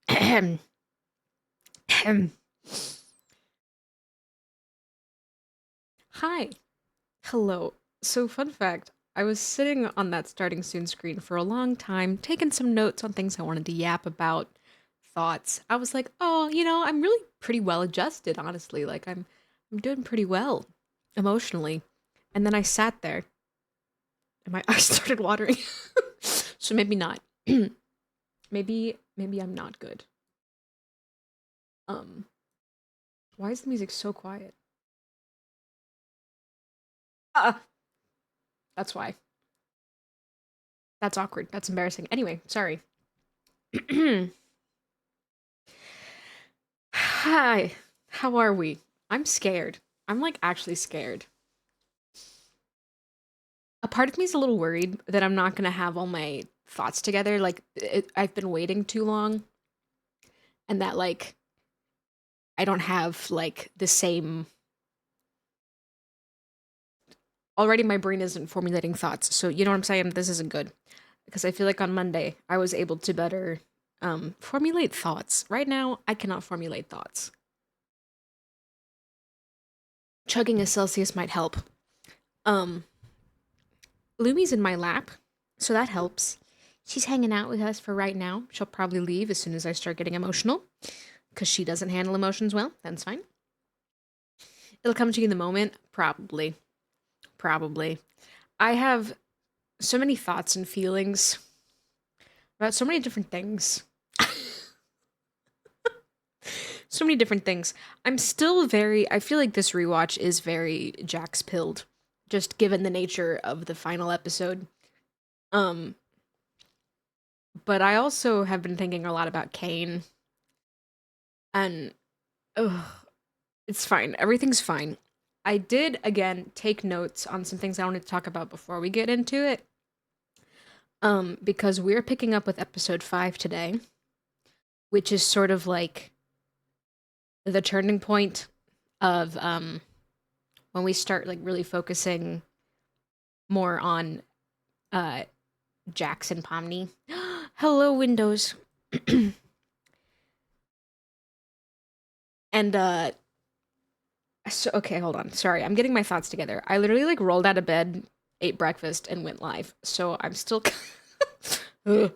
Ahem. Ahem. Hi. Hello. So, fun fact, I was sitting on that starting soon screen for a long time, taking some notes on things I wanted to yap about, thoughts. I was like, "Oh, I'm really pretty well adjusted, honestly. Like I'm doing pretty well emotionally." And then I sat there and my eyes started watering. So maybe not. Maybe I'm not good. Um, why is the music so quiet? Ah, that's why. That's awkward. That's embarrassing. Anyway, sorry. Hi. How are we? I'm scared. I'm like actually scared. A part of me is a little worried that I'm not gonna have all my thoughts together. Like I've been waiting too long, and that like I don't have like the same. Already, my brain isn't formulating thoughts. So you know what I'm saying. This isn't good because I feel like on Monday I was able to better formulate thoughts. Right now, I cannot formulate thoughts. Chugging a Celsius might help. Um, Lumi's in my lap, so that helps. She's hanging out with us for right now. She'll probably leave as soon as I start getting emotional, because she doesn't handle emotions well. That's fine. It'll come to you in the moment. Probably. Probably. I have so many thoughts and feelings about so many different things. So many different things. I'm still very. I feel like this rewatch is very Jax pilled, just given the nature of the final episode. Um, but I also have been thinking a lot about Kane, and ugh, it's fine. Everything's fine. I did again take notes on some things I wanted to talk about before we get into it. Because we're picking up with episode 5 today, which is sort of like the turning point of when we start like really focusing more on uh Jackson Pomney. Hello, Windows. And so okay, hold on. Sorry, I'm getting my thoughts together. I literally like rolled out of bed, ate breakfast, and went live. So I'm still Ugh.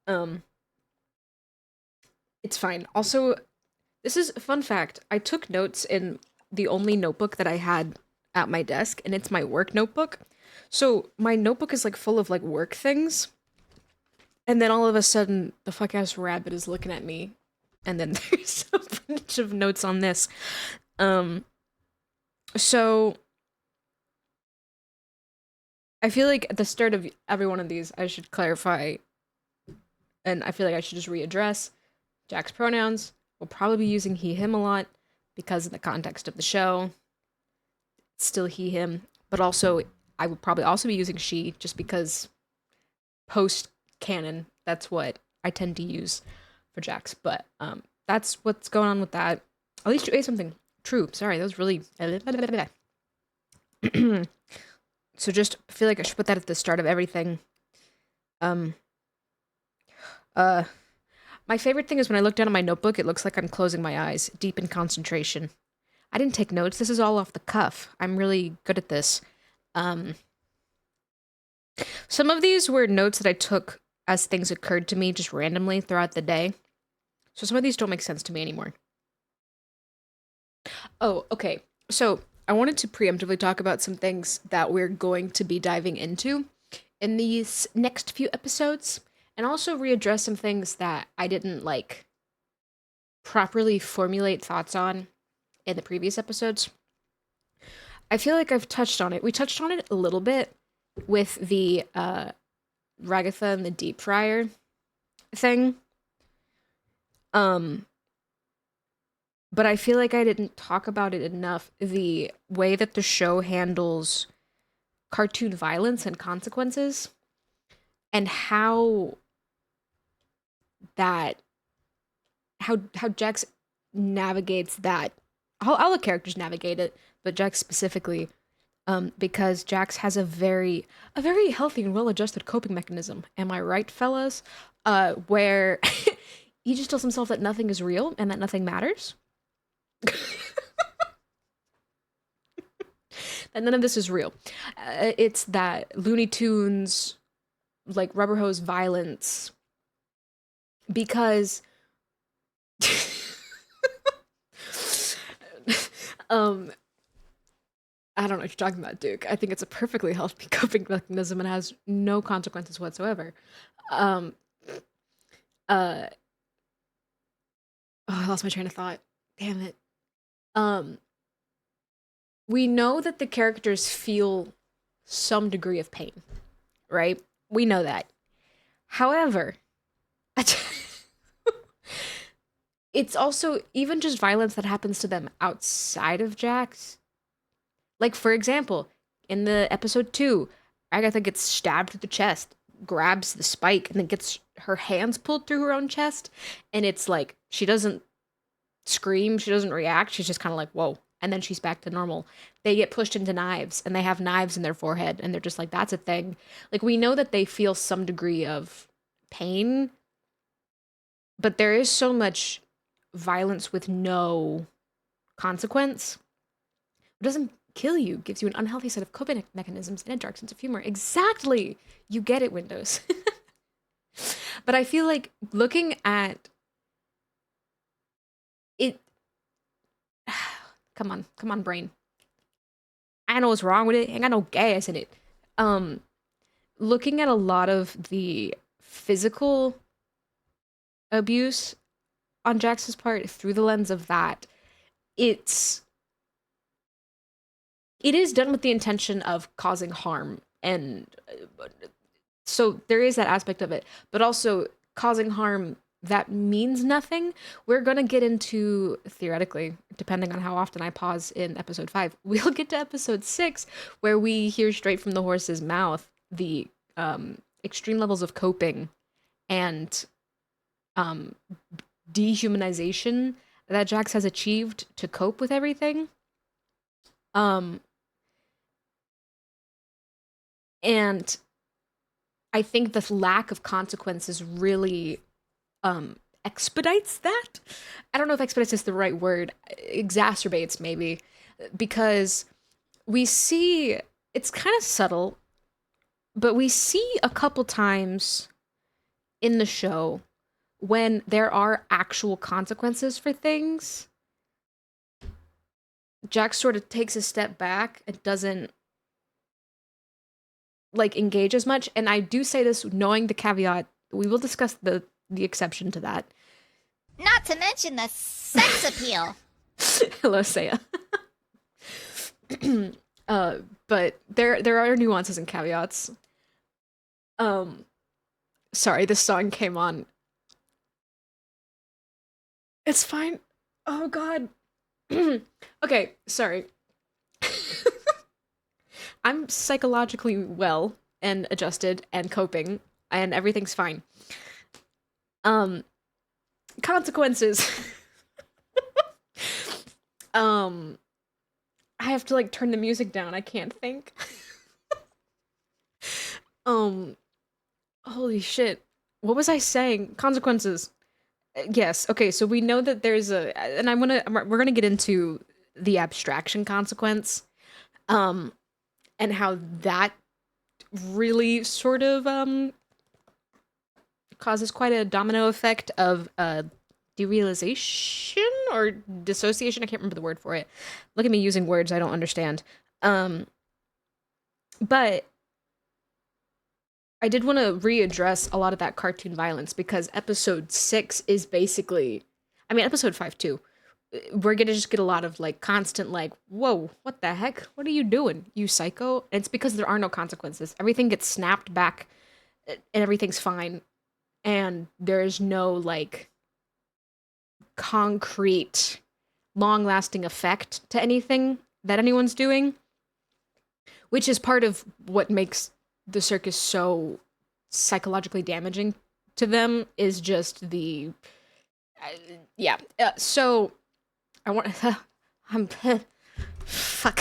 um it's fine. Also, this is a fun fact. I took notes in the only notebook that I had at my desk, and it's my work notebook. So my notebook is like full of like work things, and then all of a sudden the fuck ass rabbit is looking at me, and then there's a bunch of notes on this. Um, so I feel like at the start of every one of these, I should clarify, and I feel like I should just readdress Jack's pronouns. We'll probably be using he, him a lot because of the context of the show. It's still he, him, but also I would probably also be using she just because post canon, that's what I tend to use for Jax. But that's what's going on with that. At least you ate something. True. Sorry, that was really. So just feel like I should put that at the start of everything. Um. Uh. My favorite thing is when I look down at my notebook, it looks like I'm closing my eyes, deep in concentration. I didn't take notes. This is all off the cuff. I'm really good at this. Um. Some of these were notes that I took as things occurred to me just randomly throughout the day. So some of these don't make sense to me anymore. Oh, okay. So I wanted to preemptively talk about some things that we're going to be diving into in these next few episodes, and also readdress some things that I didn't like properly formulate thoughts on in the previous episodes. I feel like I've touched on it. We touched on it a little bit with the Ragatha and the deep fryer thing. Um, but I feel like I didn't talk about it enough. The way that the show handles cartoon violence and consequences, and that how Jax navigates that. All the characters navigate it, but Jax specifically, because Jax has a very healthy and well adjusted coping mechanism. Am I right, fellas? Where he just tells himself that nothing is real and that nothing matters. That none of this is real. It's that Looney Tunes, like rubber hose violence, because um I don't know what you're talking about, Duke. I think it's a perfectly healthy coping mechanism and has no consequences whatsoever. Um uh oh, I lost my train of thought. Damn it. Um we know that the characters feel some degree of pain, right? We know that. However, it's also even just violence that happens to them outside of Jax. Like, for example, in the episode 2, Agatha gets stabbed through the chest, grabs the spike, and then gets her hands pulled through her own chest. And it's like, she doesn't scream, she doesn't react, she's just kind of like, whoa. And then she's back to normal. They get pushed into knives, and they have knives in their forehead, and they're just like, that's a thing. Like, we know that they feel some degree of pain, but there is so much violence with no consequence. It doesn't kill you, gives you an unhealthy set of coping mechanisms and a dark sense of humor. Exactly. You get it, Windows. But I feel like looking at it, come on, brain. I know what's wrong with it. Ain't got no gas in it. Um, Looking at a lot of the physical abuse on Jax's part through the lens of that, it's it is done with the intention of causing harm, and so there is that aspect of it, but also causing harm that means nothing. We're going to get into, theoretically, depending on how often I pause in episode 5, we'll get to episode 6 where we hear straight from the horse's mouth the extreme levels of coping and um, dehumanization that Jax has achieved to cope with everything. Um, and I think the lack of consequences really expedites that. I don't know if expedites is the right word. Exacerbates, maybe, because we see it's kind of subtle, but we see a couple times in the show when there are actual consequences for things. Jack sort of takes a step back and doesn't like engage as much. And I do say this knowing the caveat. We will discuss the exception to that. Not to mention the sex appeal. Hello, Saya. But there are nuances and caveats. Sorry, this song came on. It's fine. Oh God. Okay, sorry. I'm psychologically well and adjusted and coping, and everything's fine. Consequences. I have to like turn the music down. I can't think. Holy shit. What was I saying? Consequences. Yes. Okay, so we know that there's a, and we're gonna get into the abstraction consequence, and how that really sort of causes quite a domino effect of derealization or dissociation. I can't remember the word for it. Look at me using words I don't understand. But I did want to readdress a lot of that cartoon violence because episode 6 is basically, I mean, episode 5 too. We're gonna just get a lot of like constant like, whoa, what the heck? What are you doing, you psycho? And it's because there are no consequences. Everything gets snapped back and everything's fine. And there's no like concrete, long lasting effect to anything that anyone's doing, which is part of what makes the circus so psychologically damaging to them, is just the yeah. So I want I'm fuck.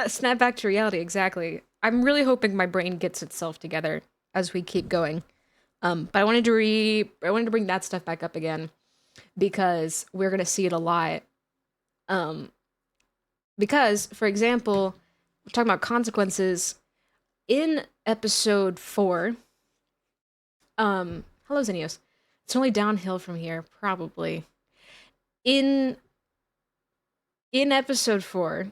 Snap back to reality. Exactly. I'm really hoping my brain gets itself together as we keep going. But I wanted to bring that stuff back up again because we're gonna see it a lot. Um, because, for example, we're talking about consequences in episode 4. Hello Xenios. It's only downhill from here, probably. In episode 4,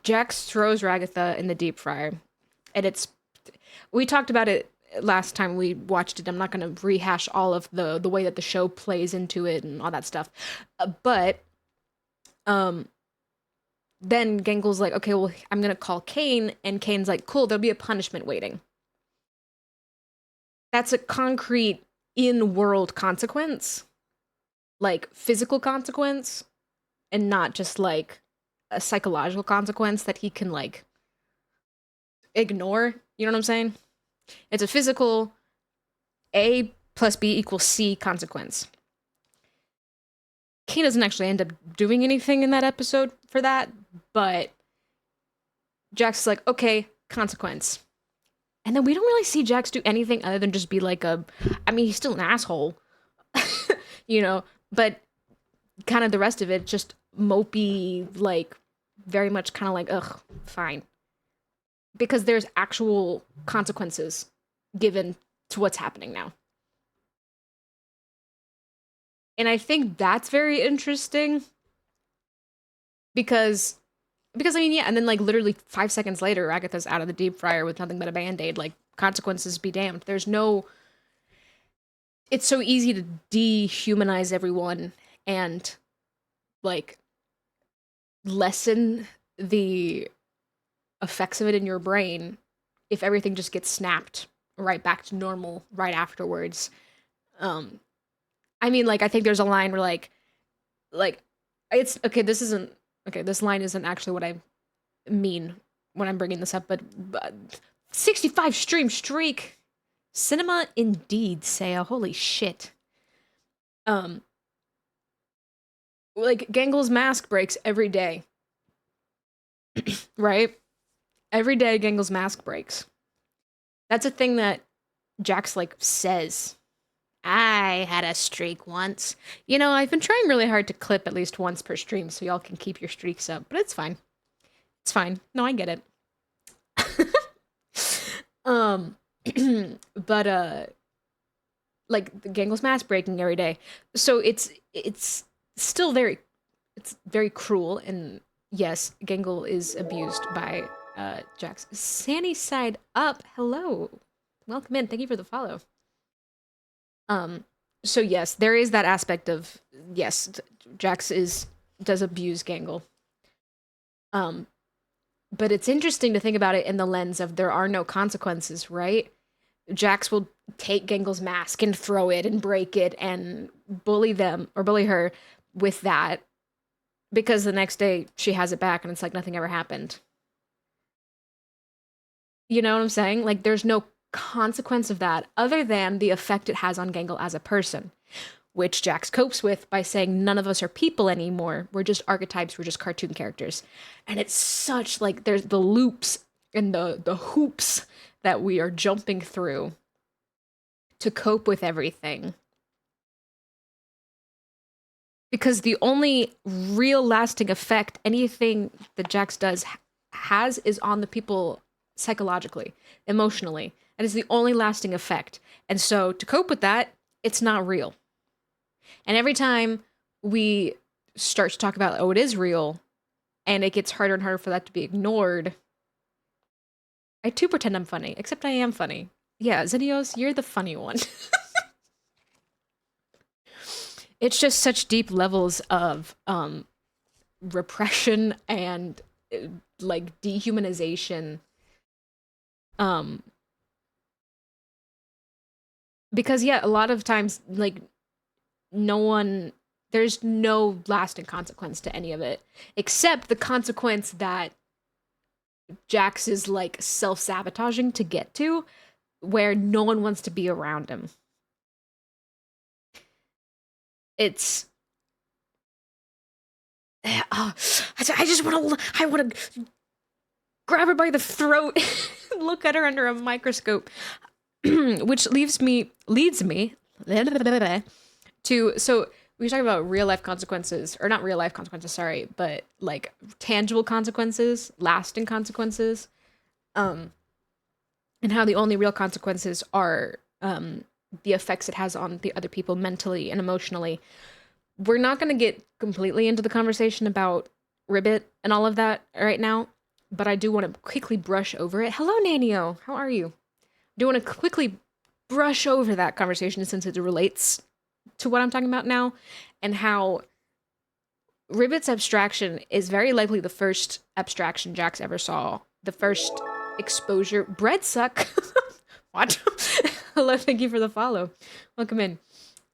Jax throws Ragatha in the deep fryer, and we talked about it last time we watched it. I'm not going to rehash all of the way that the show plays into it and all that stuff. But then Gengel's like, okay, well, I'm going to call Kane, and Kane's like, cool, there'll be a punishment waiting. That's a concrete in-world consequence, like physical consequence, and not just like a psychological consequence that he can like ignore. You know what I'm saying? It's a physical A plus B equals C consequence. Kane doesn't actually end up doing anything in that episode for that, but Jax is like, okay, consequence. And then we don't really see Jax do anything other than just be like he's still an asshole, you know, but kind of the rest of it, just mopey, like, very much kind of like, ugh, fine. Because there's actual consequences given to what's happening now. And I think that's very interesting because I mean, yeah, and then like literally 5 seconds later, Agatha's out of the deep fryer with nothing but a band-aid. Like, consequences be damned. It's so easy to dehumanize everyone and like lessen the effects of it in your brain if everything just gets snapped right back to normal right afterwards. I mean, like, I think there's a line where like it's okay, this line isn't actually what I mean when I'm bringing this up, but 65 stream streak. Cinema indeed, Saya. Holy shit. Like, Gengel's mask breaks every day. Right? Every day Gengel's mask breaks. That's a thing that Jax, like, says. I had a streak once. You know, I've been trying really hard to clip at least once per stream so y'all can keep your streaks up, but it's fine. It's fine. No, I get it. But like, the Gengel's mask breaking every day. So it's still very cruel, and yes, Gengel is abused by Jax. Sandy side up, hello. Welcome in. Thank you for the follow. So yes, there is that aspect of, yes, Jax does abuse Gengel. But it's interesting to think about it in the lens of there are no consequences, right? Jax will take Gengel's mask and throw it and break it and bully her with that, because the next day she has it back and it's like nothing ever happened. You know what I'm saying? Like, there's no consequence of that other than the effect it has on Gengel as a person, which Jax copes with by saying none of us are people anymore. We're just archetypes. We're just cartoon characters. And it's such, like, there's the loops and the hoops that we are jumping through to cope with everything. Because the only real lasting effect anything that Jax does has is on the people psychologically, emotionally. That is the only lasting effect. And so to cope with that, it's not real. And every time we start to talk about, oh, it is real, and it gets harder and harder for that to be ignored, I too pretend I'm funny, except I am funny. Yeah, Xenios, you're the funny one. It's just such deep levels of repression and like dehumanization. Because yeah, a lot of times, like, there's no lasting consequence to any of it, except the consequence that Jax is like self-sabotaging to get to, where no one wants to be around him. It's I want to grab her by the throat, look at her under a microscope. which leads me to, so we talk about real life consequences, or not real life consequences, sorry, but like tangible consequences, lasting consequences, and how the only real consequences are the effects it has on the other people mentally and emotionally. We're not going to get completely into the conversation about Ribbit and all of that right now, but I do want to quickly brush over it. Hello, Nanio. How are you? I do want to quickly brush over that conversation since it relates to what I'm talking about now, and how Ribbit's abstraction is very likely the first abstraction Jax ever saw. The first exposure. Bread suck. What? Hello, thank you for the follow. Welcome in.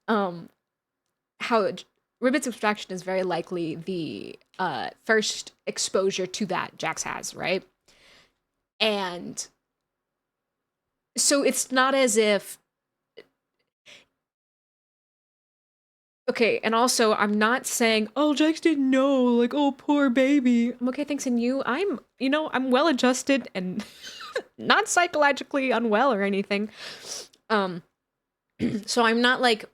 How Ribbit's abstraction is very likely the first exposure to that Jax has, right? And so it's not as if. Okay, and also I'm not saying, oh, Jax didn't know, like, oh, poor baby. I'm okay, thanks, and you? I'm well adjusted and not psychologically unwell or anything. So I'm not like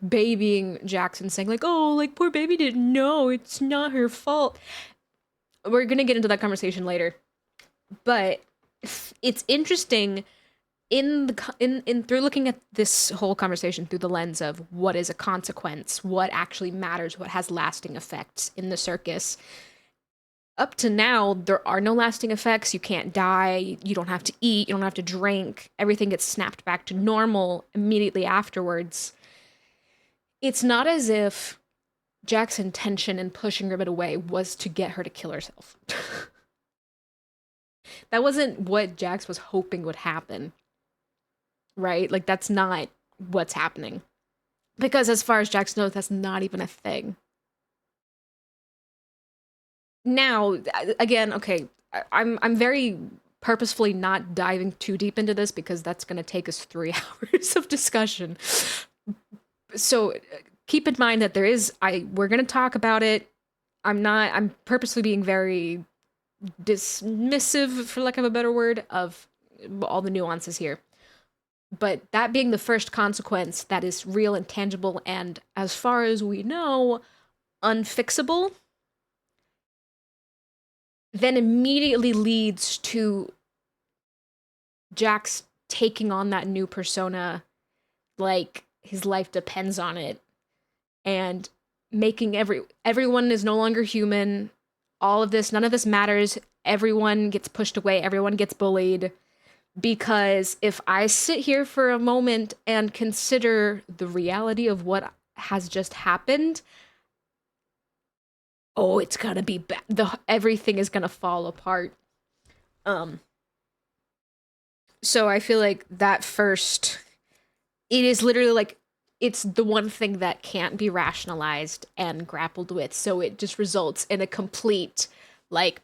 babying Jackson saying like, oh, like poor baby didn't know, it's not her fault. We're gonna get into that conversation later, but it's interesting in through looking at this whole conversation through the lens of what is a consequence, what actually matters, what has lasting effects in the circus. Up to now, there are no lasting effects. You can't die, you don't have to eat, you don't have to drink, everything gets snapped back to normal immediately afterwards. It's not as if Jack's intention in pushing Ribbit away was to get her to kill herself. That wasn't what Jax was hoping would happen. Right? Like, that's not what's happening. Because as far as Jax knows, that's not even a thing. Now, again, okay, I'm very purposefully not diving too deep into this because that's going to take us 3 hours of discussion. So keep in mind that we're going to talk about it. I'm purposely being very dismissive, for lack of a better word, of all the nuances here. But that being the first consequence that is real and tangible and, as far as we know, unfixable, then immediately leads to Jax taking on that new persona like his life depends on it, and making everyone is no longer human. All of this, none of this matters. Everyone gets pushed away, everyone gets bullied. Because if I sit here for a moment and consider the reality of what has just happened, oh, it's gonna be everything is gonna fall apart. So I feel like that first, it is literally like, it's the one thing that can't be rationalized and grappled with. So it just results in a complete, like,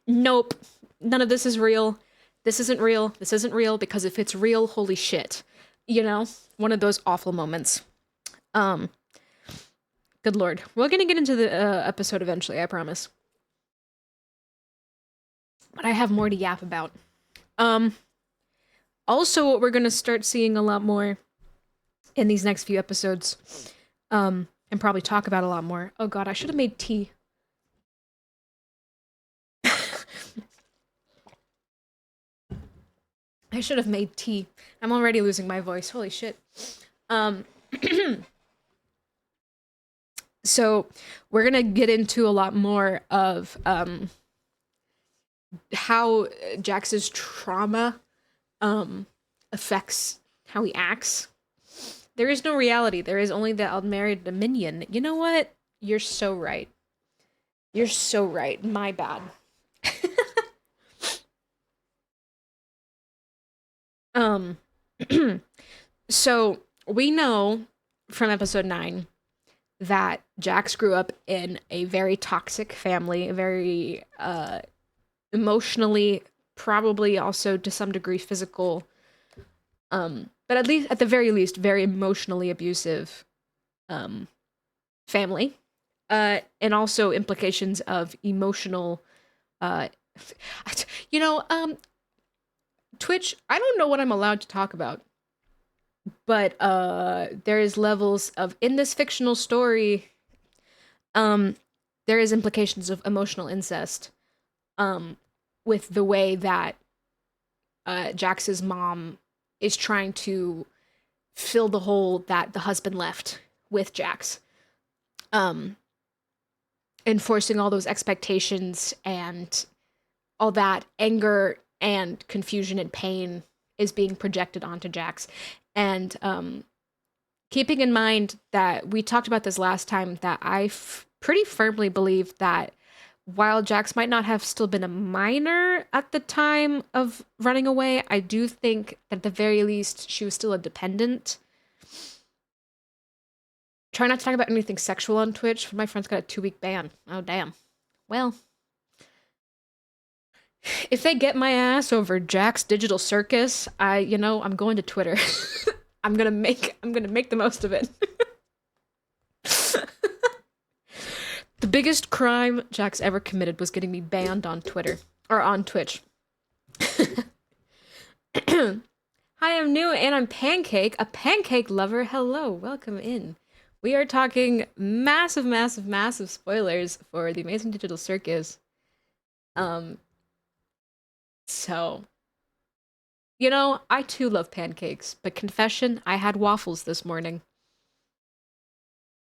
nope, none of this is real. This isn't real. This isn't real, because if it's real, holy shit. You know? One of those awful moments. Good lord. We're gonna get into the episode eventually, I promise. But I have more to yap about. Also, what we're gonna start seeing a lot more in these next few episodes, and probably talk about a lot more. Oh god, I should have made tea. I should have made tea. I'm already losing my voice. Holy shit. So we're gonna get into a lot more of how Jax's trauma affects how he acts. There is no reality. There is only the unmarried minion. You know what? You're so right. You're so right. My bad. So we know from episode 9 that Jax grew up in a very toxic family, a very emotionally, probably also to some degree physical, but at least at the very least, very emotionally abusive family, and also implications of emotional, Twitch, I don't know what I'm allowed to talk about, but there is levels of in this fictional story, um, there is implications of emotional incest, with the way that Jax's mom is trying to fill the hole that the husband left with Jax. Enforcing all those expectations and all that anger and confusion and pain is being projected onto Jax. And keeping in mind that we talked about this last time, that I pretty firmly believe that while Jax might not have still been a minor at the time of running away, I do think that at the very least she was still a dependent. Try not to talk about anything sexual on Twitch. My friend's got a 2-week ban. Oh, damn. Well, if they get my ass over Jack's Digital Circus, I'm going to Twitter. I'm gonna make the most of it. The biggest crime Jack's ever committed was getting me banned on Twitter or on Twitch. Hi, I'm new and I'm Pancake, a pancake lover. Hello, welcome in. We are talking massive, massive, massive spoilers for The Amazing Digital Circus. So, I too love pancakes, but confession, I had waffles this morning.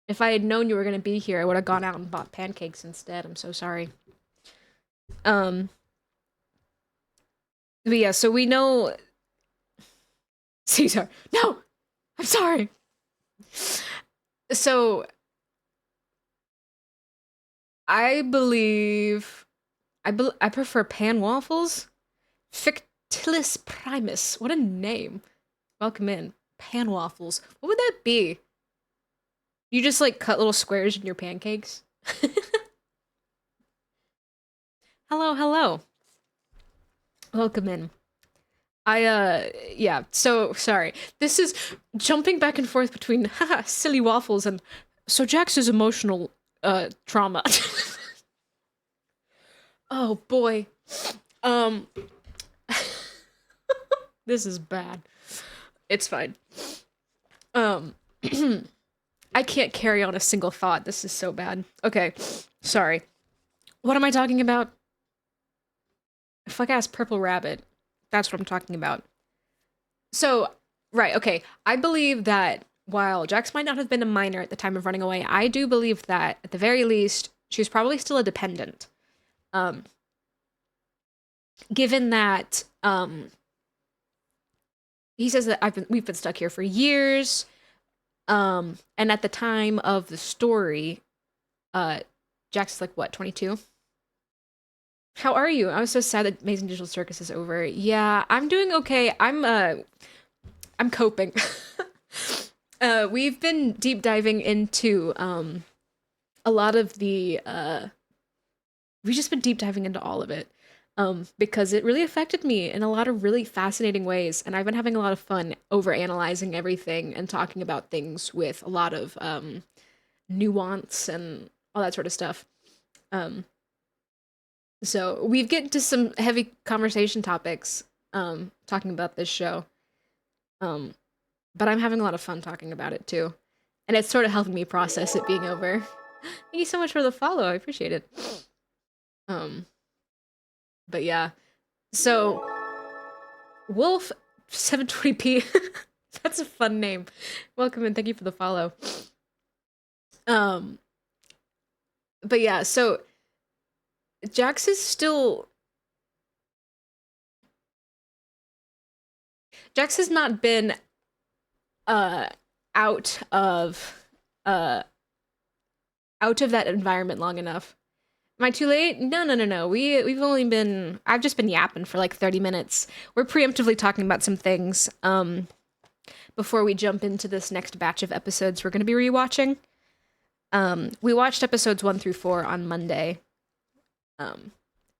If I had known you were going to be here, I would have gone out and bought pancakes instead. I'm so sorry. But yeah, so we know... Caesar, no! I'm sorry! So, I believe... I prefer pan waffles. Fictilis Primus. What a name. Welcome in. Pan waffles. What would that be? You just like cut little squares in your pancakes? Hello, hello. Welcome in. Yeah, so sorry. This is jumping back and forth between haha, silly waffles and so Jax's emotional trauma. Oh boy. This is bad. It's fine. I can't carry on a single thought. This is so bad. Okay, sorry. What am I talking about? Fuck-ass purple rabbit. That's what I'm talking about. So, right, okay. I believe that while Jax might not have been a minor at the time of running away, I do believe that, at the very least, she was probably still a dependent. Given that, he says that we've been stuck here for years, and at the time of the story, Jax is like, what, 22? How are you? I was so sad that Amazing Digital Circus is over. Yeah, I'm doing okay. I'm coping. We've been deep diving into, a lot of the, we've just been deep diving into all of it. Because it really affected me in a lot of really fascinating ways, and I've been having a lot of fun over-analyzing everything and talking about things with a lot of, nuance and all that sort of stuff. So we've get to some heavy conversation topics, talking about this show. But I'm having a lot of fun talking about it too. And it's sort of helping me process it being over. Thank you so much for the follow, I appreciate it. But yeah. So Wolf 720p. That's a fun name. Welcome and thank you for the follow. But yeah, so Jax is still... Jax has not been out of that environment long enough. Am I too late? No. We've only been... I've just been yapping for like 30 minutes. We're preemptively talking about some things before we jump into this next batch of episodes we're going to be rewatching. We watched episodes 1 through 4 on Monday. And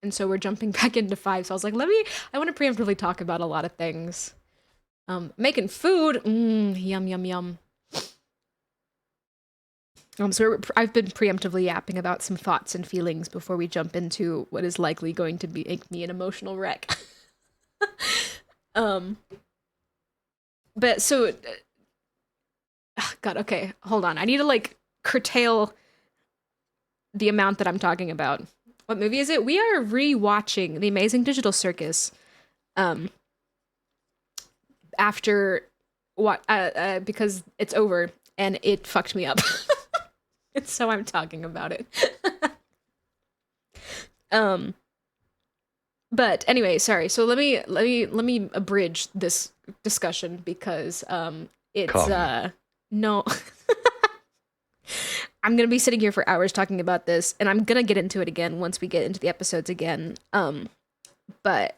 so we're jumping back into 5. So I was like, I want to preemptively talk about a lot of things. Making food. Yum. So I've been preemptively yapping about some thoughts and feelings before we jump into what is likely going to make me an emotional wreck. Um, but so, God, okay, hold on. I need to like curtail the amount that I'm talking about. What movie is it? We are rewatching The Amazing Digital Circus. Um, after what? Because it's over and it fucked me up. And so I'm talking about it. um, but anyway, sorry. So let me abridge this discussion because it's Come. no. I'm gonna be sitting here for hours talking about this, and I'm gonna get into it again once we get into the episodes again. But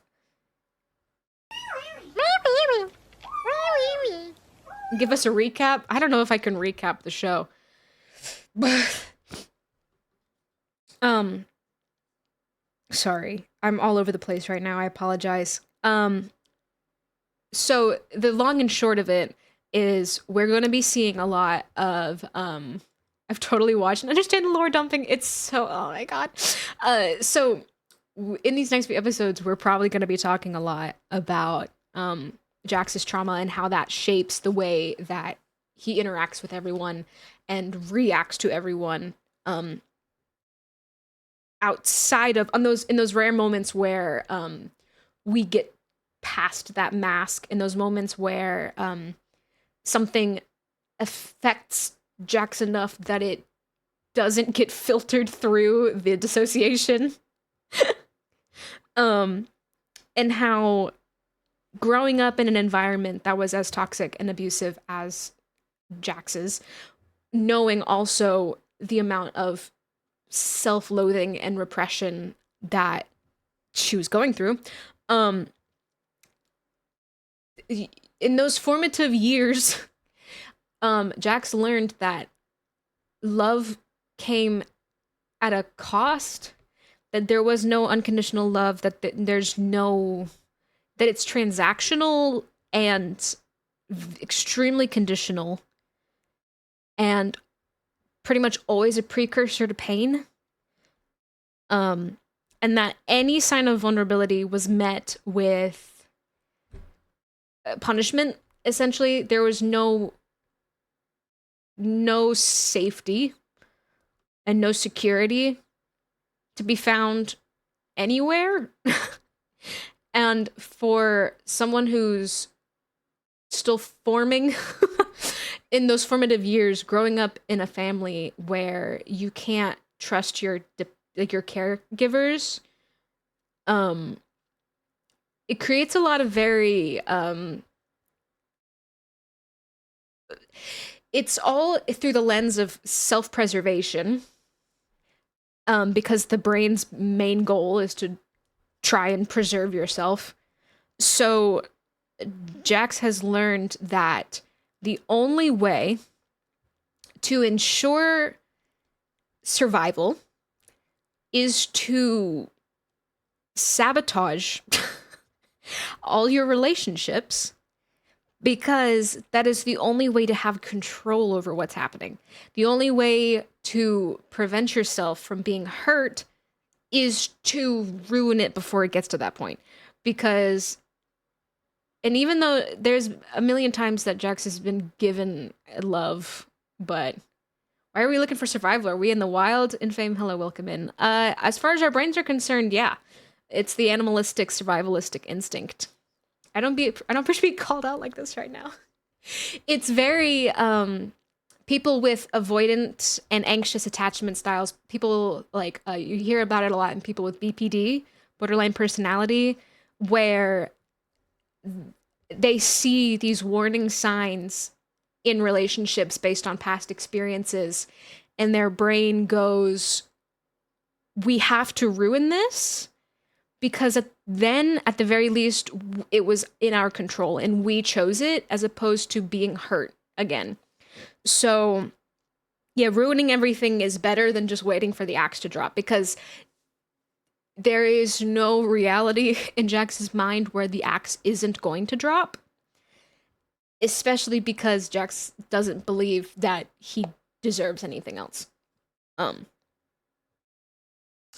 give us a recap. I don't know if I can recap the show. um, sorry, I'm all over the place right now. I apologize. So the long and short of it is we're going to be seeing a lot of I've totally watched and understand the lore dumping. It's so, oh my god. So in these next few episodes we're probably going to be talking a lot about Jax's trauma and how that shapes the way that he interacts with everyone and reacts to everyone outside of on those in those rare moments where we get past that mask, in those moments where something affects Jax enough that it doesn't get filtered through the dissociation. And how growing up in an environment that was as toxic and abusive as Jax's, knowing also the amount of self-loathing and repression that she was going through, in those formative years, Jax learned that love came at a cost, that there was no unconditional love, that there's no, that it's transactional and extremely conditional and pretty much always a precursor to pain. And that any sign of vulnerability was met with punishment. Essentially, there was no safety and no security to be found anywhere. And for someone who's still forming in those formative years, growing up in a family where you can't trust your caregivers, it creates a lot of very it's all through the lens of self-preservation, because the brain's main goal is to try and preserve yourself. So Jax has learned that the only way to ensure survival is to sabotage all your relationships, because that is the only way to have control over what's happening. The only way to prevent yourself from being hurt is to ruin it before it gets to that point. Because, and even though there's a million times that Jax has been given love, but why are we looking for survival? Are we in the wild? In fame, hello, welcome in. As far as our brains are concerned, yeah. It's the animalistic, survivalistic instinct. I don't appreciate being called out like this right now. It's very people with avoidant and anxious attachment styles. People like you hear about it a lot in people with BPD, borderline personality, where they see these warning signs in relationships based on past experiences, and their brain goes, "We have to ruin this." Because then, at the very least, it was in our control and we chose it, as opposed to being hurt again. So, yeah, ruining everything is better than just waiting for the axe to drop, because there is no reality in Jax's mind where the axe isn't going to drop. Especially because Jax doesn't believe that he deserves anything else.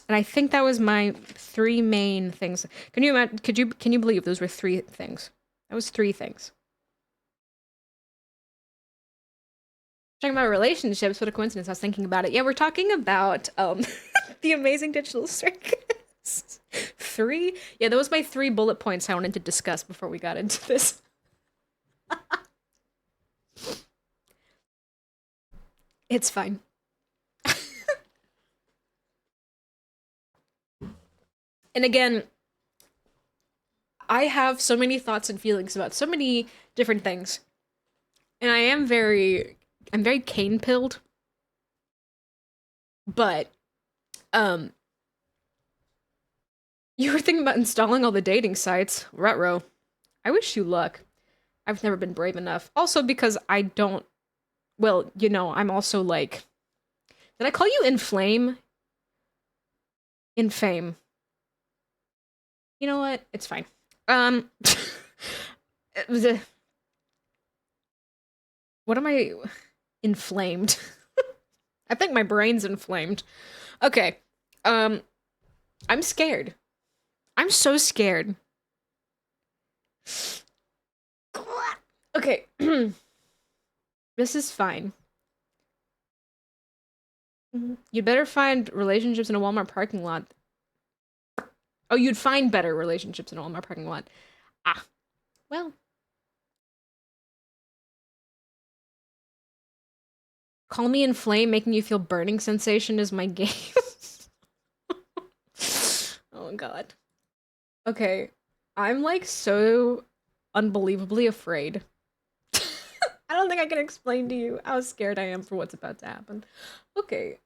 And I think that was my three main things. Can you believe those were three things? That was 3 things. Talking about relationships, what a coincidence. I was thinking about it. Yeah, we're talking about the amazing digital circus. 3? Yeah, that was my 3 bullet points I wanted to discuss before we got into this. It's fine. And again, I have so many thoughts and feelings about so many different things. And I'm very cane pilled. But you were thinking about installing all the dating sites. Rutro. I wish you luck. I've never been brave enough. Also because I don't, well, you know, I'm also like, did I call you Inflame? Infame. You know what? It's fine. It was a, what am I? Inflamed. I think my brain's inflamed. Okay. I'm scared. I'm so scared. Okay. This is fine. You'd better find relationships in a Walmart parking lot. Oh, you'd find better relationships in a Walmart parking lot. Ah. Well. Call me inflame, making you feel burning sensation is my game. Oh god. Okay. I'm like so unbelievably afraid. I don't think I can explain to you how scared I am for what's about to happen. Okay.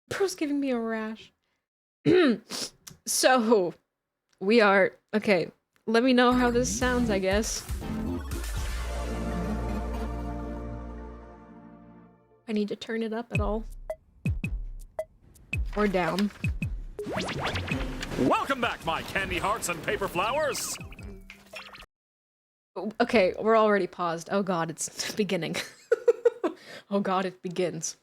Bro's giving me a rash. So, we are... Okay, let me know how this sounds, I guess. I need to turn it up at all. Or down. Welcome back, my candy hearts and paper flowers! Okay, we're already paused. Oh god, it's beginning. Oh god, it begins.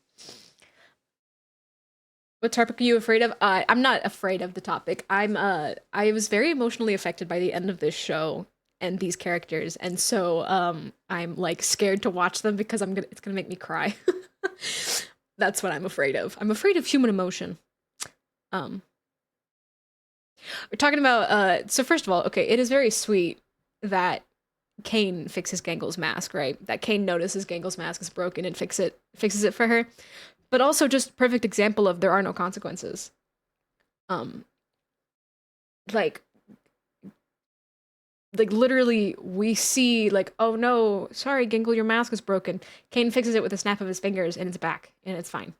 What topic are you afraid of? I'm not afraid of the topic. I was very emotionally affected by the end of this show and these characters, and so, I'm, like, scared to watch them because it's gonna make me cry. That's what I'm afraid of. I'm afraid of human emotion. We're talking about, so first of all, okay, it is very sweet that Kane fixes Gangle's mask, right? That Kane notices Gangle's mask is broken and fixes it for her. But also just perfect example of there are no consequences. Like literally we see like, oh no, sorry, Gangle, your mask is broken. Kane fixes it with a snap of his fingers and it's back and it's fine.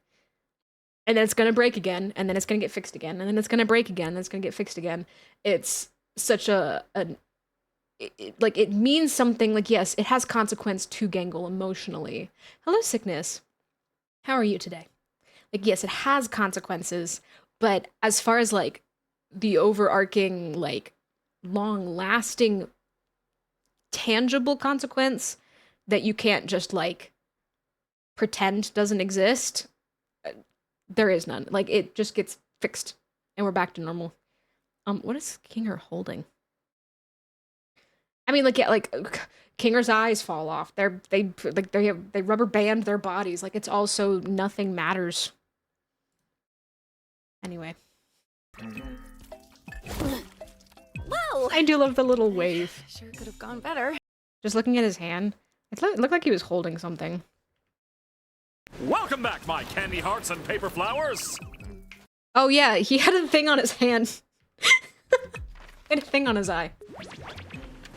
And then it's gonna break again, and then it's gonna get fixed again, and then it's gonna break again, and it's gonna get fixed again. It's such like, it means something, like, yes, it has consequence to Gangle emotionally. Hello, Sickness. How are you today? Like, yes, it has consequences, but as far as, like, the overarching, like, long-lasting, tangible consequence that you can't just, like, pretend doesn't exist, there is none. Like, it just gets fixed, and we're back to normal. What is Kinger holding? I mean, like, yeah, like, Kinger's eyes fall off. They rubber band their bodies. Like, it's also nothing matters. Anyway. Whoa! I do love the little wave. Sure could have gone better. Just looking at his hand, it looked like he was holding something. Welcome back, my candy hearts and paper flowers! Oh yeah, he had a thing on his hand. He had a thing on his eye.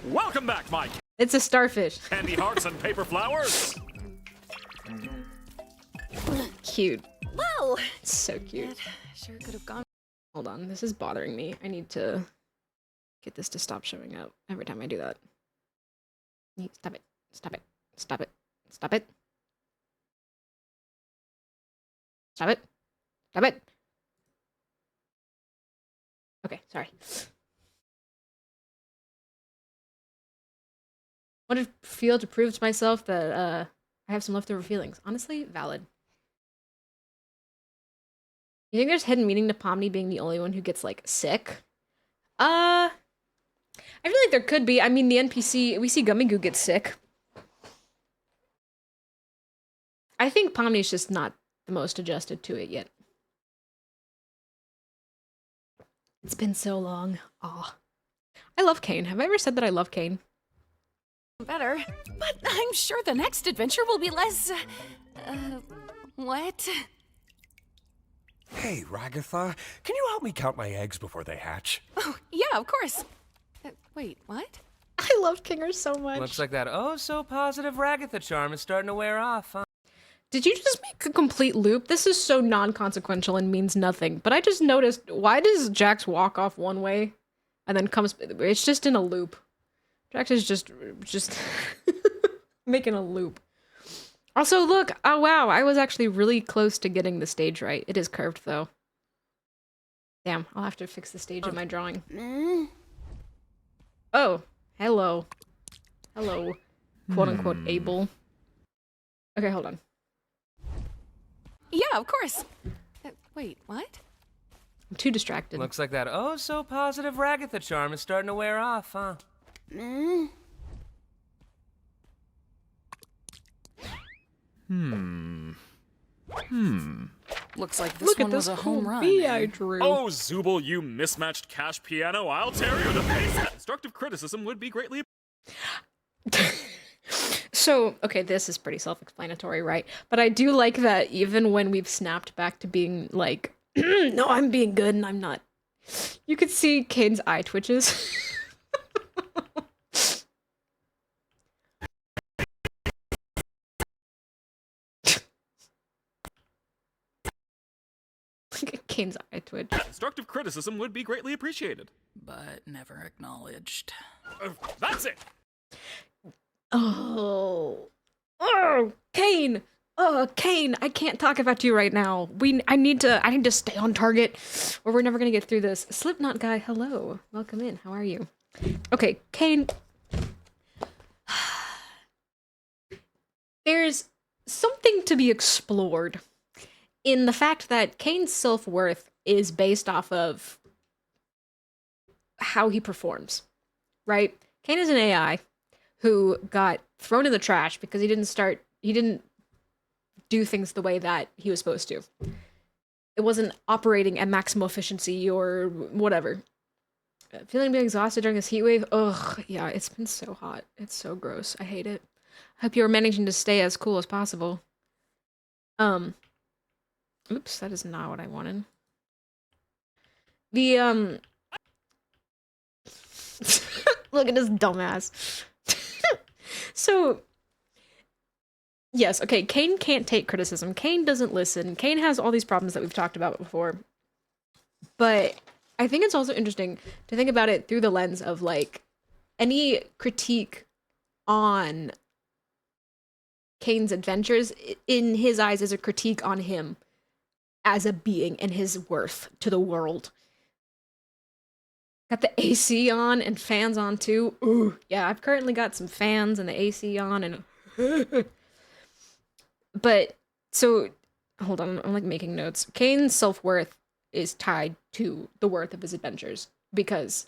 Welcome back, my It's a starfish. candy hearts and paper flowers! Cute. Whoa! It's so cute. Sure could have gone. Hold on, this is bothering me. I need to get this to stop showing up every time I do that. Stop it. Stop it. Stop it. Stop it. Stop it. Stop it. Okay, sorry. Want to feel to prove to myself that I have some leftover feelings. Honestly, valid. You think there's hidden meaning to Pomni being the only one who gets, like, sick? I feel like there could be. I mean, the NPC, we see Gummy Goo get sick. I think Pomni's just not the most adjusted to it yet. It's been so long. Aw. I love Kane. Have I ever said that I love Kane? Better, but I'm sure the next adventure will be less, what? Hey, Ragatha, can you help me count my eggs before they hatch? Oh, yeah, of course. Wait, what? I love Kinger so much. Looks like that oh-so-positive Ragatha charm is starting to wear off, huh? Did you just make a complete loop? This is so non-consequential and means nothing, but I just noticed, why does Jax walk off one way and then comes... It's just in a loop. Jax is just making a loop. Also, look, oh wow, I was actually really close to getting the stage right. It is curved, though. Damn, I'll have to fix the stage in my drawing. Oh, hello. Hello, quote-unquote Abel. Okay, hold on. Yeah, of course. Wait, what? I'm too distracted. Looks like that oh-so-positive Ragatha charm is starting to wear off, huh? Looks like this Look one at this was a cool home run. bee I drew. Oh, Zubul, you mismatched cash piano. I'll tear you to pieces. Constructive criticism would be greatly... So, okay, this is pretty self-explanatory, right? But I do like that even when we've snapped back to being like, no, I'm being good and I'm not. You could see Kane's eye twitches. Kane's eye twitch. Constructive criticism would be greatly appreciated. But never acknowledged. That's it! Oh, Kane. Oh, Kane, I can't talk about you right now. I need to stay on target, or we're never gonna get through this. Slipknot guy, hello, welcome in. How are you? Okay, Kane. There's something to be explored in the fact that Kane's self-worth is based off of how he performs, right? Kane is an AI who got thrown in the trash because he didn't do things the way that he was supposed to. It wasn't operating at maximal efficiency or whatever. Feeling being exhausted during this heat wave? Ugh, yeah, it's been so hot. It's so gross. I hate it. I hope you're managing to stay as cool as possible. Oops, that is not what I wanted. The, look at this dumbass. So, yes, okay, Kane can't take criticism. Kane doesn't listen. Kane has all these problems that we've talked about before. But I think it's also interesting to think about it through the lens of, like, any critique on Kane's adventures, in his eyes, is a critique on him as a being and his worth to the world. Got the AC on and fans on too. Ooh, yeah, I've currently got some fans and the AC on and... But, so, hold on, I'm like making notes. Kane's self-worth is tied to the worth of his adventures, because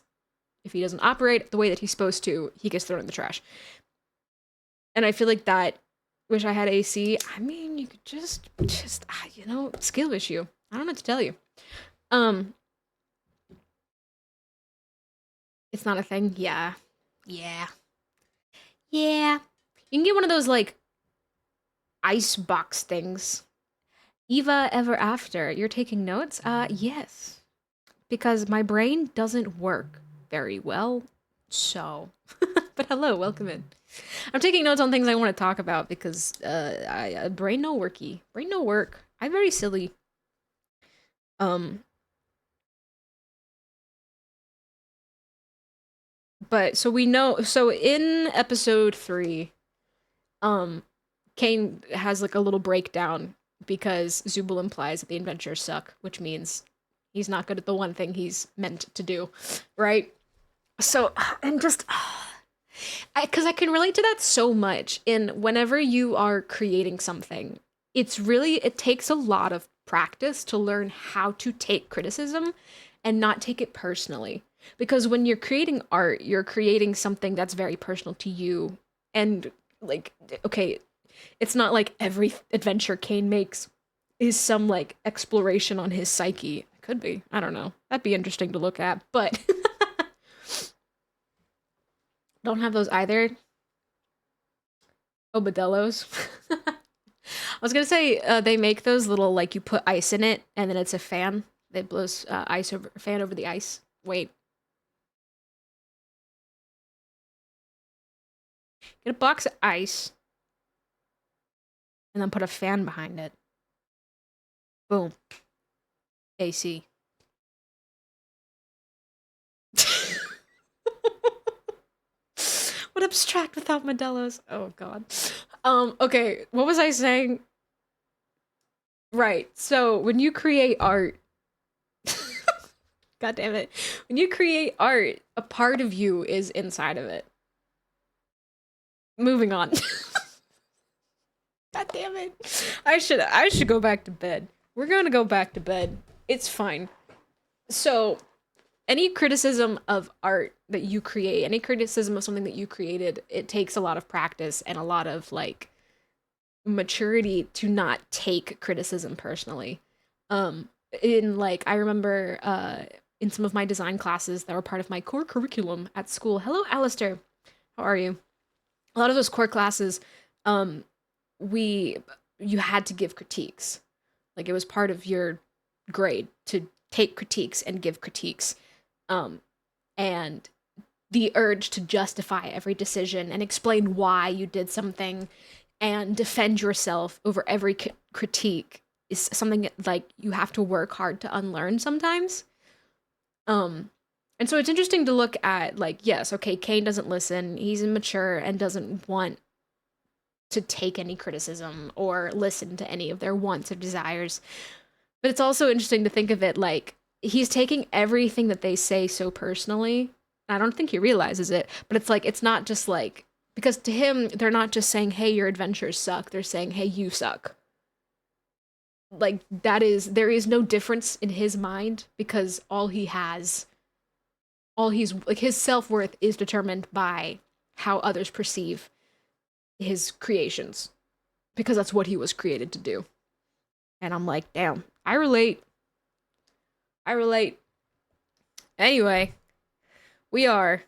if he doesn't operate the way that he's supposed to, he gets thrown in the trash. And I feel like that, wish I had AC, I mean, you could just, you know, skill issue. I don't know what to tell you. It's not a thing? Yeah. Yeah. Yeah. You can get one of those, like, ice box things. Eva Ever After. You're taking notes? Yes. Because my brain doesn't work very well, so. But hello, welcome in. I'm taking notes on things I want to talk about because, brain no worky. Brain no work. I'm very silly. But, so we know, so in episode 3, Kane has, like, a little breakdown because Zubul implies that the adventures suck, which means he's not good at the one thing he's meant to do, right? So, and just, because I can relate to that so much in whenever you are creating something, it takes a lot of practice to learn how to take criticism and not take it personally. Because when you're creating art, you're creating something that's very personal to you. And, like, okay, it's not like every adventure Kane makes is some, like, exploration on his psyche. It could be. I don't know. That'd be interesting to look at, but don't have those either. Oh, Modelo's. I was gonna say, they make those little, like, you put ice in it, and then it's a fan. They blows fan over the ice. Wait. Get a box of ice, and then put a fan behind it. Boom. AC. What abstract without Modelo's? Oh god. Okay, what was I saying? Right, so when you create art, god damn it. When you create art, a part of you is inside of it. Moving on. God damn it. I should go back to bed. We're gonna go back to bed. It's fine. So, any criticism of art that you create, any criticism of something that you created, it takes a lot of practice and a lot of, like, maturity to not take criticism personally. I remember in some of my design classes that were part of my core curriculum at school. Hello, Alistair. How are you? A lot of those core classes, you had to give critiques. Like, it was part of your grade to take critiques and give critiques. And the urge to justify every decision and explain why you did something and defend yourself over every critique is something that, like, you have to work hard to unlearn sometimes. And so it's interesting to look at, like, yes, okay, Kane doesn't listen, he's immature and doesn't want to take any criticism or listen to any of their wants or desires. But it's also interesting to think of it like, he's taking everything that they say so personally. I don't think he realizes it, but it's like, it's not just like, because to him, they're not just saying, hey, your adventures suck, they're saying, hey, you suck. Like, there is no difference in his mind, because his self-worth is determined by how others perceive his creations, because that's what he was created to do. And I'm like, damn, I relate. Anyway, we are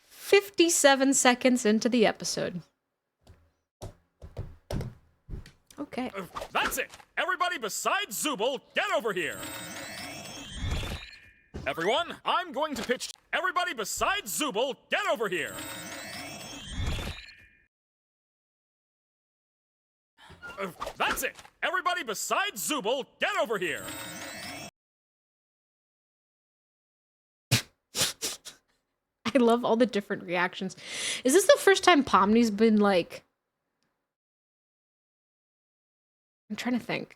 57 seconds into the episode. Okay. That's it! Everybody besides Zubul, get over here! Everyone, I'm going to pitch. Everybody besides Zubul, get over here! That's it! Everybody besides Zubul, get over here! I love all the different reactions. Is this the first time Pomni's been, like... I'm trying to think.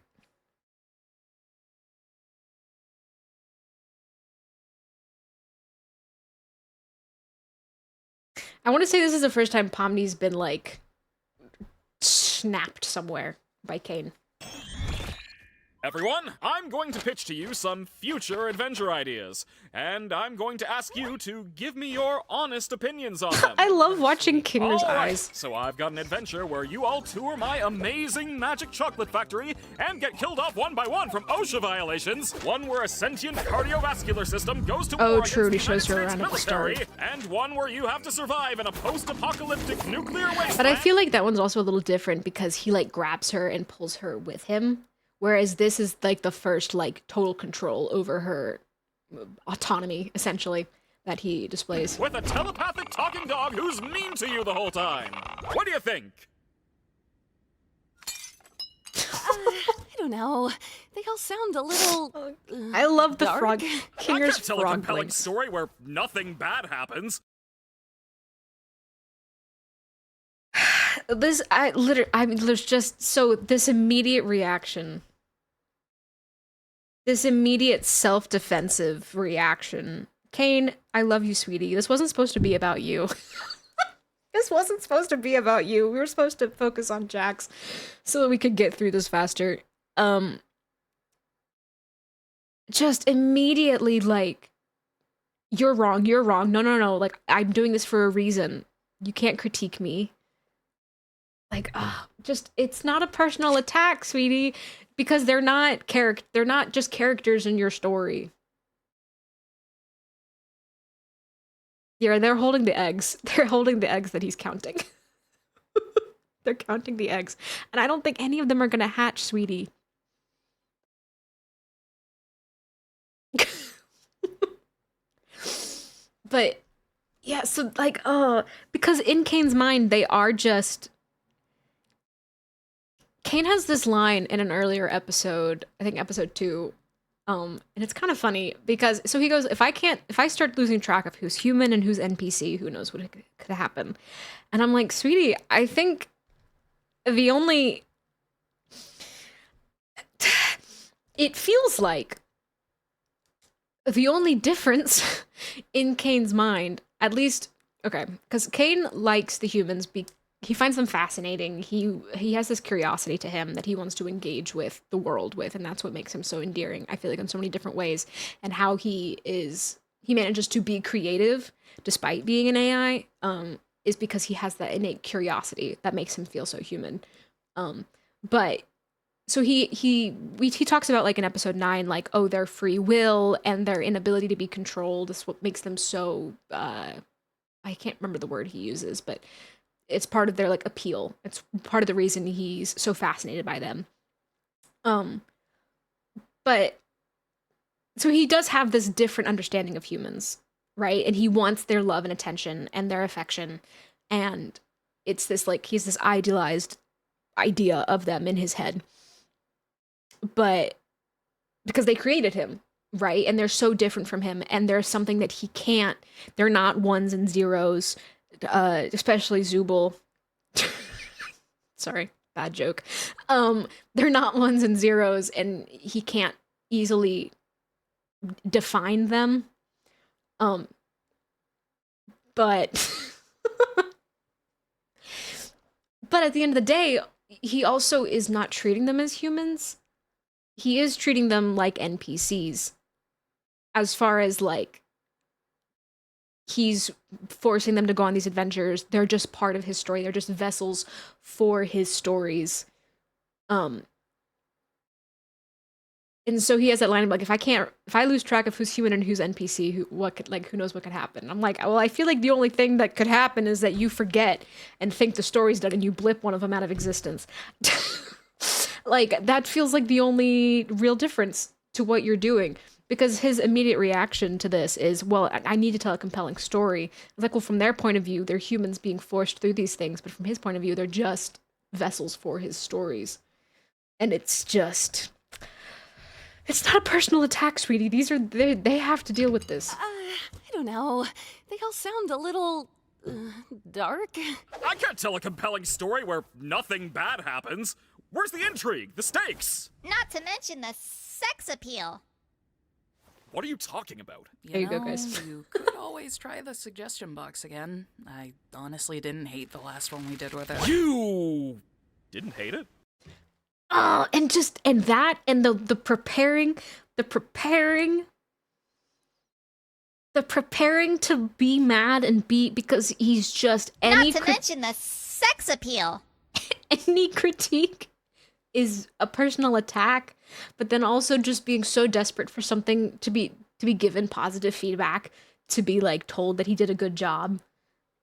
I want to say this is the first time Pomni's been, like, snapped somewhere by Kane. Everyone, I'm going to pitch to you some future adventure ideas, and I'm going to ask you to give me your honest opinions on them. I love watching Kinger's All right, eyes. so I've got an adventure where you all tour my amazing magic chocolate factory and get killed off one by one from OSHA violations. One where a sentient cardiovascular system goes to war true, he against the shows her United around at the States start. military, and one where you have to survive in a post-apocalyptic nuclear wasteland. But I feel like that one's also a little different because he, like, grabs her and pulls her with him. Whereas this is, like, the first, like, total control over her autonomy, essentially, that he displays. With a telepathic talking dog who's mean to you the whole time. What do you think? I don't know. They all sound a little. I love the dark. frog. I Kinger's can't tell a frog compelling blinks. story where nothing bad happens. There's just, so this immediate reaction. This immediate self-defensive reaction. Kane, I love you, sweetie. This wasn't supposed to be about you. This wasn't supposed to be about you. We were supposed to focus on Jax so that we could get through this faster. Just immediately, like, you're wrong, you're wrong. No, no, no. Like, I'm doing this for a reason. You can't critique me. Like, just, it's not a personal attack, sweetie, because they're not just characters in your story. Yeah, they're holding the eggs. They're holding the eggs that he's counting. They're counting the eggs. And I don't think any of them are gonna hatch, sweetie. But yeah, so like, because in Kane's mind, they are just. Kane has this line in an earlier episode, I think episode 2, and it's kind of funny because so he goes, if I start losing track of who's human and who's NPC, who knows what could happen. And I'm like, sweetie, I think it feels like the only difference in Kane's mind, at least, okay, because Kane likes the humans, he finds them fascinating. He has this curiosity to him that he wants to engage with the world with, and that's what makes him so endearing, I feel like, in so many different ways. And how he manages to be creative despite being an AI, is because he has that innate curiosity that makes him feel so human. But so he talks about, like, in episode 9, like, oh, their free will and their inability to be controlled is what makes them so I can't remember the word he uses, but it's part of their, like, appeal. It's part of the reason he's so fascinated by them. But so he does have this different understanding of humans, right? And he wants their love and attention and their affection. And it's this, like, he's this idealized idea of them in his head. But because they created him, right? And they're so different from him. And there's something that he can't, they're not ones and zeros, especially Zubul. Sorry, bad joke. They're not ones and zeros, and he can't easily define them. But but at the end of the day, he also is not treating them as humans. He is treating them like NPCs. As far as, like, he's forcing them to go on these adventures. They're just part of his story. They're just vessels for his stories. And so he has that line of, like, if I lose track of who's human and who's NPC, who knows what could happen? I'm like, well, I feel like the only thing that could happen is that you forget and think the story's done and you blip one of them out of existence. Like, that feels like the only real difference to what you're doing. Because his immediate reaction to this is, well, I need to tell a compelling story. It's like, well, from their point of view, they're humans being forced through these things. But from his point of view, they're just vessels for his stories. And it's just... It's not a personal attack, sweetie. They have to deal with this. I don't know. They all sound a little... dark? I can't tell a compelling story where nothing bad happens. Where's the intrigue? The stakes? Not to mention the sex appeal. What are you talking about? There you go, guys. You could always try the suggestion box again. I honestly didn't hate the last one we did with it. You didn't hate it? Oh, and the preparing to be mad and beat because he's just Not to mention the sex appeal. Any critique is a personal attack, but then also just being so desperate for something to be given positive feedback, to be, like, told that he did a good job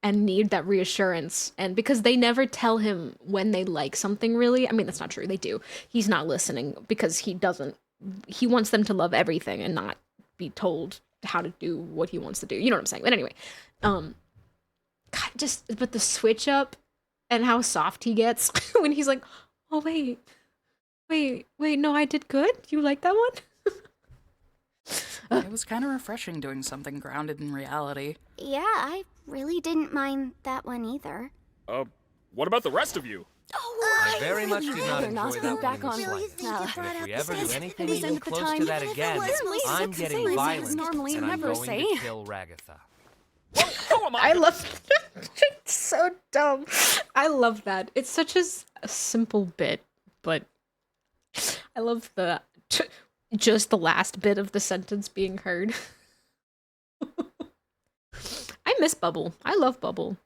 and need that reassurance. And because they never tell him when they like something, really. I mean, that's not true. They do. He's not listening because he wants them to love everything and not be told how to do what he wants to do. You know what I'm saying? But anyway, God, but the switch up and how soft he gets when he's like, oh, wait, no, I did good? You like that one? It was kind of refreshing doing something grounded in reality. Yeah, I really didn't mind that one either. What about the rest of you? I very much did not They're not enjoy coming that back one on. in the slightest. No. And if we ever do anything Please even end the close time. to that again, I'm getting Please, violent, normally and I'm never going say. to kill Ragatha. Who am I? I love it's so dumb. I love that. It's such a simple bit, but I love just the last bit of the sentence being heard. miss Bubble. I love Bubble.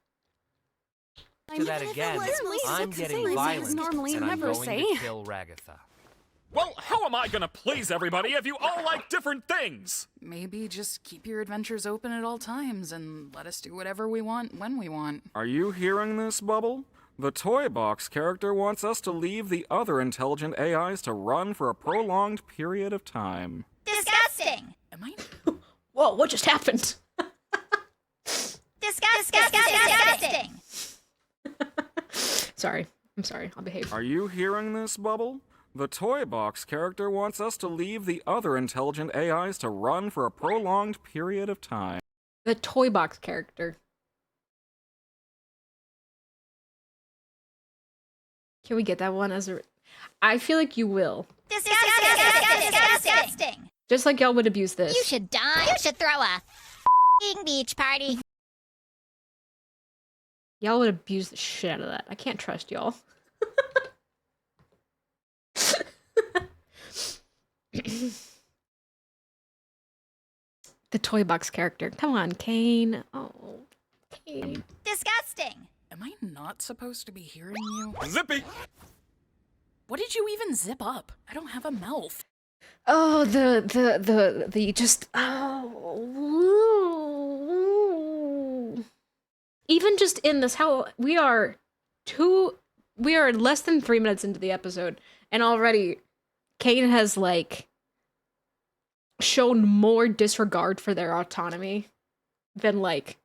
To that again, I'm getting violent, normally and I'm never going say. to kill Ragatha. Well, how am I gonna please everybody if you all like different things? Maybe just keep your adventures open at all times and let us do whatever we want when we want. Are you hearing this, Bubble? The Toy Box character wants us to leave the other intelligent AIs to run for a prolonged period of time. Disgusting. Am I? Whoa, what just happened? Disgusting. Sorry. I'm sorry. I'll behave. Are you hearing this, Bubble? The Toy Box character wants us to leave the other intelligent AIs to run for a prolonged period of time. The Toy Box character. Can we get that one as a... I feel like you will. Disgusting. Just like y'all would abuse this. You should die. You should throw a beach party. Y'all would abuse the shit out of that. I can't trust y'all. The Toy Box character. Come on, Kane. Oh, Kane. Disgusting. Am I not supposed to be hearing you? Zippy! What did you even zip up? I don't have a mouth. Oh, the just, oh. Even just in this, how we are less than 3 minutes into the episode, and already Kane has, like, shown more disregard for their autonomy than, like,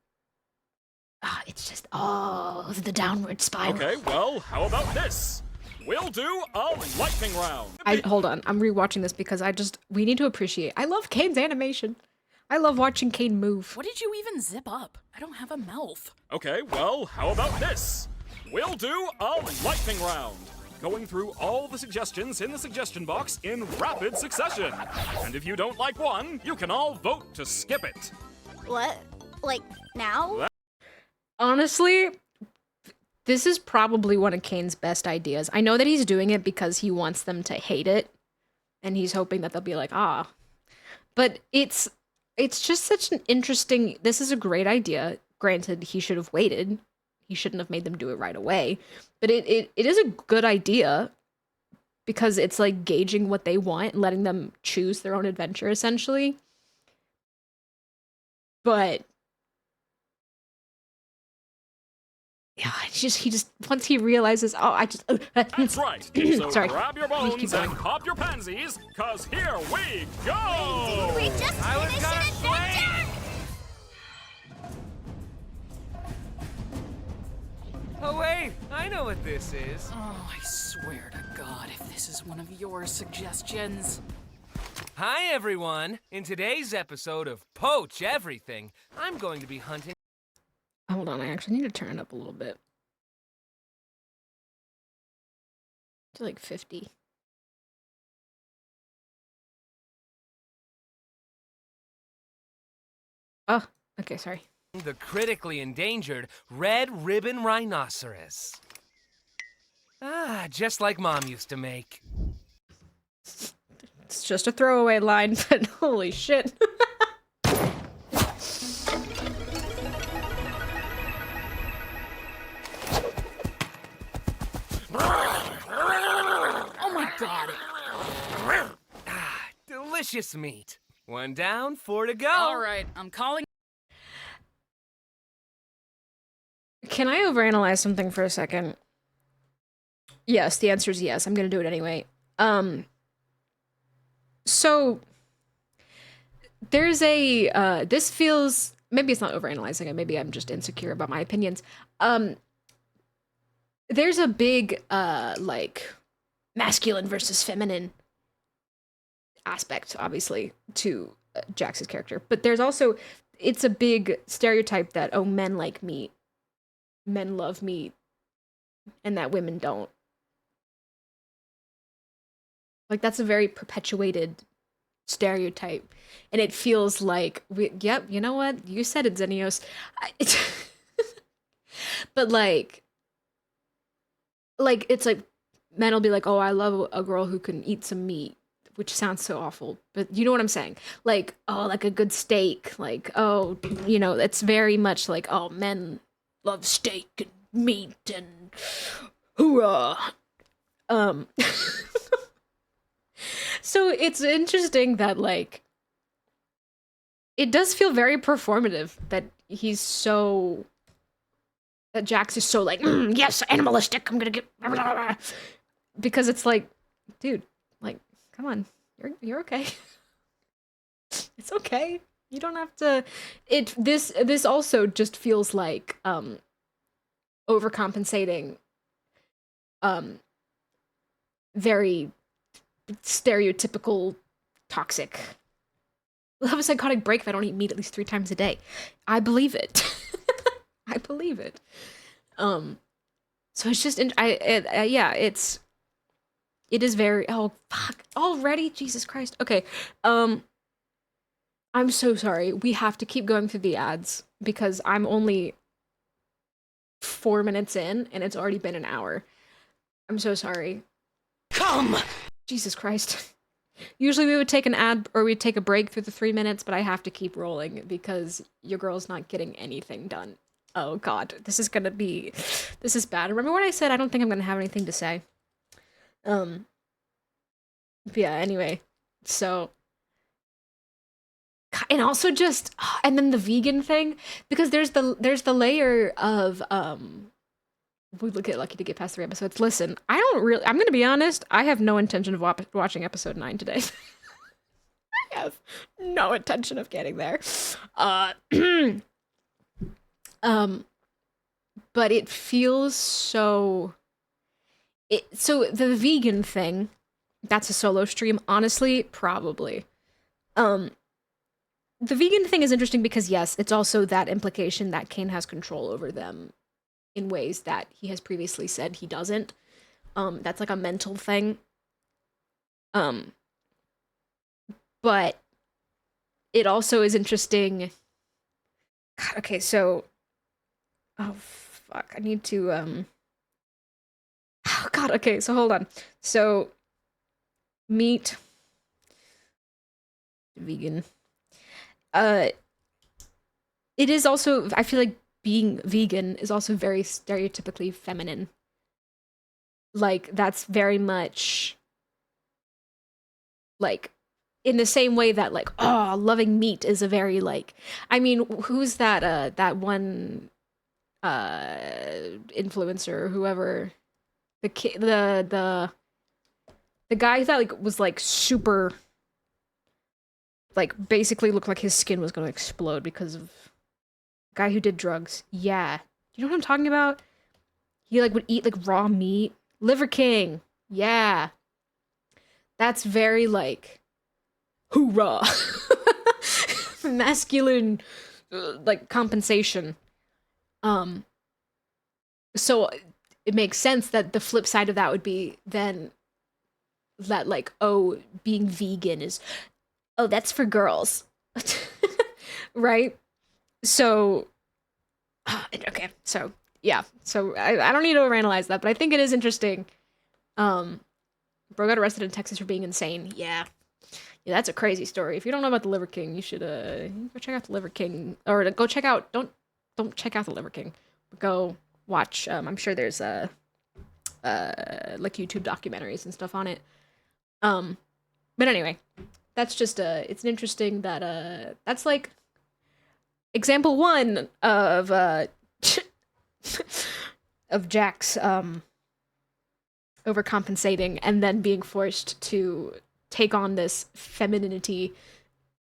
it's just, oh, the downward spiral. Okay, well, how about this? We'll do a lightning round. Hold on, I'm rewatching this because we need to appreciate, I love Kane's animation. I love watching Kane move. What did you even zip up? I don't have a mouth. Okay, well, how about this? We'll do a lightning round. Going through all the suggestions in the suggestion box in rapid succession. And if you don't like one, you can all vote to skip it. What? Like, now? Honestly, this is probably one of Kane's best ideas. I know that he's doing it because he wants them to hate it, and he's hoping that they'll be like, ah. But it's just such an interesting, this is a great idea. Granted, he should have waited. He shouldn't have made them do it right away. But it is a good idea because it's like gauging what they want and letting them choose their own adventure, essentially. But yeah, he just once he realizes, That's right. So sorry. grab your bones and pop your pansies, cause here we go! We just finished an adventure. Oh wait, I know what this is. Oh, I swear to God, if this is one of your suggestions. Hi everyone! In today's episode of Poach Everything, I'm going to be hunting. Hold on, I actually need to turn it up a little bit. To like 50. Oh, okay, sorry. The critically endangered red ribbon rhinoceros. Ah, just like Mom used to make. It's just a throwaway line, but holy shit. Oh my God. Ah, delicious meat. One down, 4 to go. All right, I'm calling. Can I overanalyze something for a second? Yes, the answer is yes. I'm gonna do it anyway. So there's a this feels, maybe it's not overanalyzing it, maybe I'm just insecure about my opinions. There's a big like masculine versus feminine aspect, obviously, to Jax's character, but there's also, it's a big stereotype that, oh, men like meat, men love meat, and that women don't. Like, that's a very perpetuated stereotype, and it feels like, yep, you know what, you said it, Xenios. But like it's like men will be like, oh, I love a girl who can eat some meat, which sounds so awful, but you know what I'm saying. Like, oh, like a good steak. Like, oh, you know, it's very much like, oh, men love steak and meat and hoorah. So it's interesting that, like, it does feel very performative that that Jax is so like, yes, animalistic, I'm gonna get, because it's like, dude, like, come on, you're okay. It's okay. You don't have to. This also just feels like overcompensating, very stereotypical toxic. I'll have a psychotic break if I don't eat meat at least 3 times a day. I believe it. I believe it. So it's just yeah, it is very, oh fuck, already, Jesus Christ. Okay. I'm so sorry. We have to keep going through the ads because I'm only 4 minutes in and it's already been an hour. I'm so sorry. Come! Jesus Christ. Usually we would take an ad or we'd take a break through the 3 minutes, but I have to keep rolling because your girl's not getting anything done. Oh god, this is bad. Remember when I said I don't think I'm gonna have anything to say? But yeah, anyway. So, and also just, and then the vegan thing, because there's the layer of, we look at Lucky to get past 3 episodes. Listen, I'm gonna be honest, I have no intention of watching episode 9 today. I have no intention of getting there. But it feels so, so the vegan thing, that's a solo stream, honestly, probably. The vegan thing is interesting because, yes, it's also that implication that Kane has control over them in ways that he has previously said he doesn't. That's like a mental thing. But it also is interesting. God, okay, so, oh fuck, I need to, oh god, okay, so hold on. So, meat, vegan. It is also, I feel like being vegan is also very stereotypically feminine. Like, that's very much, like, in the same way that, like, oh, loving meat is a very, like, I mean, who's that, that one, influencer, or whoever, the guy that, like, was, like, super, like, basically looked like his skin was gonna explode because of guy who did drugs. Yeah. You know what I'm talking about? He, like, would eat, like, raw meat. Liver King. Yeah. That's very, like, hoorah. Masculine, like, compensation. So it makes sense that the flip side of that would be then that, like, oh, being vegan is, oh, that's for girls. Right? So, okay, so, yeah. So, I don't need to overanalyze that, but I think it is interesting. Bro got arrested in Texas for being insane. Yeah. Yeah, that's a crazy story. If you don't know about the Liver King, you should, go check out the Liver King. Or go check out, don't check out the Liver King. Go watch, I'm sure there's, like, YouTube documentaries and stuff on it. But anyway, that's just, it's an interesting that, that's, like, example 1 of of Jax overcompensating and then being forced to take on this femininity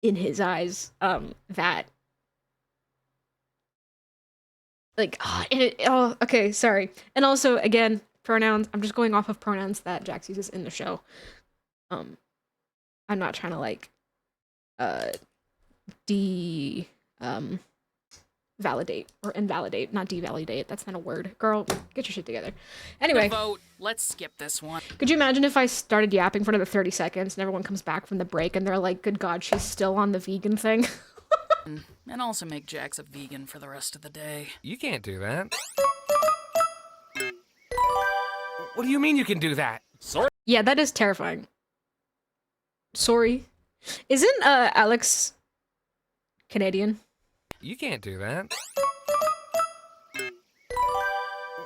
in his eyes, that, like, okay, sorry. And also, again, pronouns, I'm just going off of pronouns that Jax uses in the show. I'm not trying to, like, validate or invalidate, not devalidate. That's not a word. Girl, get your shit together. Anyway. Vote. Let's skip this one. Could you imagine if I started yapping for another 30 seconds and everyone comes back from the break and they're like, good God, she's still on the vegan thing? And also make Jax a vegan for the rest of the day. You can't do that. What do you mean you can do that? Sorry. Yeah, that is terrifying. Sorry. Isn't Alex Canadian? You can't do that.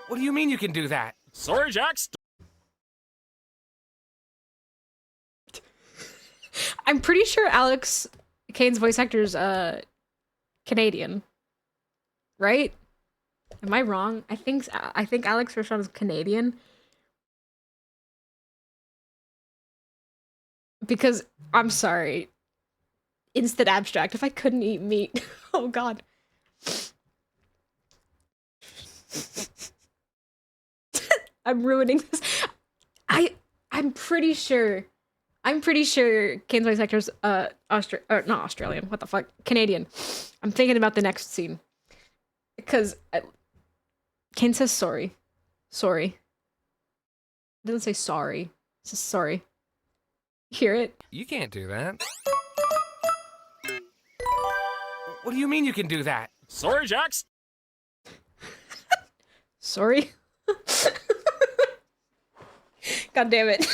What do you mean you can do that? Sorry, Jax. I'm pretty sure Alex Kane's voice actor's Canadian. Right? Am I wrong? I think Alex Rochon is Canadian. Because I'm sorry. Instant abstract. If I couldn't eat meat. Oh god. I'm ruining this. I'm pretty sure Kane's voice actor's not Australian. What the fuck? Canadian. I'm thinking about the next scene. Because Kane says sorry. Sorry. It doesn't say sorry. It says sorry. Hear it? You can't do that. What do you mean you can do that? Sorry, Jax. Sorry? God damn it.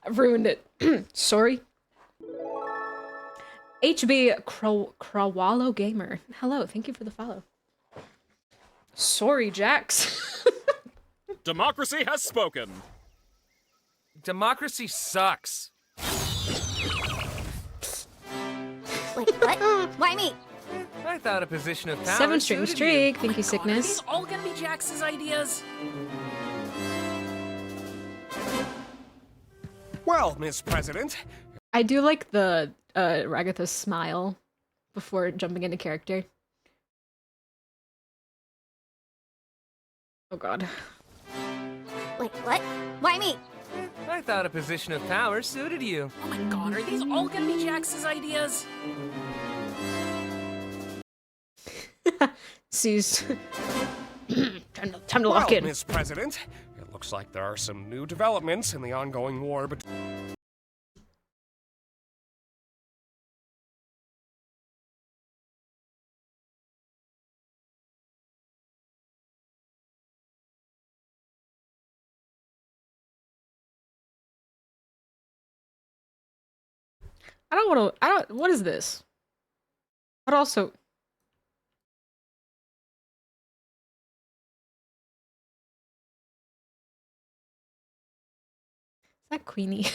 I've ruined it. Sorry. HB Krawallo Gamer. Hello, thank you for the follow. Sorry, Jax. Democracy has spoken. Democracy sucks. Wait, what? Why me? I thought a position of power 7-string suited streak. you. Thank you, God, are Sickness. these all gonna be Jax's ideas? Well, Miss President, I do like the Ragatha's smile before jumping into character. Oh god. Wait, what? Why me? I thought a position of power suited you. Oh my god, are these all gonna be Jax's ideas? Sees. time to lock well, in. Miss President, it looks like there are some new developments in the ongoing war between... What is this? But also... Is that Queenie?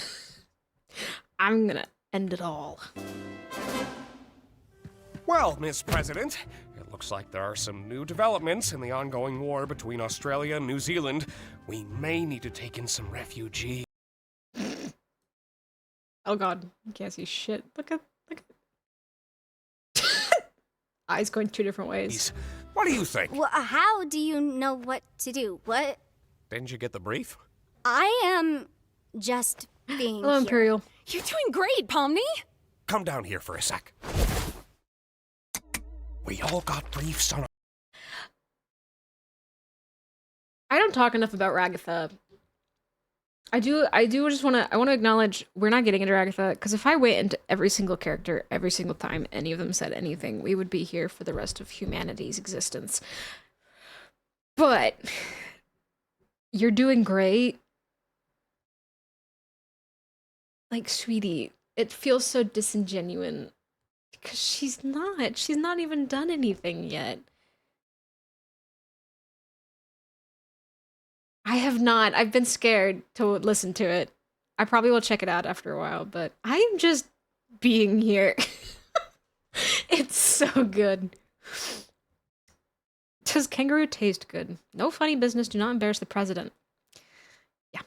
I'm gonna end it all. Well, Miss President, it looks like there are some new developments in the ongoing war between Australia and New Zealand. We may need to take in some refugees. Oh god, you can't see shit. Look at eyes going two different ways. What do you think? Well, how do you know what to do? What? Didn't you get the brief? I am just being Hello, here. Imperial. You're doing great, Pomni. Come down here for a sec. We all got briefs on... I don't talk enough about Ragatha. I just want to acknowledge we're not getting into Ragatha, because if I went into every single character every single time any of them said anything, we would be here for the rest of humanity's existence. But you're doing great. Like, sweetie, it feels so disingenuous because she's not even done anything yet. I have not. I've been scared to listen to it. I probably will check it out after a while, but I'm just being here. It's so good. Does kangaroo taste good? No funny business. Do not embarrass the president. Yeah.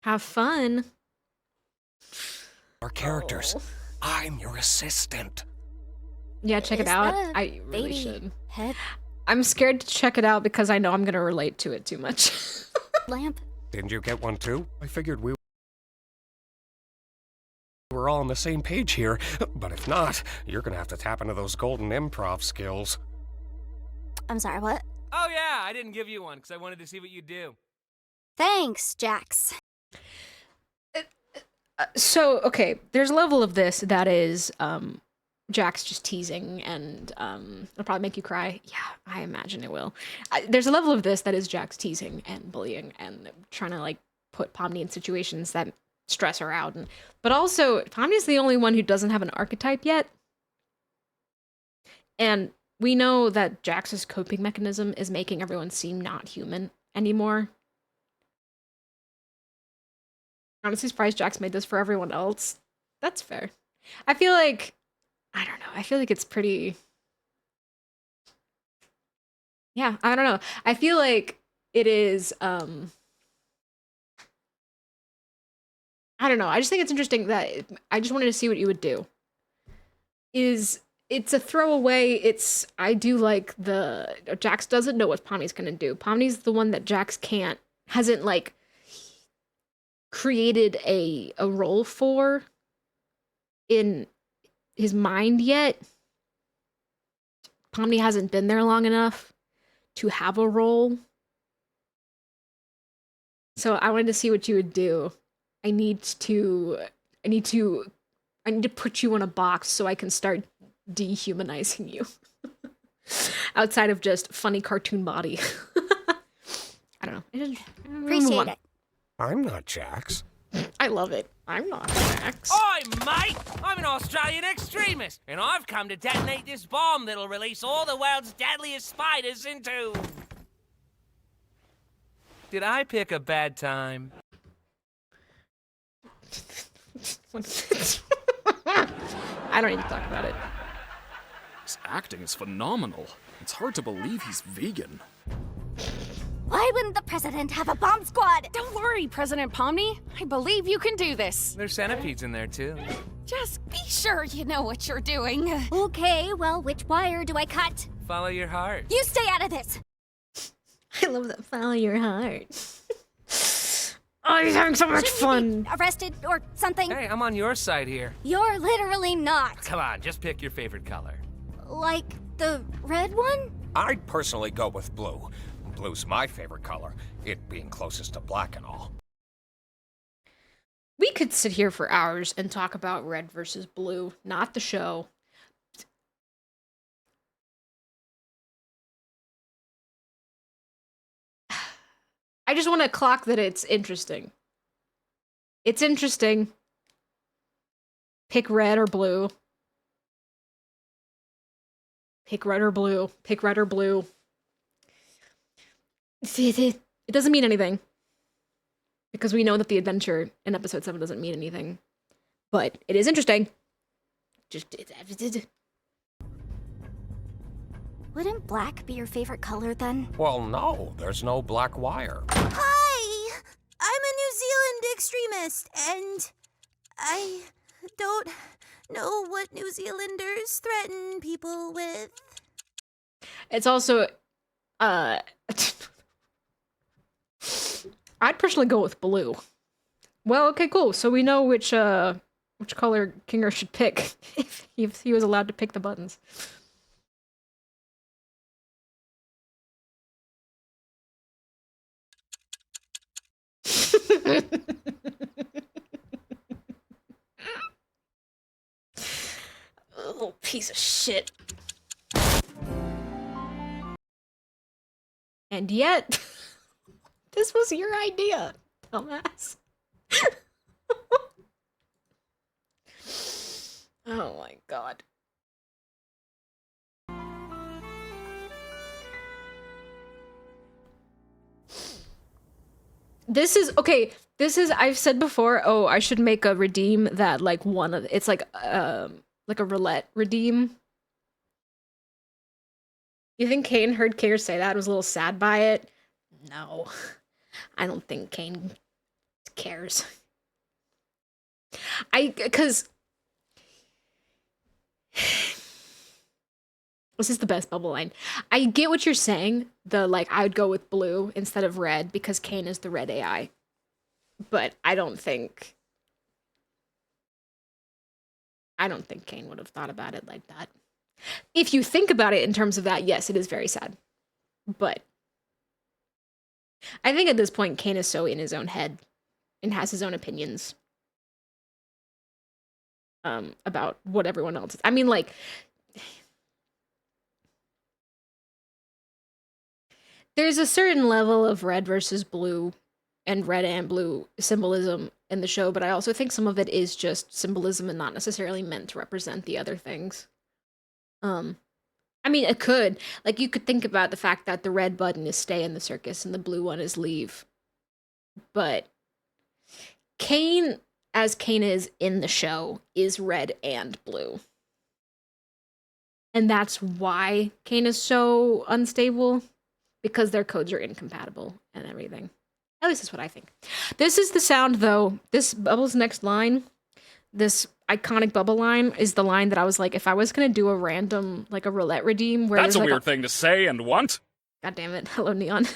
Have fun. Our characters. Oh. I'm your assistant. Yeah, check it Is out. that a I really baby should. head I'm scared to check it out because I know I'm going to relate to it too much. lamp? Didn't you get one too? I figured we were all on the same page here, but if not, you're gonna have to tap into those golden improv skills. I'm sorry, what? Oh yeah, I didn't give you one because I wanted to see what you do. Thanks, Jax. So, okay, there's a level of this that is Jax just teasing and it'll probably make you cry. Yeah, I imagine it will. There's a level of this that is Jax teasing and bullying and trying to like put Pomni in situations that stress her out. But also, Pomni's the only one who doesn't have an archetype yet. And we know that Jax's coping mechanism is making everyone seem not human anymore. Honestly surprised Jax made this for everyone else. That's fair. I feel like, I don't know, I feel like it's pretty... Yeah, I don't know. I feel like it is, I don't know. I just think it's interesting that I just wanted to see what you would do. It's a throwaway. I do like Jax doesn't know what Pomni's gonna do. Pomni's the one that Jax hasn't like created a role for in his mind yet. Pomni hasn't been there long enough to have a role. So I wanted to see what you would do. I need to put you in a box so I can start dehumanizing you. Outside of just funny cartoon body. I don't know. Appreciate it. I'm not Jax. I love it. I'm not Jax. Oi, mate! I'm an Australian extremist, and I've come to detonate this bomb that'll release all the world's deadliest spiders into... Did I pick a bad time? I don't need to talk about it. His acting is phenomenal. It's hard to believe he's vegan. Why wouldn't the president have a bomb squad? Don't worry, President Pomni. I believe you can do this. There's centipedes in there, too. Just be sure you know what you're doing. Okay, well, which wire do I cut? Follow your heart. You stay out of this. I love that. Follow your heart. Oh, he's having so much fun. Be arrested or something? Hey, I'm on your side here. You're literally not. Come on, just pick your favorite color. Like the red one? I'd personally go with blue. Blue's my favorite color, it being closest to black and all. We could sit here for hours and talk about red versus blue, not the show. I just want to clock that it's interesting. It's interesting. Pick red or blue. Pick red or blue. Pick red or blue. It doesn't mean anything. Because we know that the adventure in episode 7 doesn't mean anything. But it is interesting. Wouldn't black be your favorite color then? Well, no, there's no black wire. Hi! I'm a New Zealand extremist, and I don't know what New Zealanders threaten people with. It's also, I'd personally go with blue. Well, okay, cool. So we know which color Kinger should pick if he was allowed to pick the buttons. Little piece of shit. And yet, this was your idea, dumbass. Oh my god. This is, okay, I've said before, oh, I should make a redeem that, like, it's like a roulette redeem. You think Kane heard Kinger say that, was a little sad by it? No. I don't think Kane cares. Because... This is the best bubble line. I get what you're saying. I would go with blue instead of red because Kane is the red AI. But I don't think Kane would have thought about it like that. If you think about it in terms of that, yes, it is very sad. But I think at this point, Kane is so in his own head and has his own opinions about what everyone else is. I mean, like... There's a certain level of red versus blue and red and blue symbolism in the show, but I also think some of it is just symbolism and not necessarily meant to represent the other things. I mean, it could. Like, you could think about the fact that the red button is stay in the circus and the blue one is leave. But Kane, as Kane is in the show, is red and blue. And that's why Kane is so unstable, because their codes are incompatible and everything. At least that's what I think. This is the sound, though. This Bubble's next line, this iconic Bubble line, is the line that I was like, if I was going to do a random, like a roulette redeem where That's a there's like weird thing to say and want. God damn it. Hello, Neon.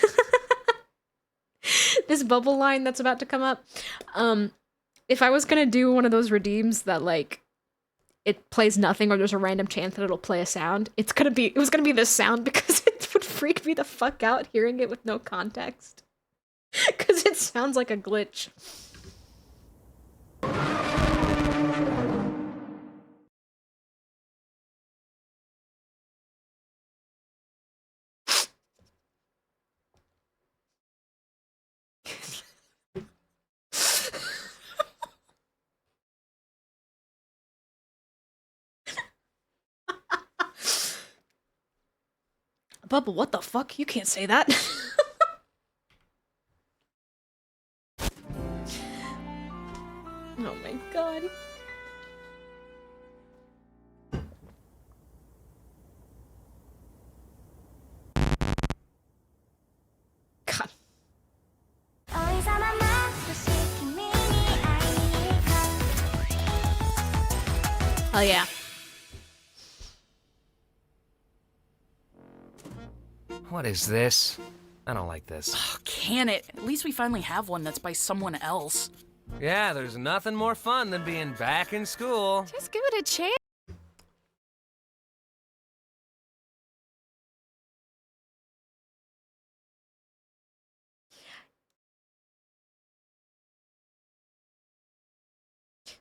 This Bubble line that's about to come up. If I was going to do one of those redeems that, like, it plays nothing or there's a random chance that it'll play a sound, it was gonna be this sound, because it would freak me the fuck out hearing it with no context. Because it sounds like a glitch. Bubble, what the fuck? You can't say that. Oh my god. God. Oh yeah. What is this? I don't like this. Oh, can it? At least we finally have one that's by someone else. Yeah, there's nothing more fun than being back in school. Just give it a chance.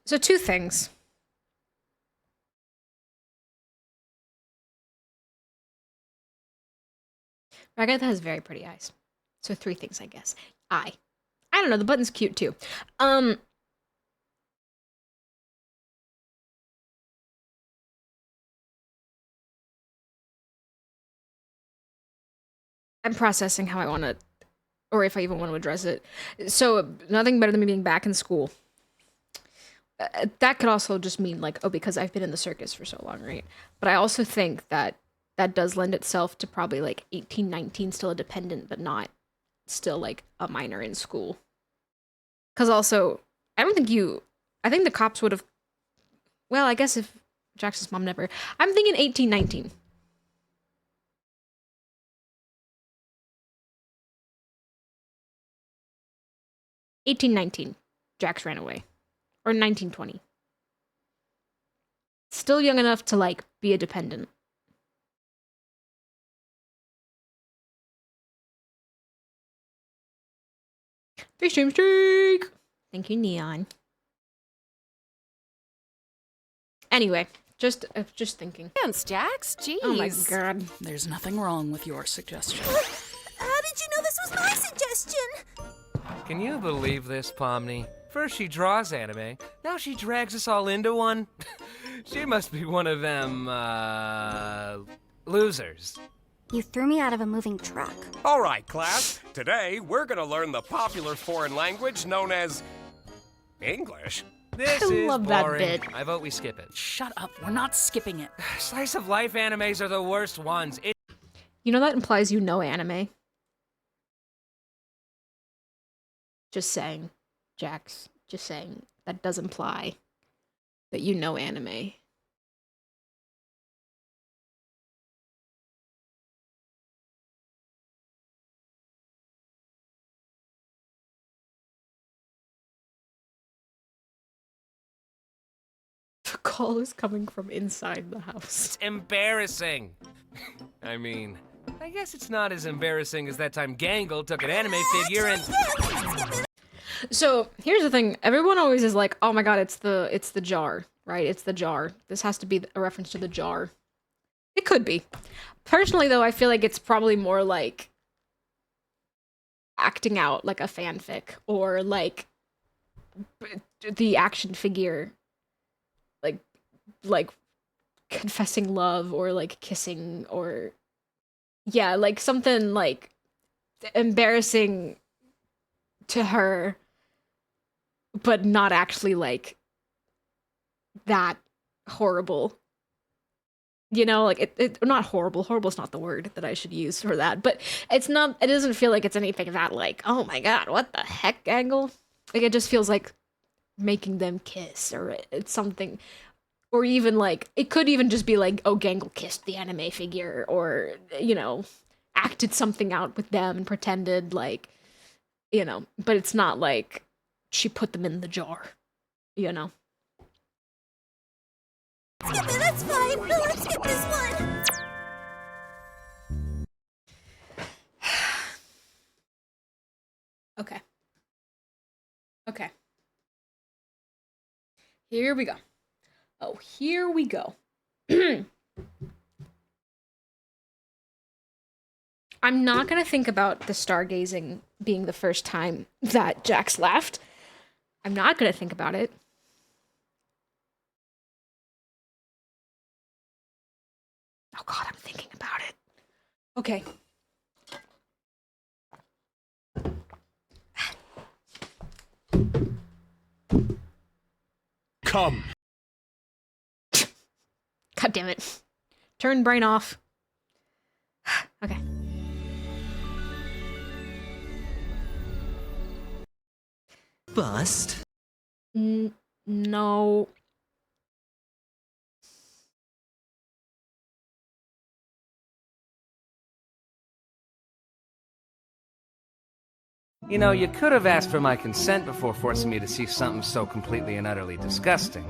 So two things. Ragatha has very pretty eyes. So three things, I guess. I don't know, the button's cute too. I'm processing how I want to, or if I even want to address it. So nothing better than me being back in school. That could also just mean like, oh, because I've been in the circus for so long, right? But I also think that that does lend itself to probably like 18, 19, still a dependent, but not still like a minor in school. Because also, I think the cops would have, well, I guess if Jackson's mom never, I'm thinking 18, 19. Jax ran away. Or 1920. Still young enough to, like, be a dependent. Three stream streak! Thank you, Neon. Anyway, just thinking. Thanks, Jax. Jeez. Oh my god. There's nothing wrong with your suggestion. How did you know this was my suggestion? Can you believe this, Pomni? First she draws anime, now she drags us all into one. She must be one of them, losers. You threw me out of a moving truck. All right, class. Today, we're gonna learn the popular foreign language known as English. This I is love that boring. bit. I vote we skip it. Shut up, we're not skipping it. Slice of life animes are the worst ones. You know that implies you know anime. Just saying, Jax. Just saying. That does imply that you know anime. The call is coming from inside the house. It's embarrassing. I mean, I guess it's not as embarrassing as that time Gangle took an anime figure and... So here's the thing. Everyone always is like, oh my god, it's the jar, right? It's the jar. This has to be a reference to the jar. It could be. Personally, though, I feel like it's probably more like acting out like a fanfic, or like the action figure like confessing love, or like kissing, or yeah, like something like embarrassing to her, but not actually like that horrible. You know, like it not horrible. Horrible's not the word that I should use for that, but it doesn't feel like it's anything that like, oh my god, what the heck angle? Like it just feels like making them kiss, or it's something, or even like it could even just be like, oh, Gangle kissed the anime figure, or you know, acted something out with them and pretended like, you know, but it's not like she put them in the jar, you know. Skip it, that's fine. No, let's skip this one. Okay. Okay. Here we go. Oh, here we go. I'm not gonna think about the stargazing being the first time that Jax laughed. I'm not gonna think about it. Oh god, I'm thinking about it. Okay. Come. God damn it. Turn brain off. Okay. Bust? No. You know, you could have asked for my consent before forcing me to see something so completely and utterly disgusting.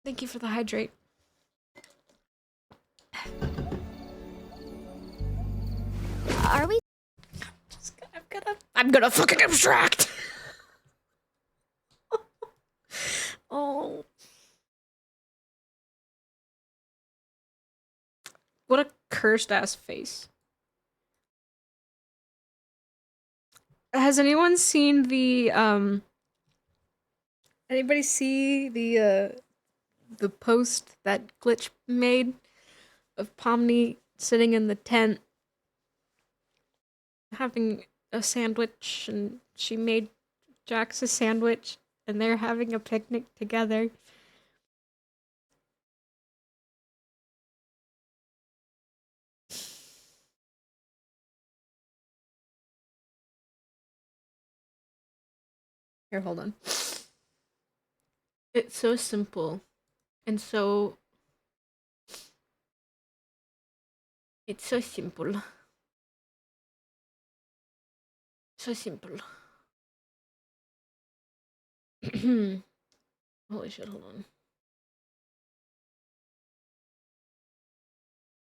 Thank you for the hydrate. Are we? I'm gonna fucking abstract. Oh. What a cursed ass face. Has anyone seen the anybody see the post that Glitch made of Pomni sitting in the tent having a sandwich, and she made Jax a sandwich and they're having a picnic together? Here, hold on. It's so simple and so... It's so simple. So simple. Holy shit, hold on.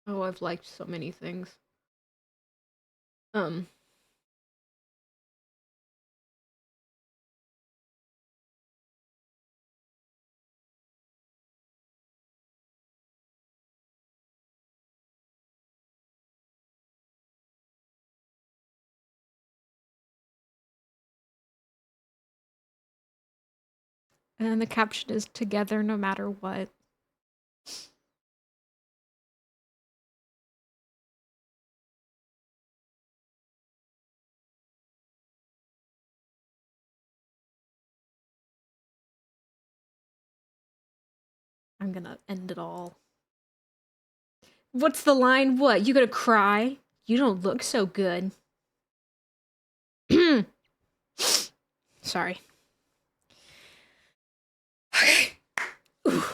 Oh, I've liked so many things. And then the caption is together no matter what. I'm gonna end it all. What's the line? What? You gonna cry? You don't look so good. Sorry. Ooh.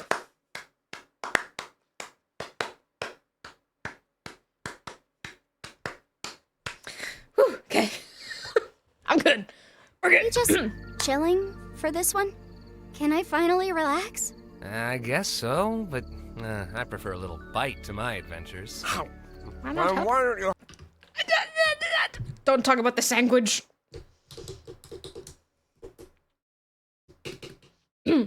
Whew, okay. I'm good. We're good. Are we just chilling for this one? Can I finally relax? I guess so, but I prefer a little bite to my adventures. Why not? Why don't you... Don't talk about the sandwich.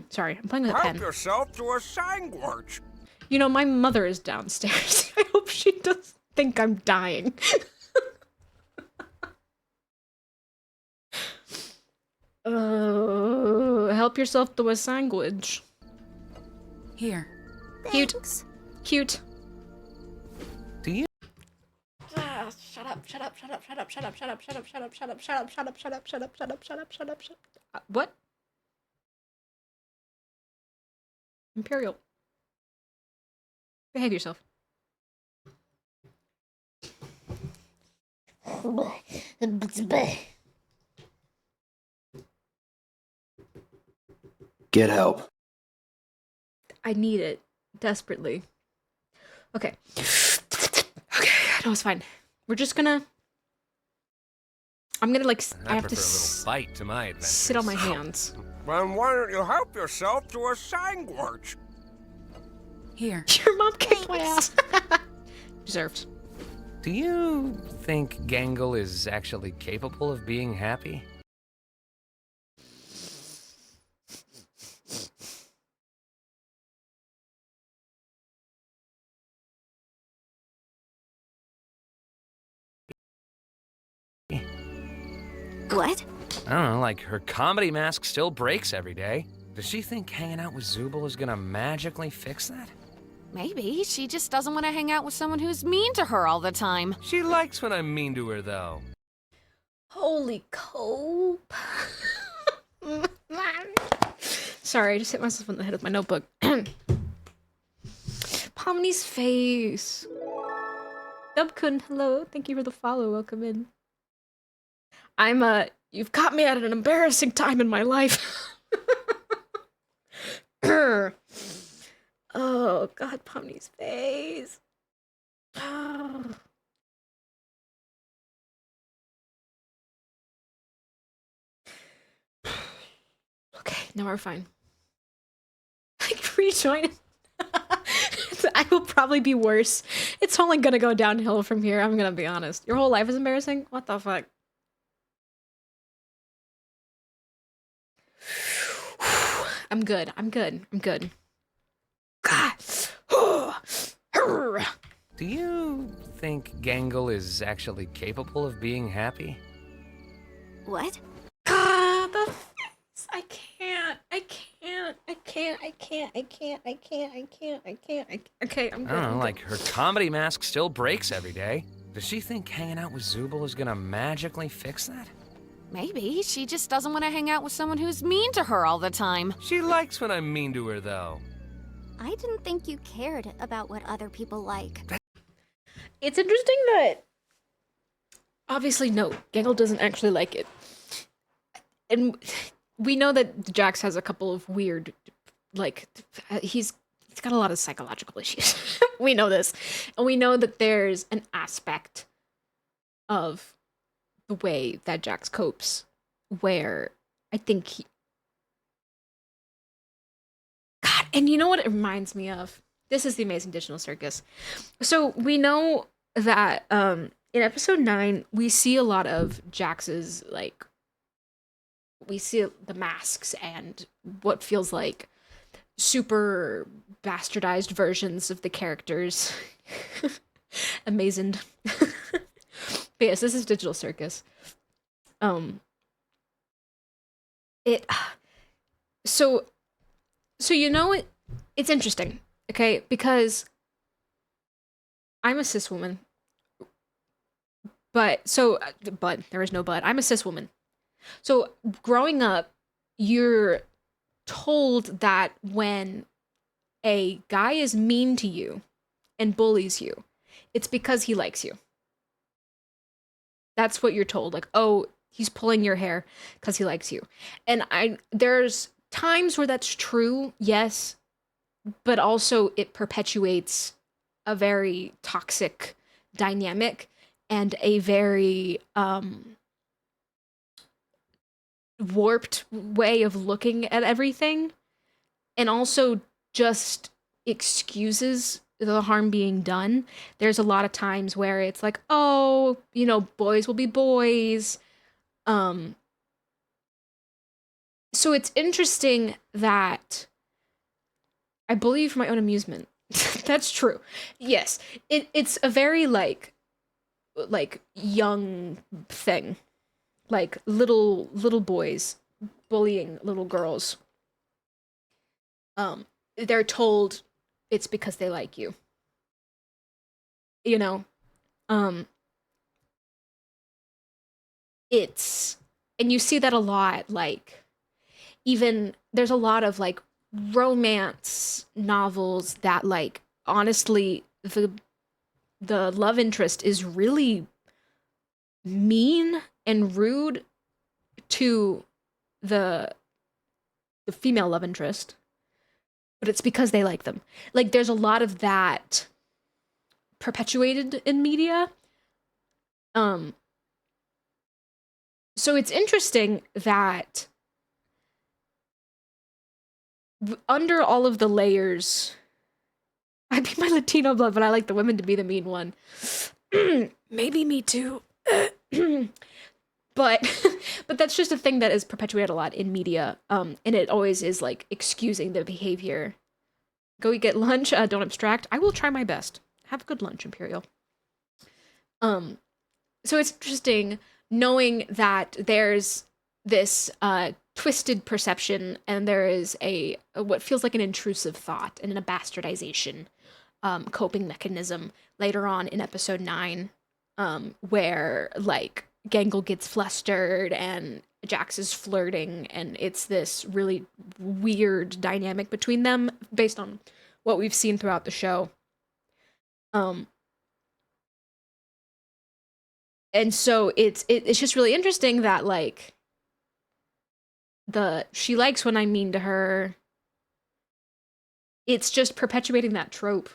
Sorry, I'm playing with a Help pen. yourself to a sandwich. You know, my mother is downstairs. I hope she doesn't think I'm dying. Help yourself to a sandwich. Here. Cute. Thanks. Cute. Do you? Shut up, shut up, shut up, shut up, shut up, shut up, shut up, shut up, shut up, shut up, shut up, shut up, shut up, shut up, shut up, shut up, shut up. What? Imperial. Behave yourself. Get help. I need it desperately. Okay. Okay, no, it's fine. We're just gonna. I'm gonna like. I have prefer to a little bite to my adventures. sit on my hands. Then why don't you help yourself to a sandwich? Here. Your mom kicked my ass. Deserved. Do you think Gangle is actually capable of being happy? What? I don't know, like her comedy mask still breaks every day. Does she think hanging out with Zubul is gonna magically fix that? Maybe she just doesn't want to hang out with someone who's mean to her all the time. She likes when I'm mean to her, though. Holy cope. Sorry, I just hit myself in the head with my notebook. Pomni's face. Dubkun, hello. Thank you for the follow. Welcome in. You've caught me at an embarrassing time in my life. Oh, God, Pomni's face. Oh. Okay, now we're fine. Like, rejoin. I will probably be worse. It's only gonna go downhill from here, I'm gonna be honest. Your whole life is embarrassing? What the fuck? I'm good. I'm good. I'm good. God. Do you think Gangle is actually capable of being happy? What? God, the face. I can't. I can't. I can't. I can't. I can't. I can't. I can't. I can't. Okay, I'm I good. don't know, like her comedy mask still breaks every day. Does she think hanging out with Zubul is gonna magically fix that? Maybe she just doesn't want to hang out with someone who's mean to her all the time. She likes when I'm mean to her, though. I didn't think you cared about what other people like. It's interesting that obviously no, Gangle doesn't actually like it. And we know that Jax has a couple of weird, like, he's got a lot of psychological issues. We know this. And we know that there's an aspect of the way that Jax copes where I think he... God, and you know what it reminds me of? This is the Amazing Digital Circus. So we know that in episode 9, we see a lot of Jax's, like, we see the masks and what feels like super bastardized versions of the characters. Amazing. But yes, this is Digital Circus. So you know it's interesting, okay? Because I'm a cis woman. But there is no but. I'm a cis woman. So growing up, you're told that when a guy is mean to you and bullies you, it's because he likes you. That's what you're told. Like, oh, he's pulling your hair because he likes you. And there's times where that's true, yes, but also it perpetuates a very toxic dynamic and a very warped way of looking at everything, and also just excuses the harm being done. There's a lot of times where it's like, oh, you know, boys will be boys. So it's interesting that I bully you for my own amusement. That's true. Yes, it's a very like young thing, like little boys bullying little girls. They're told it's because they like you. You know, um, it's and you see that a lot. Like even there's a lot of like romance novels that like honestly the love interest is really mean and rude to the female love interest, but it's because they like them. Like there's a lot of that perpetuated in media. So it's interesting that under all of the layers, I be my Latino blood, but I like the women to be the mean one. Maybe me too. But but that's just a thing that is perpetuated a lot in media. And it always is like excusing the behavior. Go eat, get lunch, don't abstract. I will try my best. Have a good lunch, Imperial. So it's interesting knowing that there's this twisted perception and there is a what feels like an intrusive thought and a bastardization coping mechanism later on in episode 9, where like Gangle gets flustered and Jax is flirting, and it's this really weird dynamic between them based on what we've seen throughout the show. And so it's just really interesting that like she likes when I'm mean to her. It's just perpetuating that trope.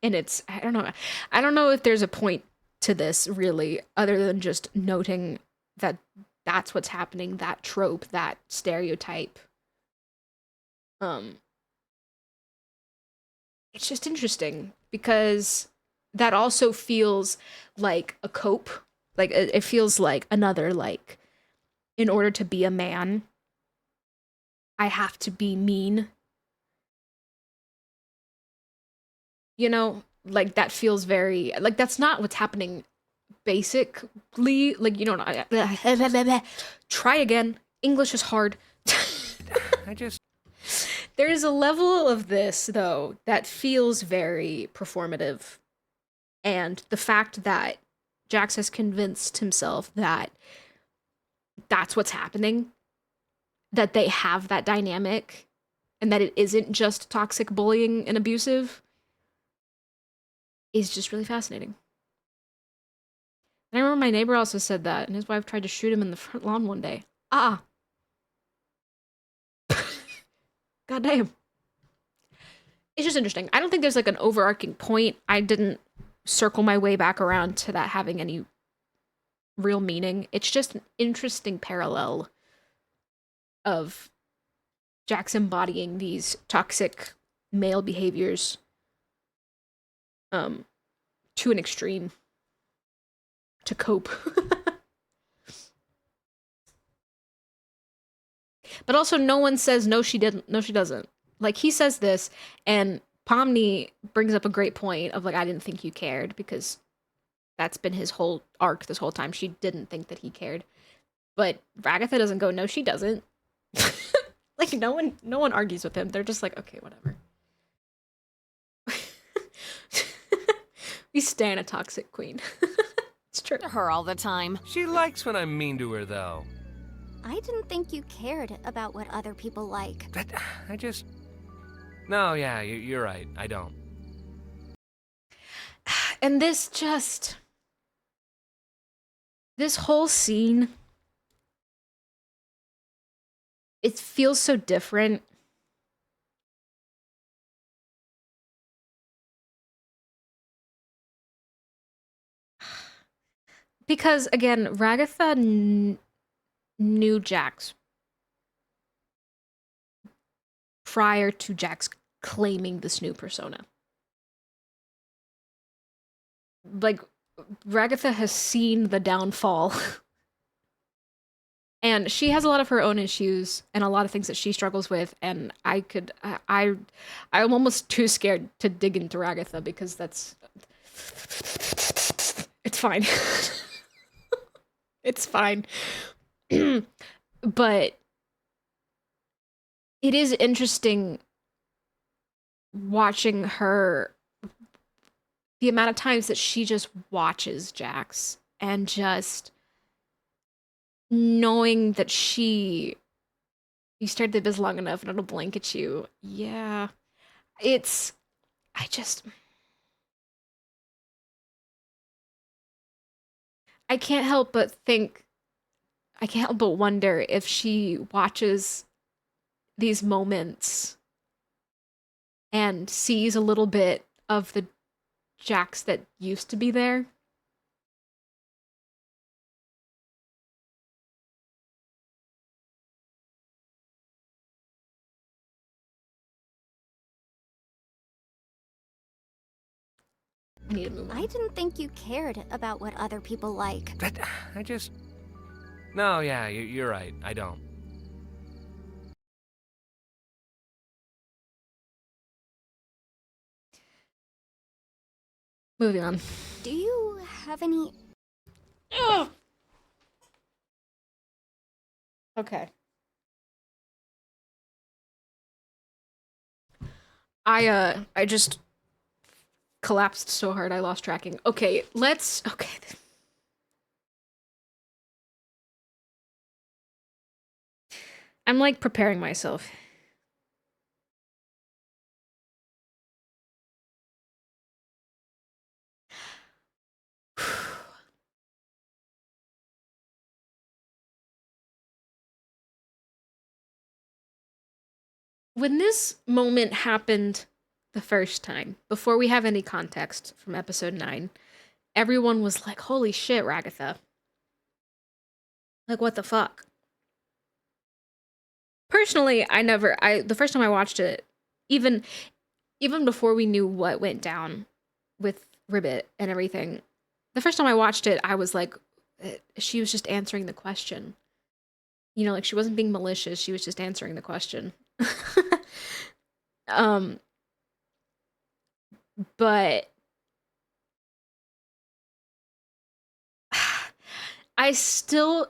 And it's I don't know if there's a point to this really other than just noting that that's what's happening, that trope, that stereotype. It's just interesting because that also feels like a cope. Like it feels like another like in order to be a man, I have to be mean. You know, like that feels very like that's not what's happening basically. Like you don't try again. English is hard. There is a level of this though that feels very performative. And the fact that Jax has convinced himself that that's what's happening, that they have that dynamic, and that it isn't just toxic bullying and abusive, is just really fascinating. And I remember my neighbor also said that, and his wife tried to shoot him in the front lawn one day. God damn. It's just interesting. I don't think there's like an overarching point. I didn't circle my way back around to that having any real meaning. It's just an interesting parallel of Jax embodying these toxic male behaviors to an extreme to cope. But also no one says no she didn't, no she doesn't. Like he says this and Pomni brings up a great point of like I didn't think you cared, because that's been his whole arc this whole time. She didn't think that he cared. But Ragatha doesn't go, no, she doesn't. Like no one argues with him. They're just like, okay, whatever. We stand a toxic queen. It's true. Her all the time. She likes when I'm mean to her, though. I didn't think you cared about what other people like. No, yeah, you're right. I don't. And this whole scene, it feels so different. Because, again, Ragatha knew Jax prior to Jax claiming this new persona. Like, Ragatha has seen the downfall And she has a lot of her own issues and a lot of things that she struggles with. And I'm almost too scared to dig into Ragatha because it's fine. It's fine. But it is interesting watching her, the amount of times that she just watches Jax and just knowing that you started the biz long enough and it'll blink at you. Yeah. I can't help but wonder if she watches these moments and sees a little bit of the Jax that used to be there. I need to move on. I didn't think you cared about what other people like. No, yeah, you're right. I don't. Moving on. Do you have any... Ugh. Okay. I just collapsed so hard I lost tracking. Okay. I'm like preparing myself. When this moment happened the first time, before we have any context from episode 9, everyone was like, holy shit, Ragatha. Like, what the fuck? Personally, the first time I watched it, even before we knew what went down with Ribbit and everything, the first time I watched it, I was like, she was just answering the question. You know, like she wasn't being malicious, she was just answering the question. But I still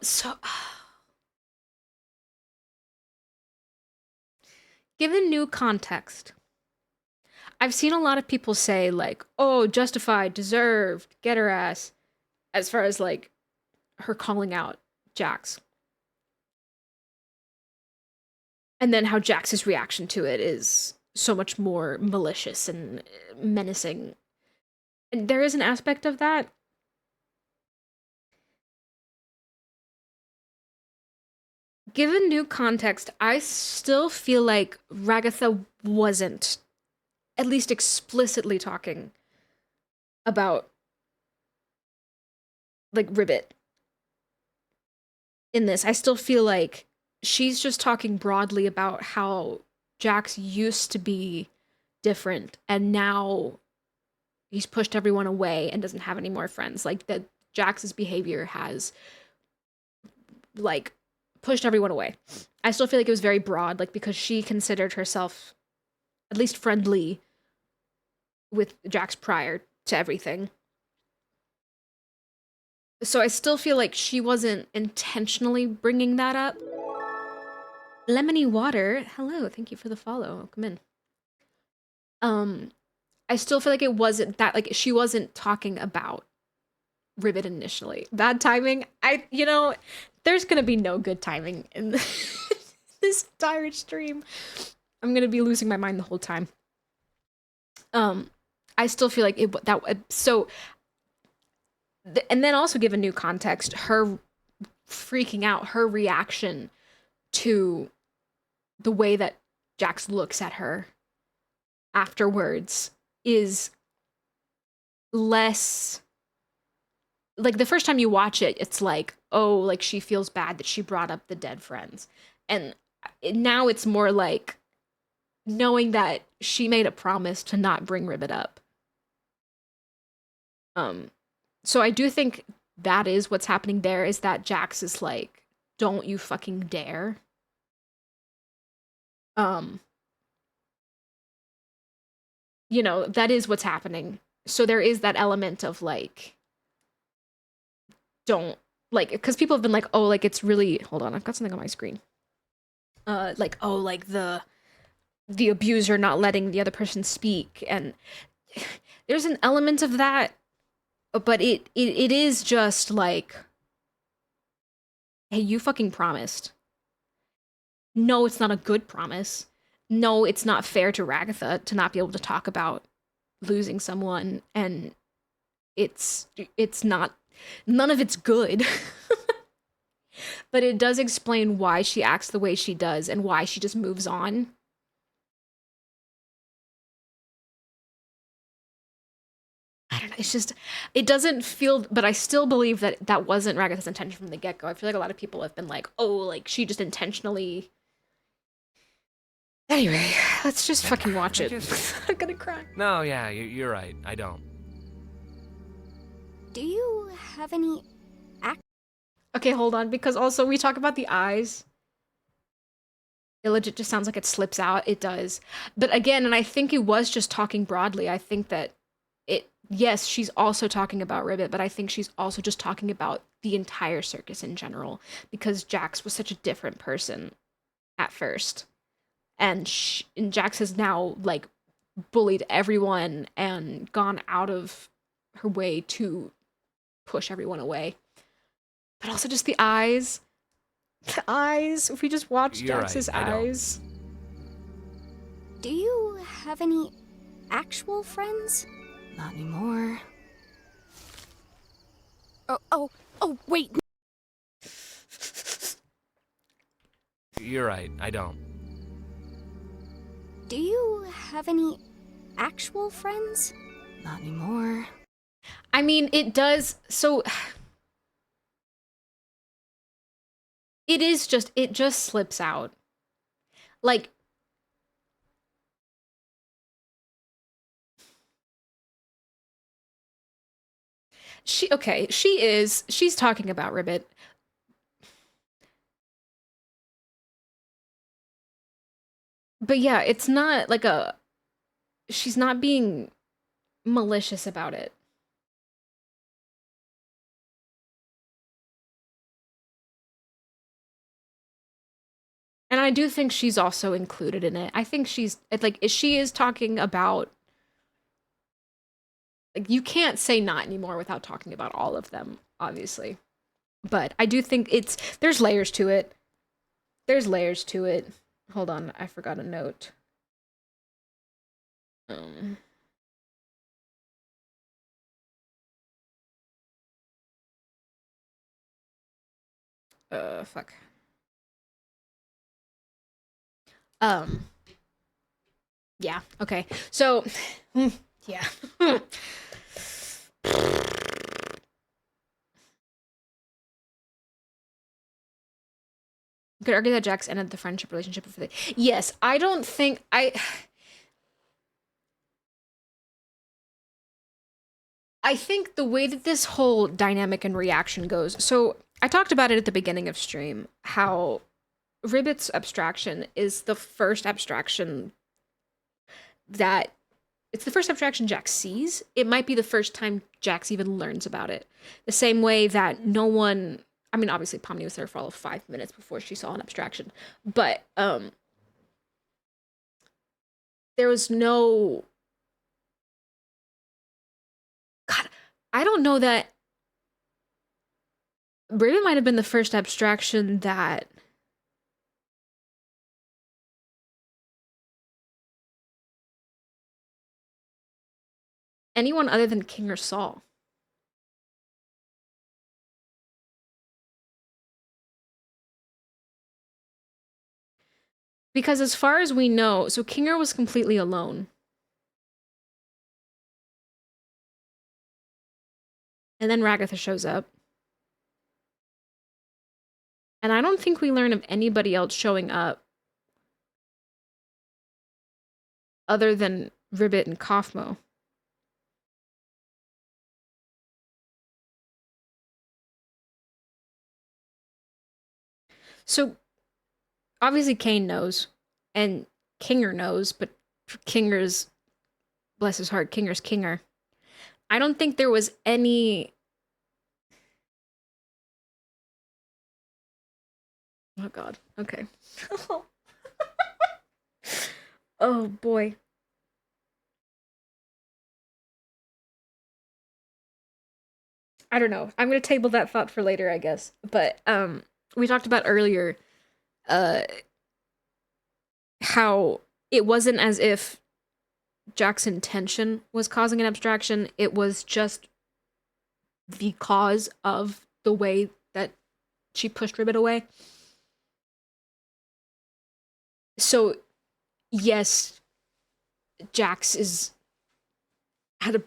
given new context, I've seen a lot of people say like, oh, justified, deserved, get her ass, as far as like her calling out Jax. And then how Jax's reaction to it is so much more malicious and menacing. And there is an aspect of that. Given new context, I still feel like Ragatha wasn't at least explicitly talking about like Ribbit in this. I still feel like she's just talking broadly about how Jax used to be different and now he's pushed everyone away and doesn't have any more friends. Like that Jax's behavior has like pushed everyone away. I still feel like it was very broad, like because she considered herself at least friendly with Jax prior to everything. So I still feel like she wasn't intentionally bringing that up. Lemony Water, hello, thank you for the follow. Welcome in. I still feel like it wasn't that, like, she wasn't talking about Ribbit initially. Bad timing. There's gonna be no good timing in this entire stream. I'm gonna be losing my mind the whole time. I still feel like and then also give a new context, her freaking out, her reaction to the way that Jax looks at her afterwards is less like the first time you watch it, it's like, oh, like she feels bad that she brought up the dead friends. And now it's more like knowing that she made a promise to not bring Ribbit up. So I do think that is what's happening there, is that Jax is like don't you fucking dare. You know, that is what's happening. So there is that element of like, don't, like, because people have been like, oh, like, it's really, hold on, I've got something on my screen. Like, oh, like the abuser not letting the other person speak, and there's an element of that, but it is just like, hey, you fucking promised. No, it's not a good promise. No, it's not fair to Ragatha to not be able to talk about losing someone, and it's not, none of it's good. But it does explain why she acts the way she does and why she just moves on. I don't know, it's just, it doesn't feel, but I still believe that that wasn't Ragatha's intention from the get-go. I feel like a lot of people have been like, oh, like, she just intentionally... Anyway, let's just fucking watch it. I'm gonna cry. No, yeah, you're right. I don't. Do you have any Okay, hold on, because also we talk about the eyes. It legit just sounds like it slips out. It does. But again, and I think it was just talking broadly. I think that yes, she's also talking about Ribbit, but I think she's also just talking about the entire circus in general, because Jax was such a different person at first. And Jax has now, like, bullied everyone and gone out of her way to push everyone away. But also just the eyes. The eyes. If we just watch Jax's eyes. Do you have any actual friends? Not anymore. Oh, wait. You're right. I don't. Do you have any actual friends? Not anymore. I mean, it does. So it just slips out. Like, she's talking about Ribbit. But yeah, it's not like she's not being malicious about it. And I do think she's also included in it. I think she is talking about, like, you can't say not anymore without talking about all of them, obviously. But I do think there's layers to it. There's layers to it. Hold on, I forgot a note. Fuck. Yeah, okay. So, yeah. You could argue that Jax ended the friendship relationship for the... Yes, I don't think... I think the way that this whole dynamic and reaction goes... So, I talked about it at the beginning of stream, how Ribbit's abstraction is the first abstraction that... It's the first abstraction Jax sees. It might be the first time Jax even learns about it. The same way that no one... I mean, obviously, Pomni was there for all of 5 minutes before she saw an abstraction. But, there was no... God, I don't know that... Ribbit might have been the first abstraction that... anyone other than King or Saul. Because as far as we know, so Kinger was completely alone. And then Ragatha shows up. And I don't think we learn of anybody else showing up other than Ribbit and Kaufmo. So obviously Kane knows, and Kinger knows, but Kinger's, bless his heart, Kinger's Kinger. I don't think there was any. Oh God. Okay. Oh boy. I don't know. I'm gonna table that thought for later, I guess. But we talked about earlier, uh, how it wasn't as if Jack's intention was causing an abstraction. It was just the cause of the way that she pushed Ribbit away. So, yes, Jax is had a.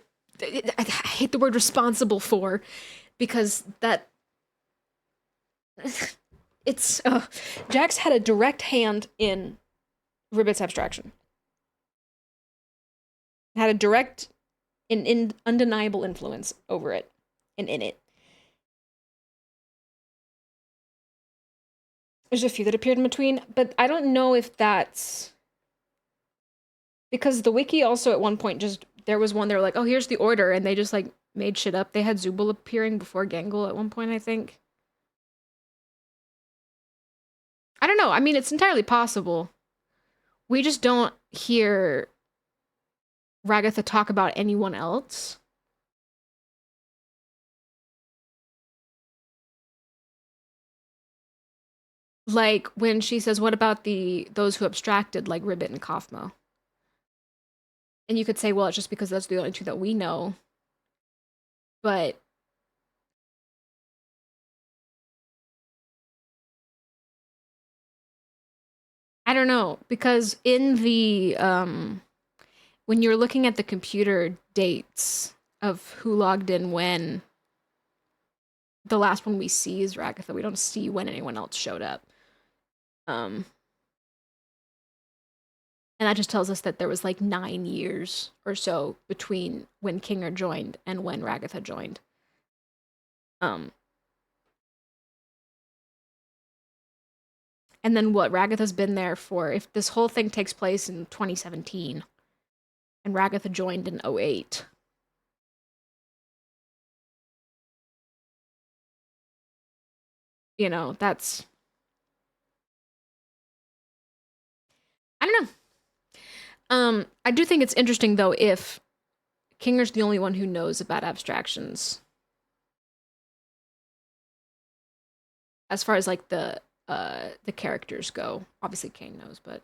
I hate the word responsible for, because that it's Jax had a direct hand in Ribbit's abstraction. Had a direct and undeniable influence over it and in it. There's a few that appeared in between, but I don't know if that's because the wiki also at one point just there was one they were like, oh, here's the order, and they just like made shit up. They had Zubul appearing before Gangle at one point, I think. I don't know. I mean, it's entirely possible. We just don't hear Ragatha talk about anyone else. Like when she says, what about those who abstracted, like Ribbit and Kaufmo? And you could say, well, it's just because that's the only two that we know. But I don't know, because in the when you're looking at the computer dates of who logged in when, the last one we see is Ragatha. We don't see when anyone else showed up. And that just tells us that there was like 9 years or so between when Kinger joined and when Ragatha joined. And then what, Ragatha's been there for, if this whole thing takes place in 2017 and Ragatha joined in 08. You know, that's, I don't know. I do think it's interesting though if Kinger's the only one who knows about abstractions. As far as like the characters go. Obviously Kane knows, but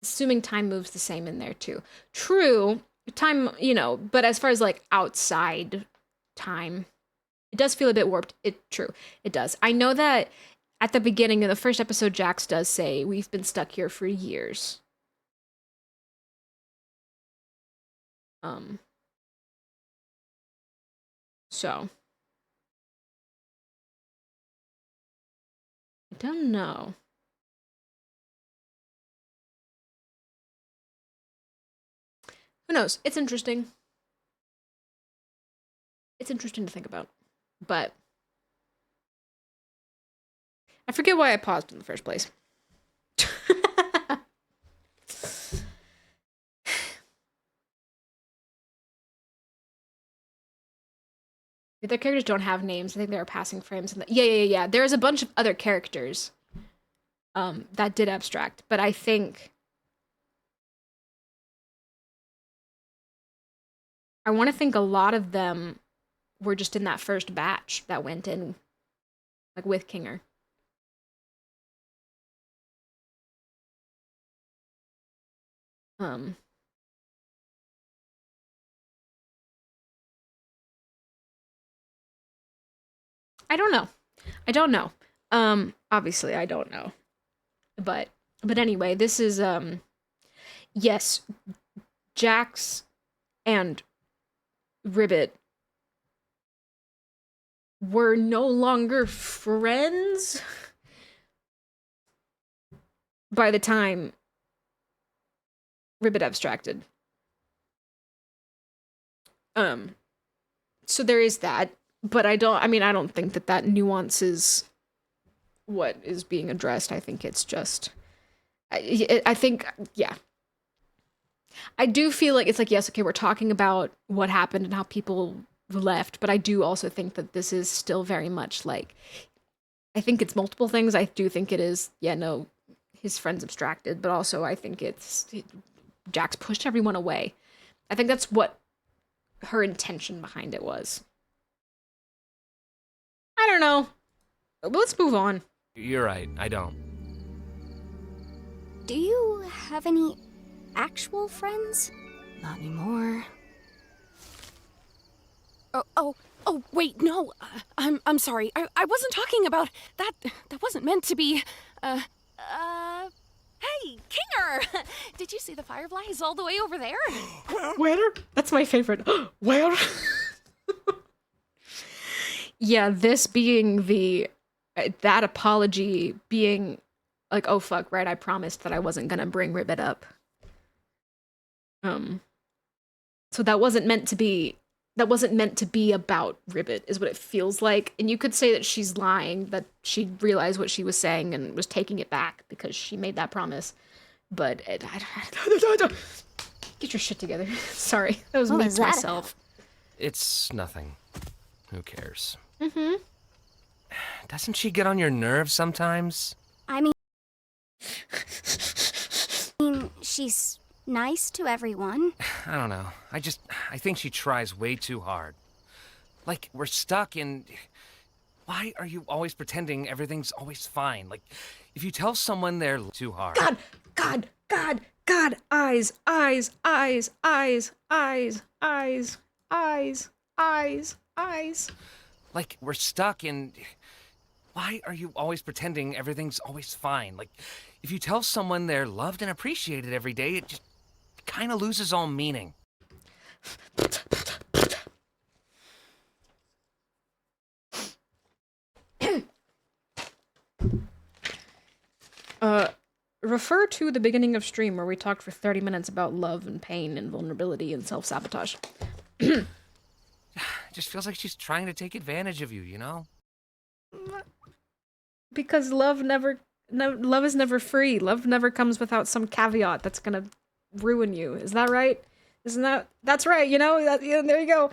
assuming time moves the same in there too. True, time, you know, but as far as like outside time, it does feel a bit warped. True, it does. I know that at the beginning of the first episode, Jax does say, we've been stuck here for years. So I don't know. Who knows? It's interesting. It's interesting to think about. But I forget why I paused in the first place. Their characters don't have names. I think they are passing frames. Yeah. There's a bunch of other characters that did abstract, but I want to think a lot of them were just in that first batch that went in, like with Kinger. I don't know. Obviously I don't know. But anyway, this is yes, Jax and Ribbit were no longer friends by the time Ribbit abstracted. So there is that, but I don't think that nuance is what is being addressed. I think it's just, I think, yeah. I do feel like it's like, yes, okay, we're talking about what happened and how people left, but I do also think that this is still very much like, I think it's multiple things. I do think it is, yeah, no, his friend's abstracted, but also I think Jax pushed everyone away. I think that's what her intention behind it was. I don't know. Let's move on. You're right, I don't. Do you have any actual friends? Not anymore. Oh, wait, no. I'm sorry. I wasn't talking about that. That wasn't meant to be. Hey, Kinger! Did you see the fireflies all the way over there? Where? That's my favorite. Where? Yeah, this being that apology being like, oh fuck, right, I promised that I wasn't gonna bring Ribbit up. So that wasn't meant to be about Ribbit, is what it feels like. And you could say that she's lying, that she realized what she was saying and was taking it back because she made that promise. But get your shit together. Sorry, that was What me was to that myself. It's nothing. Who cares? Mm-hmm. Doesn't she get on your nerves sometimes? I mean, she's nice to everyone. I don't know. I think she tries way too hard. Like, we're stuck in... Why are you always pretending everything's always fine? Like, if you tell someone they're too hard... God, eyes. Like, we're stuck in... Why are you always pretending everything's always fine? Like, if you tell someone they're loved and appreciated every day, it just kind of loses all meaning. Refer to the beginning of stream where we talked for 30 minutes about love and pain and vulnerability and self-sabotage. It just feels like she's trying to take advantage of you, you know? Because love is never free. Love never comes without some caveat that's gonna ruin you. Is that right? That's right, you know? Yeah, there you go.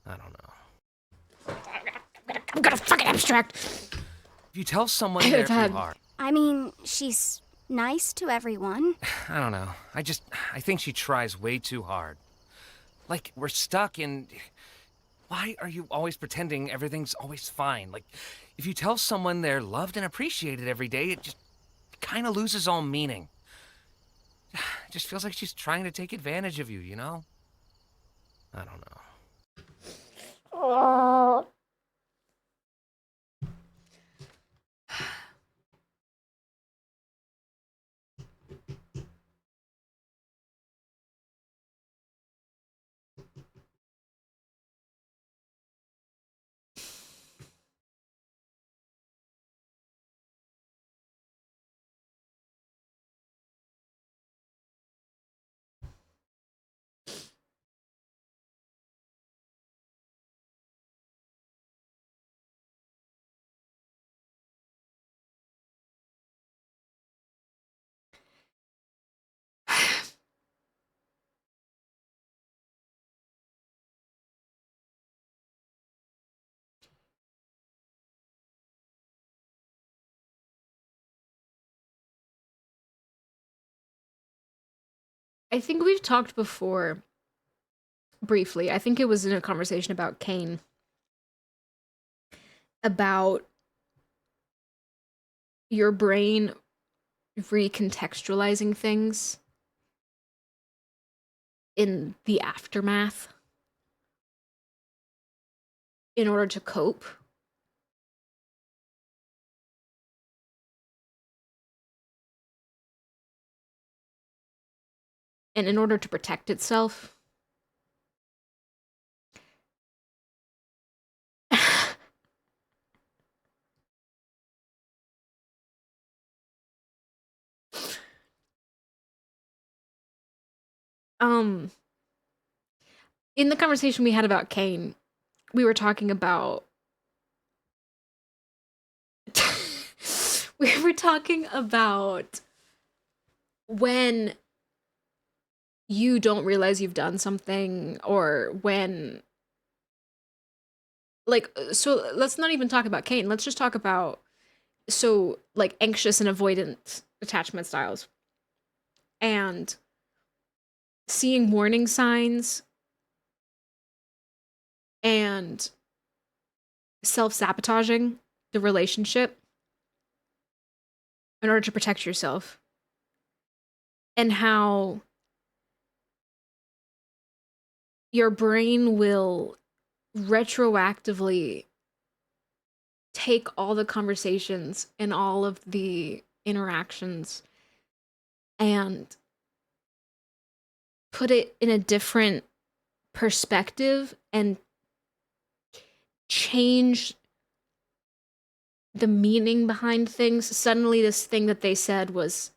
I don't know. I'm gonna fucking abstract. If you tell someone they're too hard... I mean, she's nice to everyone. I don't know. I think she tries way too hard. Like, we're stuck in... Why are you always pretending everything's always fine? Like, if you tell someone they're loved and appreciated every day, it just kind of loses all meaning. It just feels like she's trying to take advantage of you, you know? I don't know. I think we've talked before, briefly. I think it was in a conversation about Kane. About your brain recontextualizing things in the aftermath in order to cope. And in order to protect itself. Um, in the conversation we had about Kane, we were talking about we were talking about when you don't realize you've done something, or when, like, so let's not even talk about Kane. Let's just talk about, so, like, anxious and avoidant attachment styles and seeing warning signs and self-sabotaging the relationship in order to protect yourself, and how your brain will retroactively take all the conversations and all of the interactions and put it in a different perspective and change the meaning behind things. Suddenly this thing that they said was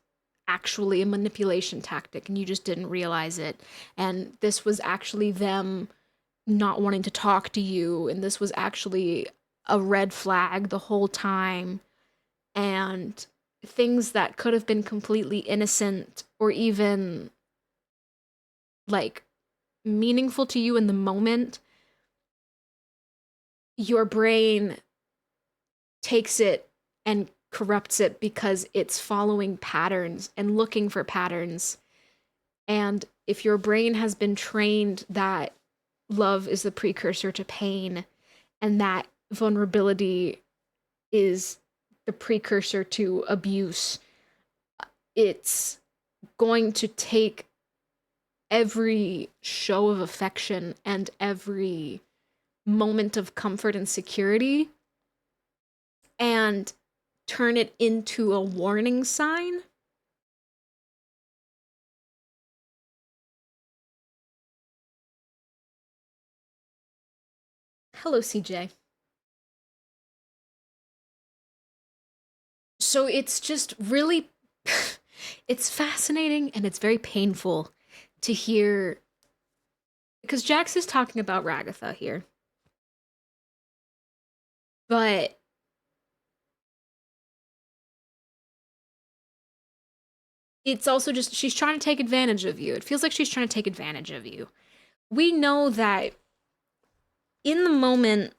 actually a manipulation tactic and you just didn't realize it, and this was actually them not wanting to talk to you, and this was actually a red flag the whole time, and things that could have been completely innocent or even, like, meaningful to you in the moment, your brain takes it and corrupts it because it's following patterns and looking for patterns. And if your brain has been trained that love is the precursor to pain and that vulnerability is the precursor to abuse, it's going to take every show of affection and every moment of comfort and security and turn it into a warning sign. Hello, CJ. So it's just really, it's fascinating and it's very painful to hear, because Jax is talking about Ragatha here. But it's also just, she's trying to take advantage of you. It feels like she's trying to take advantage of you. We know that in the moment,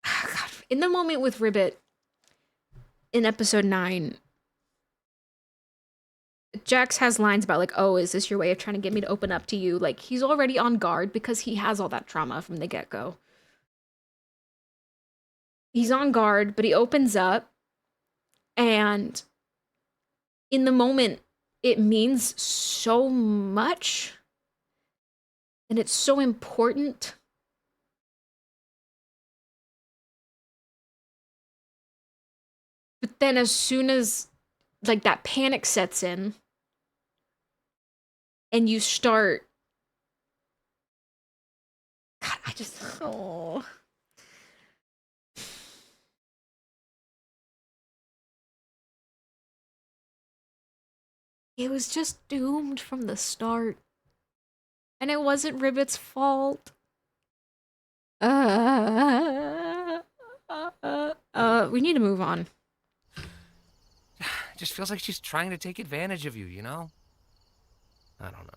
God, in the moment with Ribbit in episode 9, Jax has lines about, like, oh, is this your way of trying to get me to open up to you? Like, he's already on guard because he has all that trauma from the get-go. He's on guard, but he opens up, and in the moment, it means so much, and it's so important. But then as soon as, like, that panic sets in, and you start... God, I just... Oh... It was just doomed from the start. And it wasn't Ribbit's fault. We need to move on. Just feels like she's trying to take advantage of you, you know? I don't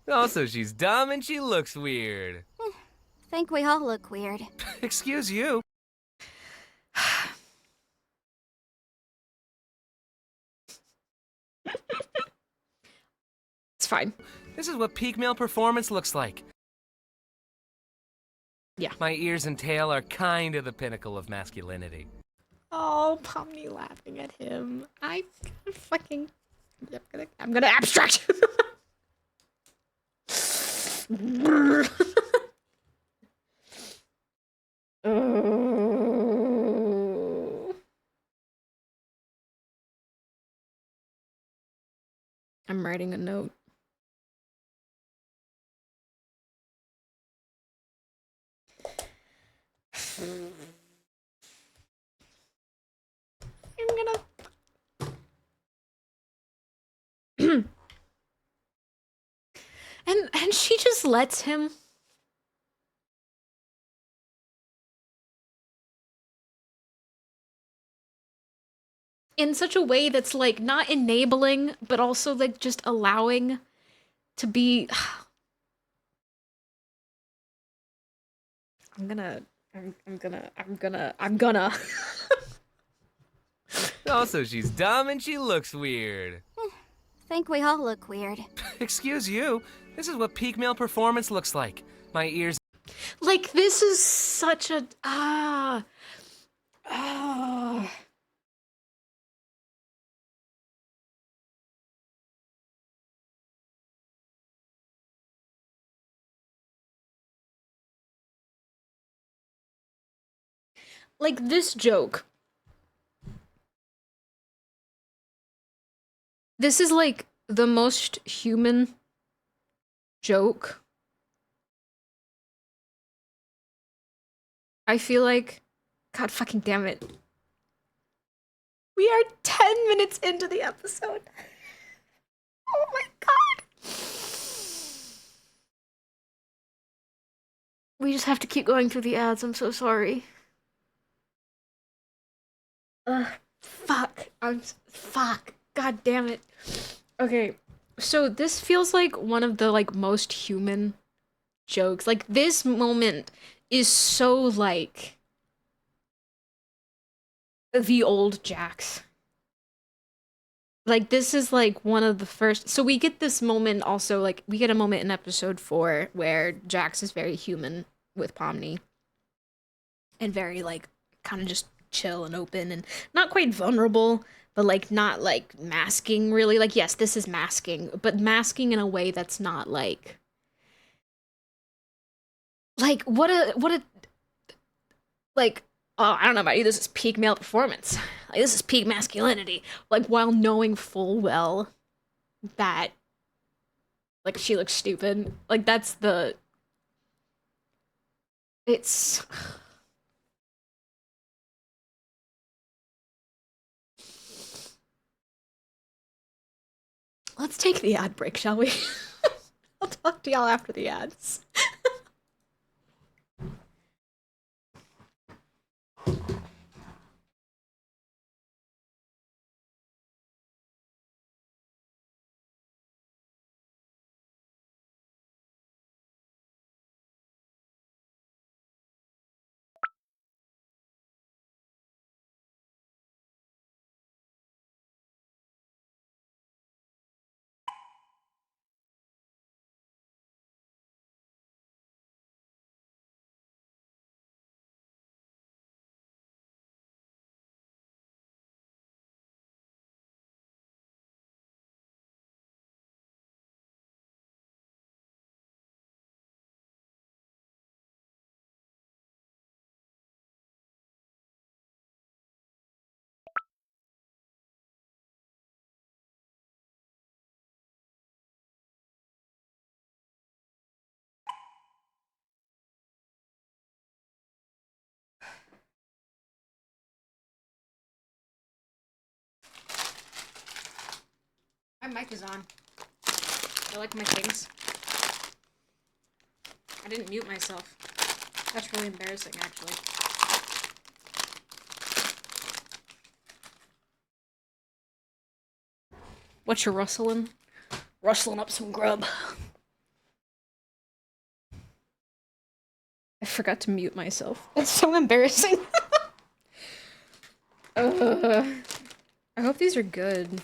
know. Also, she's dumb and she looks weird. Think we all look weird. Excuse you. It's fine. This is what peak male performance looks like. Yeah. My ears and tail are kind of the pinnacle of masculinity. Oh, Pomni laughing at him. I'm gonna abstract. I'm writing a note. I'm gonna And she just lets him. In such a way that's like not enabling, but also like just allowing to be. I'm gonna. Also, she's dumb and she looks weird. Think we all look weird. Excuse you. This is what peak male performance looks like. My ears. Like, this is such a. Ah. Like, this joke. This is like the most human joke. I feel like. God fucking damn it. We are 10 minutes into the episode. Oh my god. We just have to keep going through the ads. I'm so sorry. Fuck. Fuck. God damn it. Okay. So this feels like one of the like most human jokes. Like this moment is so like the old Jax. Like this is like one of the first. So we get this moment also like we get a moment in episode 4 where Jax is very human with Pomni and very like kind of just chill and open and not quite vulnerable, but like not like masking really. Like yes, this is masking, but masking in a way that's not like what a like oh, I don't know about you, this is peak male performance. Like this is peak masculinity. Like while knowing full well that like she looks stupid. Like that's the it's let's take the ad break, shall we? I'll talk to y'all after the ads. My mic is on. I like my things. I didn't mute myself. That's really embarrassing, actually. What you rustling? Rustling up some grub. I forgot to mute myself. It's so embarrassing. I hope these are good.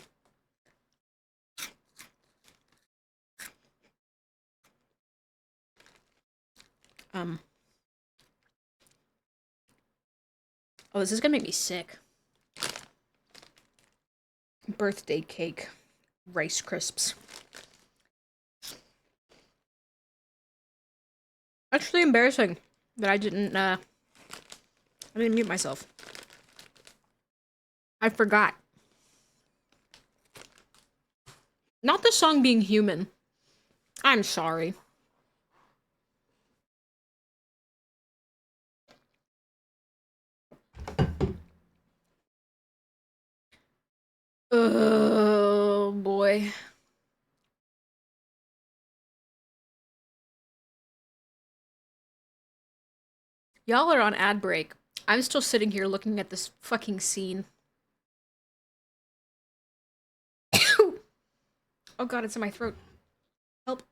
Oh, this is gonna make me sick. Birthday cake. Rice crisps. That's really embarrassing that I didn't mute myself. I forgot. Not the song being human. I'm sorry. Oh boy. Y'all are on ad break. I'm still sitting here looking at this fucking scene. Oh god, it's in my throat. Help.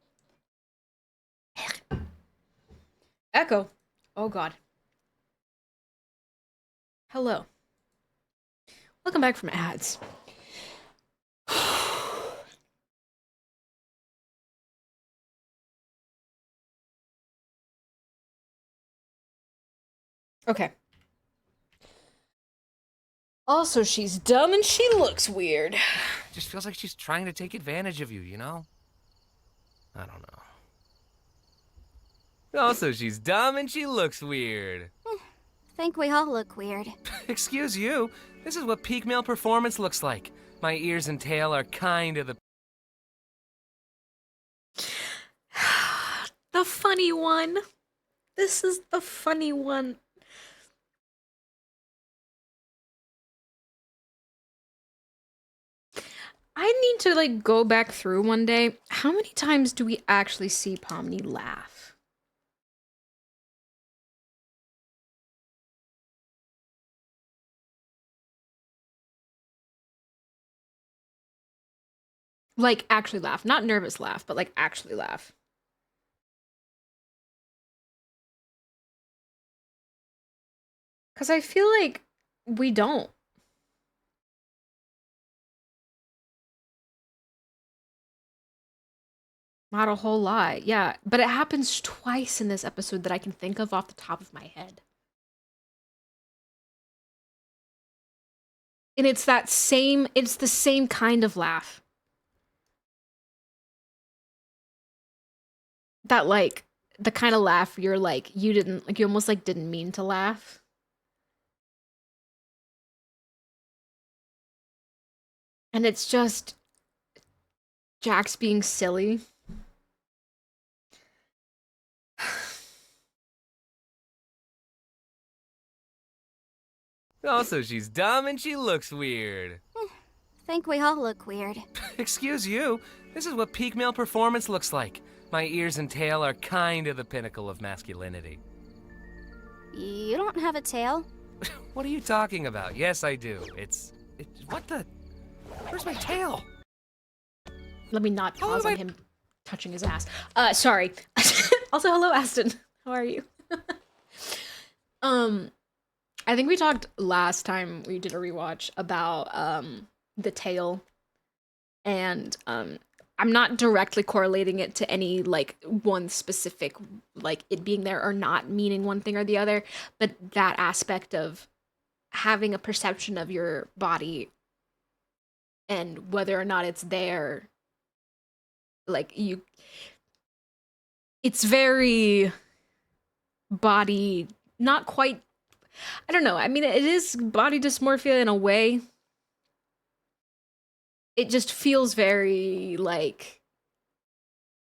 Echo. Oh god. Hello. Welcome back from ads. Okay. Also, she's dumb and she looks weird. Just feels like she's trying to take advantage of you, you know? I don't know. Also, she's dumb and she looks weird. Think we all look weird. Excuse you. This is what peak male performance looks like. My ears and tail are kind of the... The funny one. This is the funny one. I need to, like, go back through one day. How many times do we actually see Pomni laugh? Like, actually laugh. Not nervous laugh, but, like, actually laugh. Because I feel like we don't. Not a whole lot, yeah. But it happens twice in this episode that I can think of off the top of my head. And it's the same kind of laugh. That, like, the kind of laugh you're like, you almost like didn't mean to laugh. And it's just Jax being silly. Also, she's dumb and she looks weird. Think we all look weird. Excuse you. This is what peak male performance looks like. My ears and tail are kind of the pinnacle of masculinity. You don't have a tail. What are you talking about? Yes, I do. What the? Where's my tail? Let me not pause on him touching his ass. Sorry. Also, hello, Aston. How are you? I think we talked last time we did a rewatch about the tail, and I'm not directly correlating it to any, like, one specific, like, it being there or not meaning one thing or the other, but that aspect of having a perception of your body and whether or not it's there, like, it's very body, not quite, I don't know, I mean, it is body dysmorphia in a way. It just feels very, like,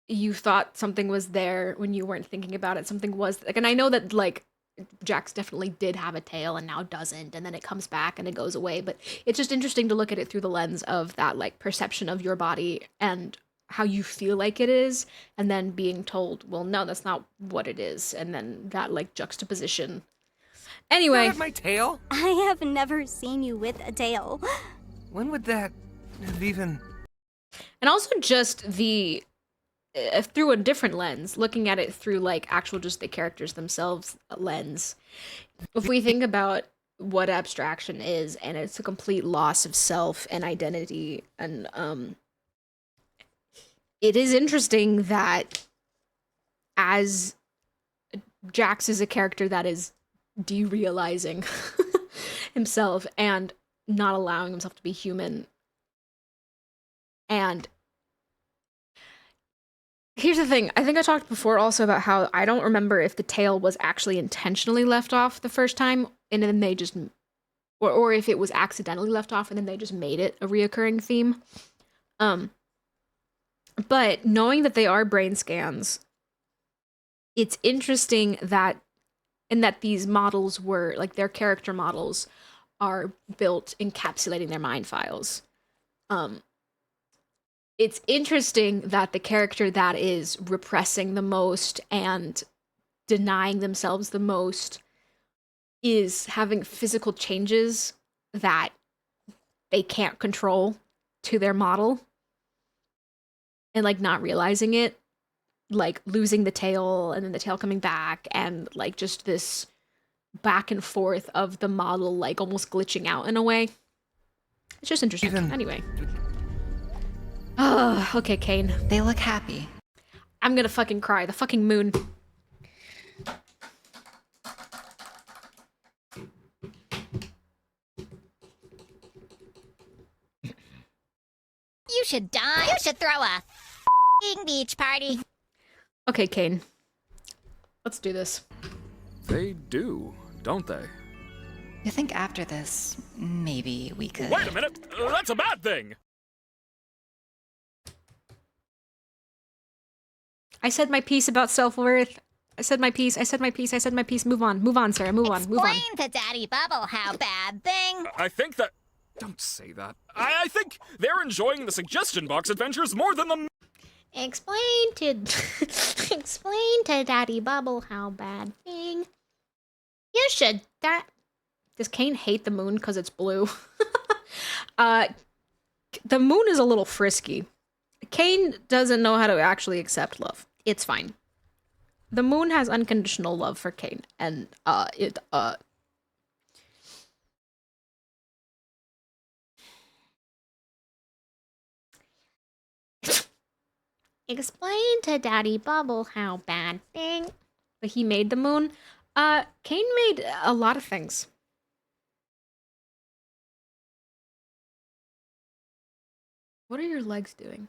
you thought something was there when you weren't thinking about it. Something was, like, and I know that, like, Jax definitely did have a tail and now doesn't, and then it comes back and it goes away, but it's just interesting to look at it through the lens of that, like, perception of your body and how you feel like it is, and then being told, well, no, that's not what it is, and then that, like, juxtaposition. Anyway. My tail? I have never seen you with a tail. When would that have even... And also just the, through a different lens, looking at it through, like, actual just the characters themselves lens. If we think about what abstraction is, and it's a complete loss of self and identity, and it is interesting that as Jax is a character that is derealizing himself and not allowing himself to be human. And here's the thing, I think I talked before also about how I don't remember if the tail was actually intentionally left off the first time and then they just, or if it was accidentally left off and then they just made it a reoccurring theme. But knowing that they are brain scans, it's interesting that these models were, like, their character models are built encapsulating their mind files. It's interesting that the character that is repressing the most and denying themselves the most is having physical changes that they can't control to their model and like not realizing it, like losing the tail and then the tail coming back, and like just this back and forth of the model like almost glitching out in a way. It's just interesting. Anyway. Oh, okay, Kane. They look happy. I'm gonna fucking cry. The fucking moon. You should die. You should throw a beach party. Okay, Kane. Let's do this. They do, don't they? You think after this, maybe we could... Wait a minute! That's a bad thing! I said my piece about self-worth. I said my piece. I said my piece. I said my piece. Move on. Move on, Sarah. Move on. Move on. Explain to Daddy Bubble how bad thing. I think that... Don't say that. I think they're enjoying the suggestion box adventures more than the... Explain to... Explain to Daddy Bubble how bad thing. You should... Does Kane hate the moon because it's blue? The moon is a little frisky. Kane doesn't know how to actually accept love. It's fine. The moon has unconditional love for Kane, and Explain to Daddy Bubble how bad thing. But he made the moon. Kane made a lot of things. What are your legs doing?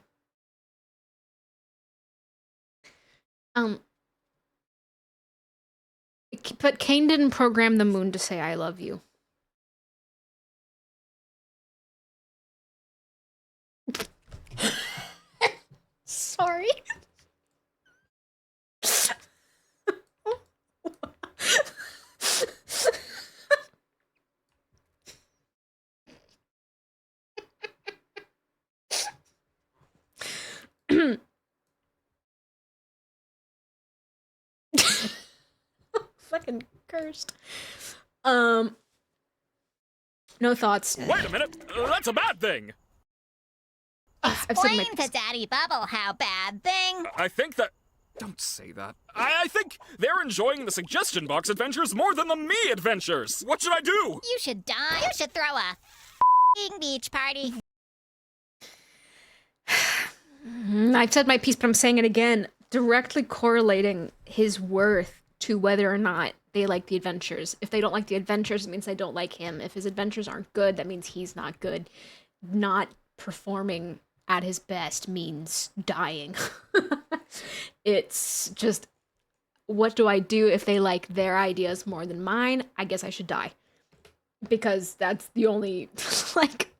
But Kane didn't program the moon to say I love you. Sorry. Fucking cursed. No thoughts. Wait a minute! That's a bad thing! Explain to Daddy Bubble how bad thing. I think that... Don't say that. I think they're enjoying the suggestion box adventures more than the me adventures! What should I do? You should die. You should throw a beach party. I've said my piece, but I'm saying it again. Directly correlating his worth to whether or not they like the adventures. If they don't like the adventures, it means they don't like him. If his adventures aren't good, that means he's not good. Not performing at his best means dying. It's just, what do I do if they like their ideas more than mine? I guess I should die. Because that's the only, like,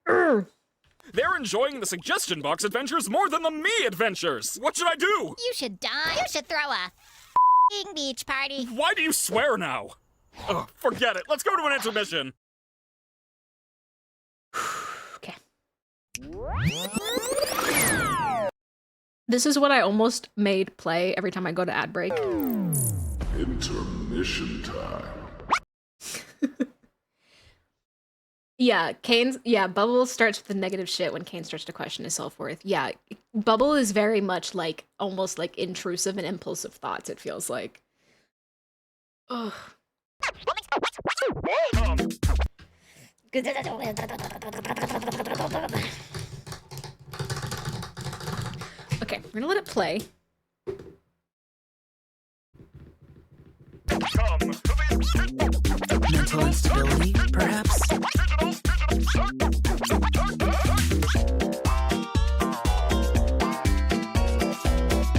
They're enjoying the suggestion box adventures more than the me adventures! What should I do? You should die. You should throw a beach party. Why do you swear now? Ugh, forget it. Let's go to an intermission. okay. This is what I almost made play every time I go to ad break. Intermission time. Yeah, Bubble starts with the negative shit when Kane starts to question his self-worth. Yeah, Bubble is very much like, almost like intrusive and impulsive thoughts, it feels like. Ugh. Okay, we're gonna let it play. Mental instability, perhaps?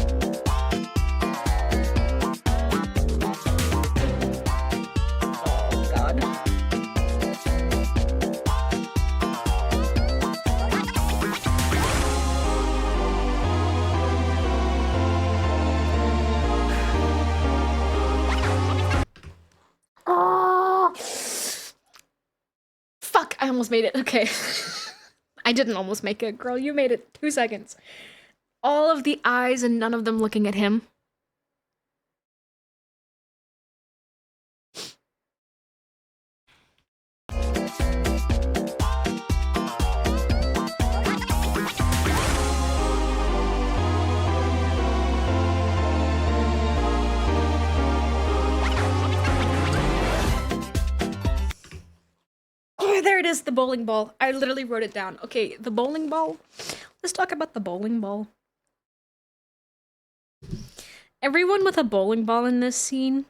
Oh, God. Fuck, I almost made it. Okay. I didn't almost make it, girl. You made it. 2 seconds. All of the eyes and none of them looking at him. there it is, the bowling ball. I literally wrote it down. Okay, the bowling ball. Let's talk about the bowling ball. Everyone with a bowling ball in this scene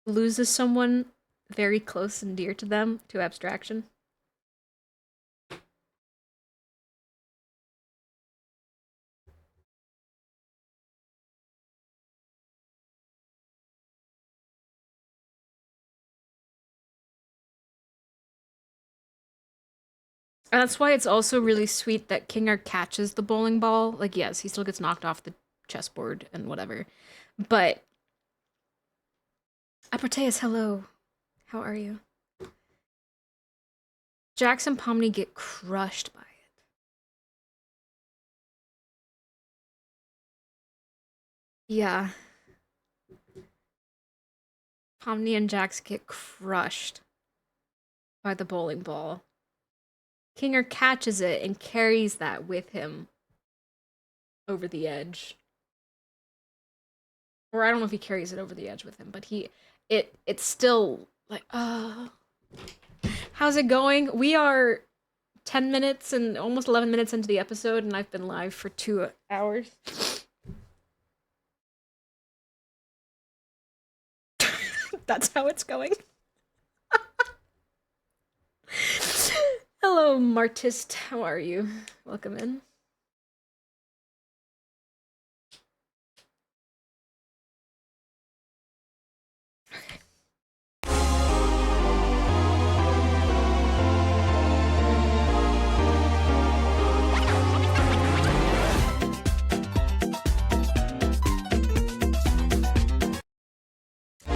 loses someone very close and dear to them to abstraction. And that's why it's also really sweet that Kinger catches the bowling ball. Like, yes, he still gets knocked off the chessboard and whatever. But Aproteus, hello. How are you? Jax and Pomni get crushed by it. Yeah. Pomni and Jax get crushed by the bowling ball. Kinger catches it and carries that with him over the edge. Or I don't know if he carries it over the edge with him, but it's still like, how's it going? We are 10 minutes and almost 11 minutes into the episode, and I've been live for 2 hours. That's how it's going. Hello, Martist. How are you? Welcome in.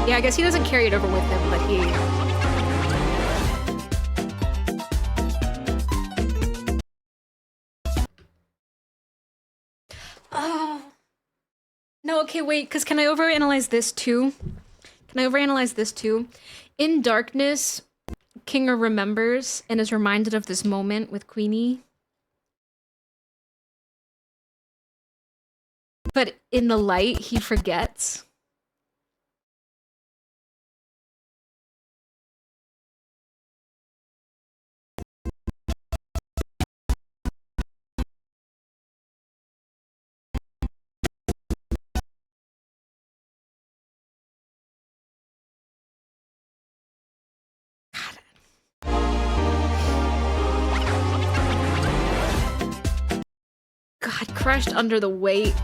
Yeah, I guess he doesn't carry it over with him, but he... Oh. No, okay, wait, because can I overanalyze this too? In darkness, Kinger remembers and is reminded of this moment with Queenie. But in the light, he forgets. God, crushed under the weight.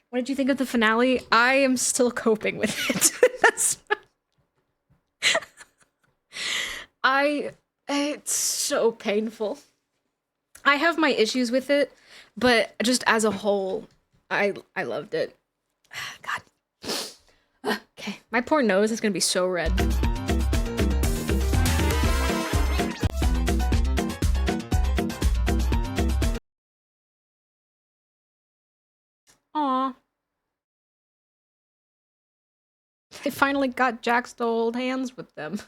What did you think of the finale? I am still coping with it. It's so painful. I have my issues with it, but just as a whole, I loved it. God. Okay, my poor nose is gonna be so red. Aw. I finally got Jax to hold hands with them.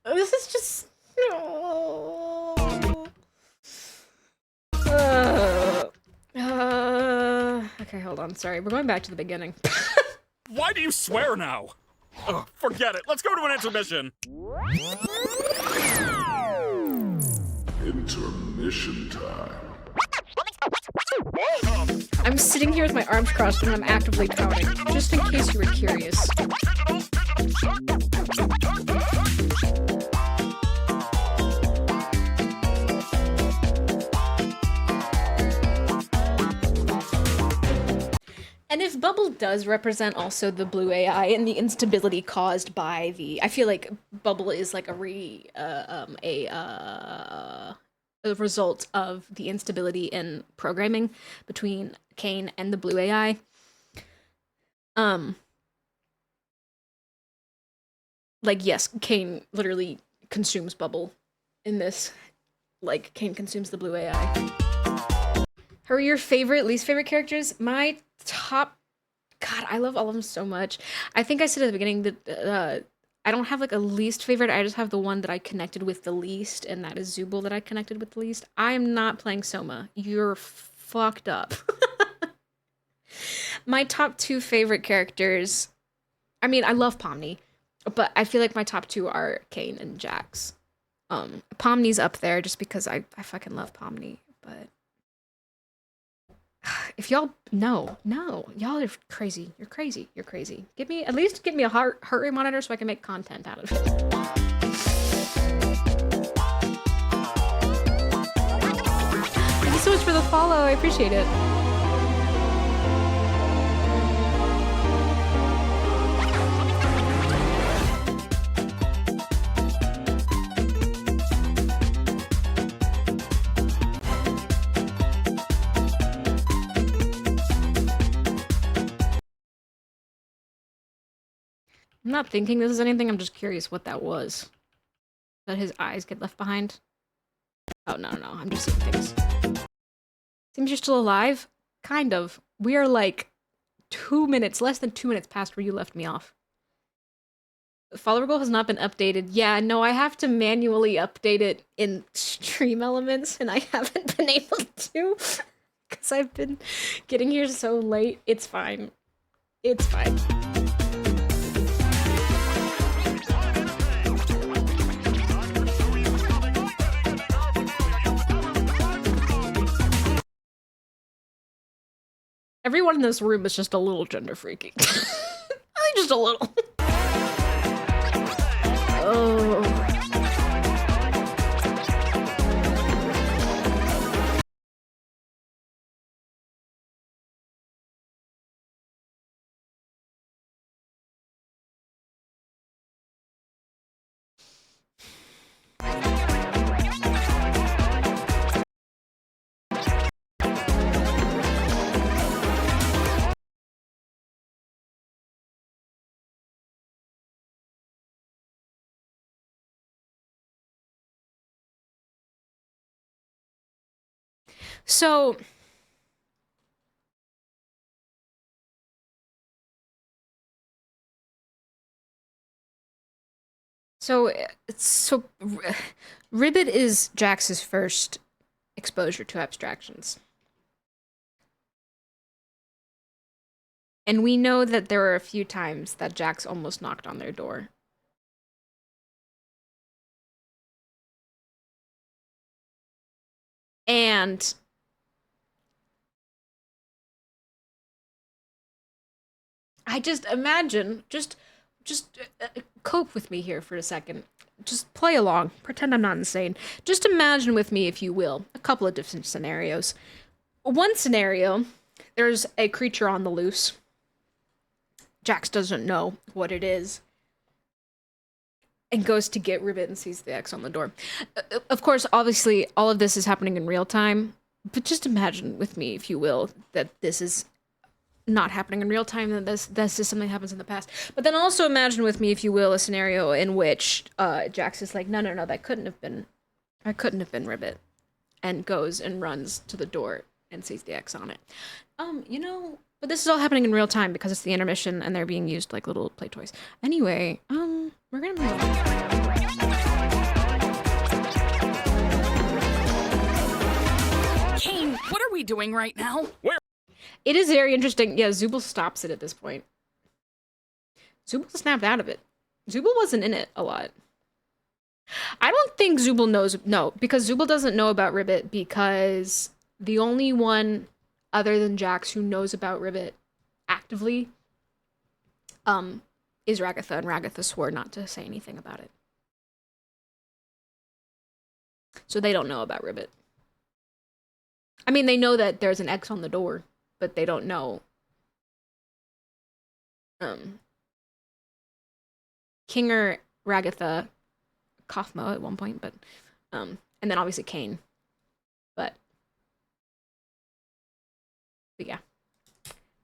This is just... Okay, hold on. Sorry, we're going back to the beginning. Why do you swear now? Ugh, forget it. Let's go to an intermission. Intermission time. I'm sitting here with my arms crossed and I'm actively counting, just in case you were curious. And if Bubble does represent also the blue AI and the instability caused by the, I feel like Bubble is like a result of the instability in programming between Kane and the blue AI. Like, yes, Kane literally consumes Bubble in this. Like, Kane consumes the blue AI. Who are your favorite, least favorite characters? My top God, I love all of them so much. I think I said at the beginning that I don't have like a least favorite. I just have the one that I connected with the least, and that is Zubul that I connected with the least. I am not playing Soma. You're fucked up. My top 2 favorite characters. I mean, I love Pomni, but I feel like my top 2 are Kane and Jax. Pomni's up there just because I fucking love Pomni, but if y'all no, y'all are crazy. You're crazy. You're crazy. At least give me a heart rate monitor so I can make content out of it. Thank you so much for the follow. I appreciate it. I'm not thinking this is anything, I'm just curious what that was. That his eyes get left behind? Oh, no, I'm just seeing things. Seems you're still alive? Kind of. We are like 2 minutes, less than 2 minutes past where you left me off. The follower goal has not been updated. Yeah, no, I have to manually update it in Stream Elements, and I haven't been able to. Because I've been getting here so late. It's fine. It's fine. Everyone in this room is just a little gender freaky. I think just a little. Oh. So Ribbit is Jax's first exposure to abstractions. And we know that there were a few times that Jax almost knocked on their door. And I just imagine, just cope with me here for a second. Just play along. Pretend I'm not insane. Just imagine with me, if you will, a couple of different scenarios. One scenario, there's a creature on the loose. Jax doesn't know what it is. And goes to get Ribbit and sees the X on the door. Of course, obviously, all of this is happening in real time. But just imagine with me, if you will, that this is not happening in real time, that this is something that happens in the past. But then also imagine with me, if you will, a scenario in which Jax is like, no, that couldn't have been Ribbit, and goes and runs to the door and sees the X on it. But this is all happening in real time because it's the intermission and they're being used like little play toys. Anyway, we're gonna move on. Kane, what are we doing right now? Where? It is very interesting. Yeah, Zubul stops it at this point. Zubul snapped out of it. Zubul wasn't in it a lot. I don't think Zubul knows. No, because Zubul doesn't know about Ribbit because the only one other than Jax who knows about Ribbit actively is Ragatha, and Ragatha swore not to say anything about it. So they don't know about Ribbit. I mean, they know that there's an X on the door, but they don't know. Kinger, Ragatha, Kathmo at one point, but and then obviously Kane. But yeah.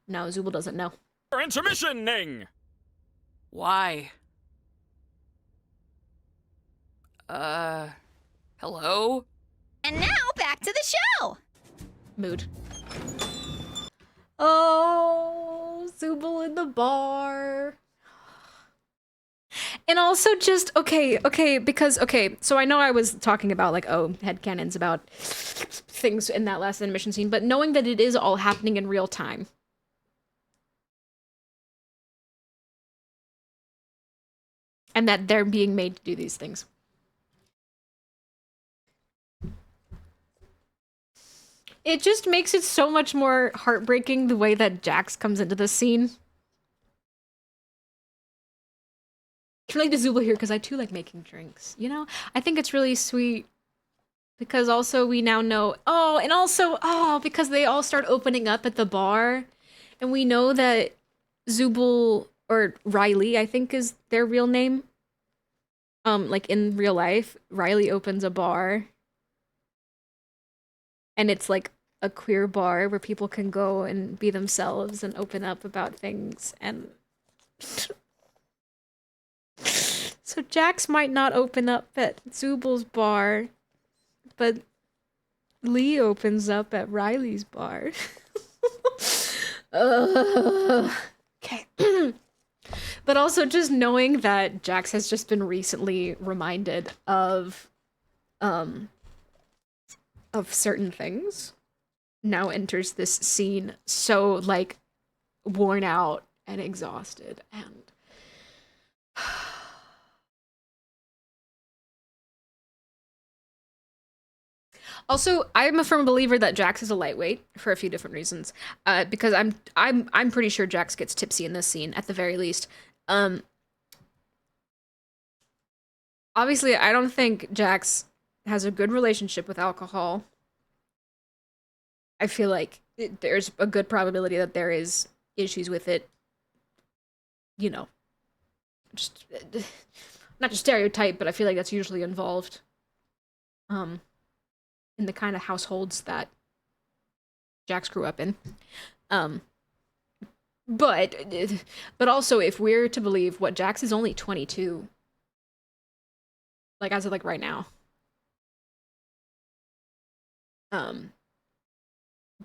No, Zubul doesn't know. Intermissioning! Why? Hello? And now back to the show. Mood. Oh, Zubul bar. And also just, okay, so I know I was talking about, like, oh, headcanons about things in that last animation scene, but knowing that it is all happening in real time. And that they're being made to do these things. It just makes it so much more heartbreaking the way that Jax comes into the scene. I relate to Zubul here because I too like making drinks, you know? I think it's really sweet because also we now know, because they all start opening up at the bar and we know that Zubul, or Riley, I think is their real name. Like in real life, Riley opens a bar and it's like a queer bar where people can go and be themselves and open up about things and so Jax might not open up at Zubul's bar, but Lee opens up at Riley's bar. Okay. But also just knowing that Jax has just been recently reminded of certain things now enters this scene so, like, worn out and exhausted and also, I'm a firm believer that Jax is a lightweight for a few different reasons. Because I'm pretty sure Jax gets tipsy in this scene at the very least. Obviously, I don't think Jax has a good relationship with alcohol. I feel like there's a good probability that there is issues with it. You know, just not to stereotype, but I feel like that's usually involved. In the kind of households that Jax grew up in. But also if we're to believe what Jax is only 22. Like as of like right now.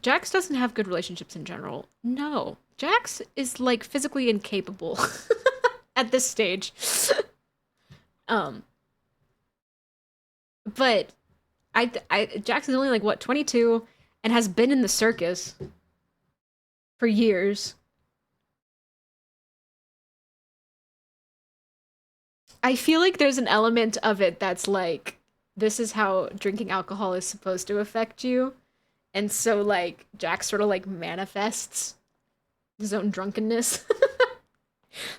Jax doesn't have good relationships in general. No. Jax is like physically incapable at this stage. But Jax is only like what 22 and has been in the circus for years. I feel like there's an element of it that's like this is how drinking alcohol is supposed to affect you. And so like Jax sort of like manifests his own drunkenness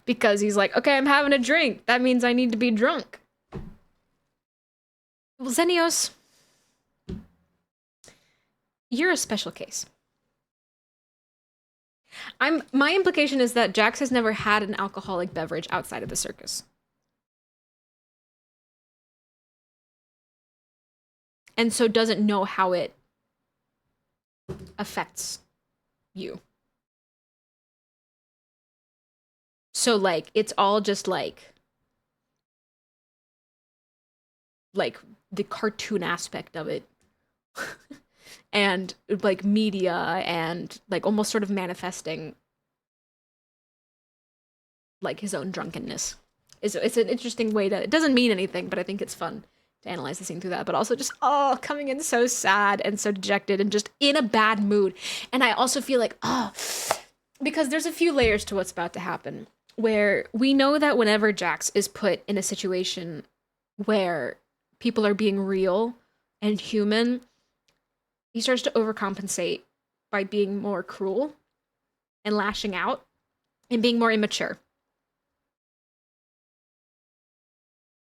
because he's like, okay, I'm having a drink. That means I need to be drunk. Well, Xenios, you're a special case. My implication is that Jax has never had an alcoholic beverage outside of the circus. And so doesn't know how it affects you. So like it's all just like the cartoon aspect of it. And like media and like almost sort of manifesting like his own drunkenness. It's an interesting way to, it doesn't mean anything, but I think it's fun to analyze the scene through that, but also just coming in so sad and so dejected and just in a bad mood. And I also feel like because there's a few layers to what's about to happen where we know that whenever Jax is put in a situation where people are being real and human, he starts to overcompensate by being more cruel and lashing out and being more immature.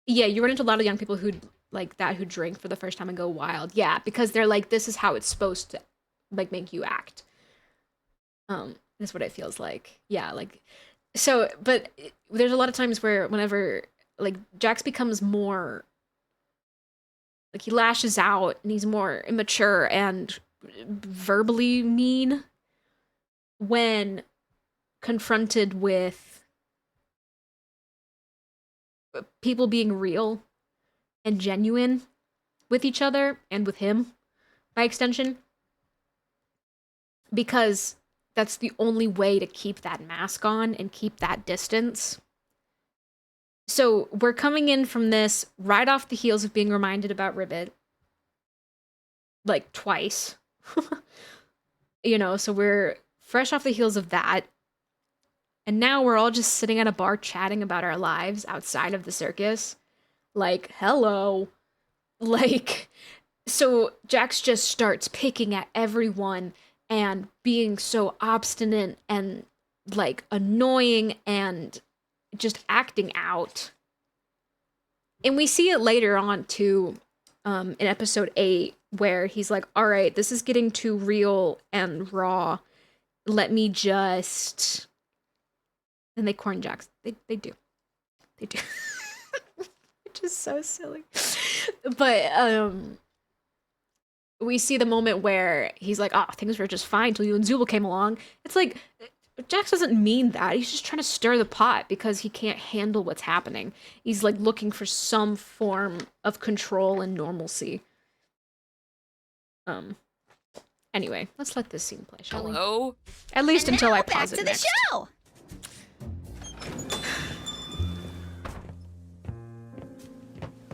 Yeah, you run into a lot of young people who like that who drink for the first time and go wild. Yeah, because they're like, this is how it's supposed to like make you act. That's what it feels like. Yeah, like so, but there's a lot of times where whenever like Jax becomes more like he lashes out and he's more immature and verbally mean when confronted with people being real and genuine with each other and with him by extension. Because that's the only way to keep that mask on and keep that distance. So we're coming in from this right off the heels of being reminded about Ribbit. Like, twice. You know, so we're fresh off the heels of that. And now we're all just sitting at a bar chatting about our lives outside of the circus. Like, hello. Like, so Jax just starts picking at everyone and being so obstinate and, like, annoying and just acting out. And we see it later on, too, in episode 8, where he's like, all right, this is getting too real and raw. Let me just... And they corn Jax. They do. They do. Which is so silly. But we see the moment where he's like, oh, things were just fine till you and Zubul came along. It's like, Jax doesn't mean that. He's just trying to stir the pot because he can't handle what's happening. He's like looking for some form of control and normalcy. Anyway, let's let this scene play, shall we? Hello? At least And until now I pause back to it the next. show.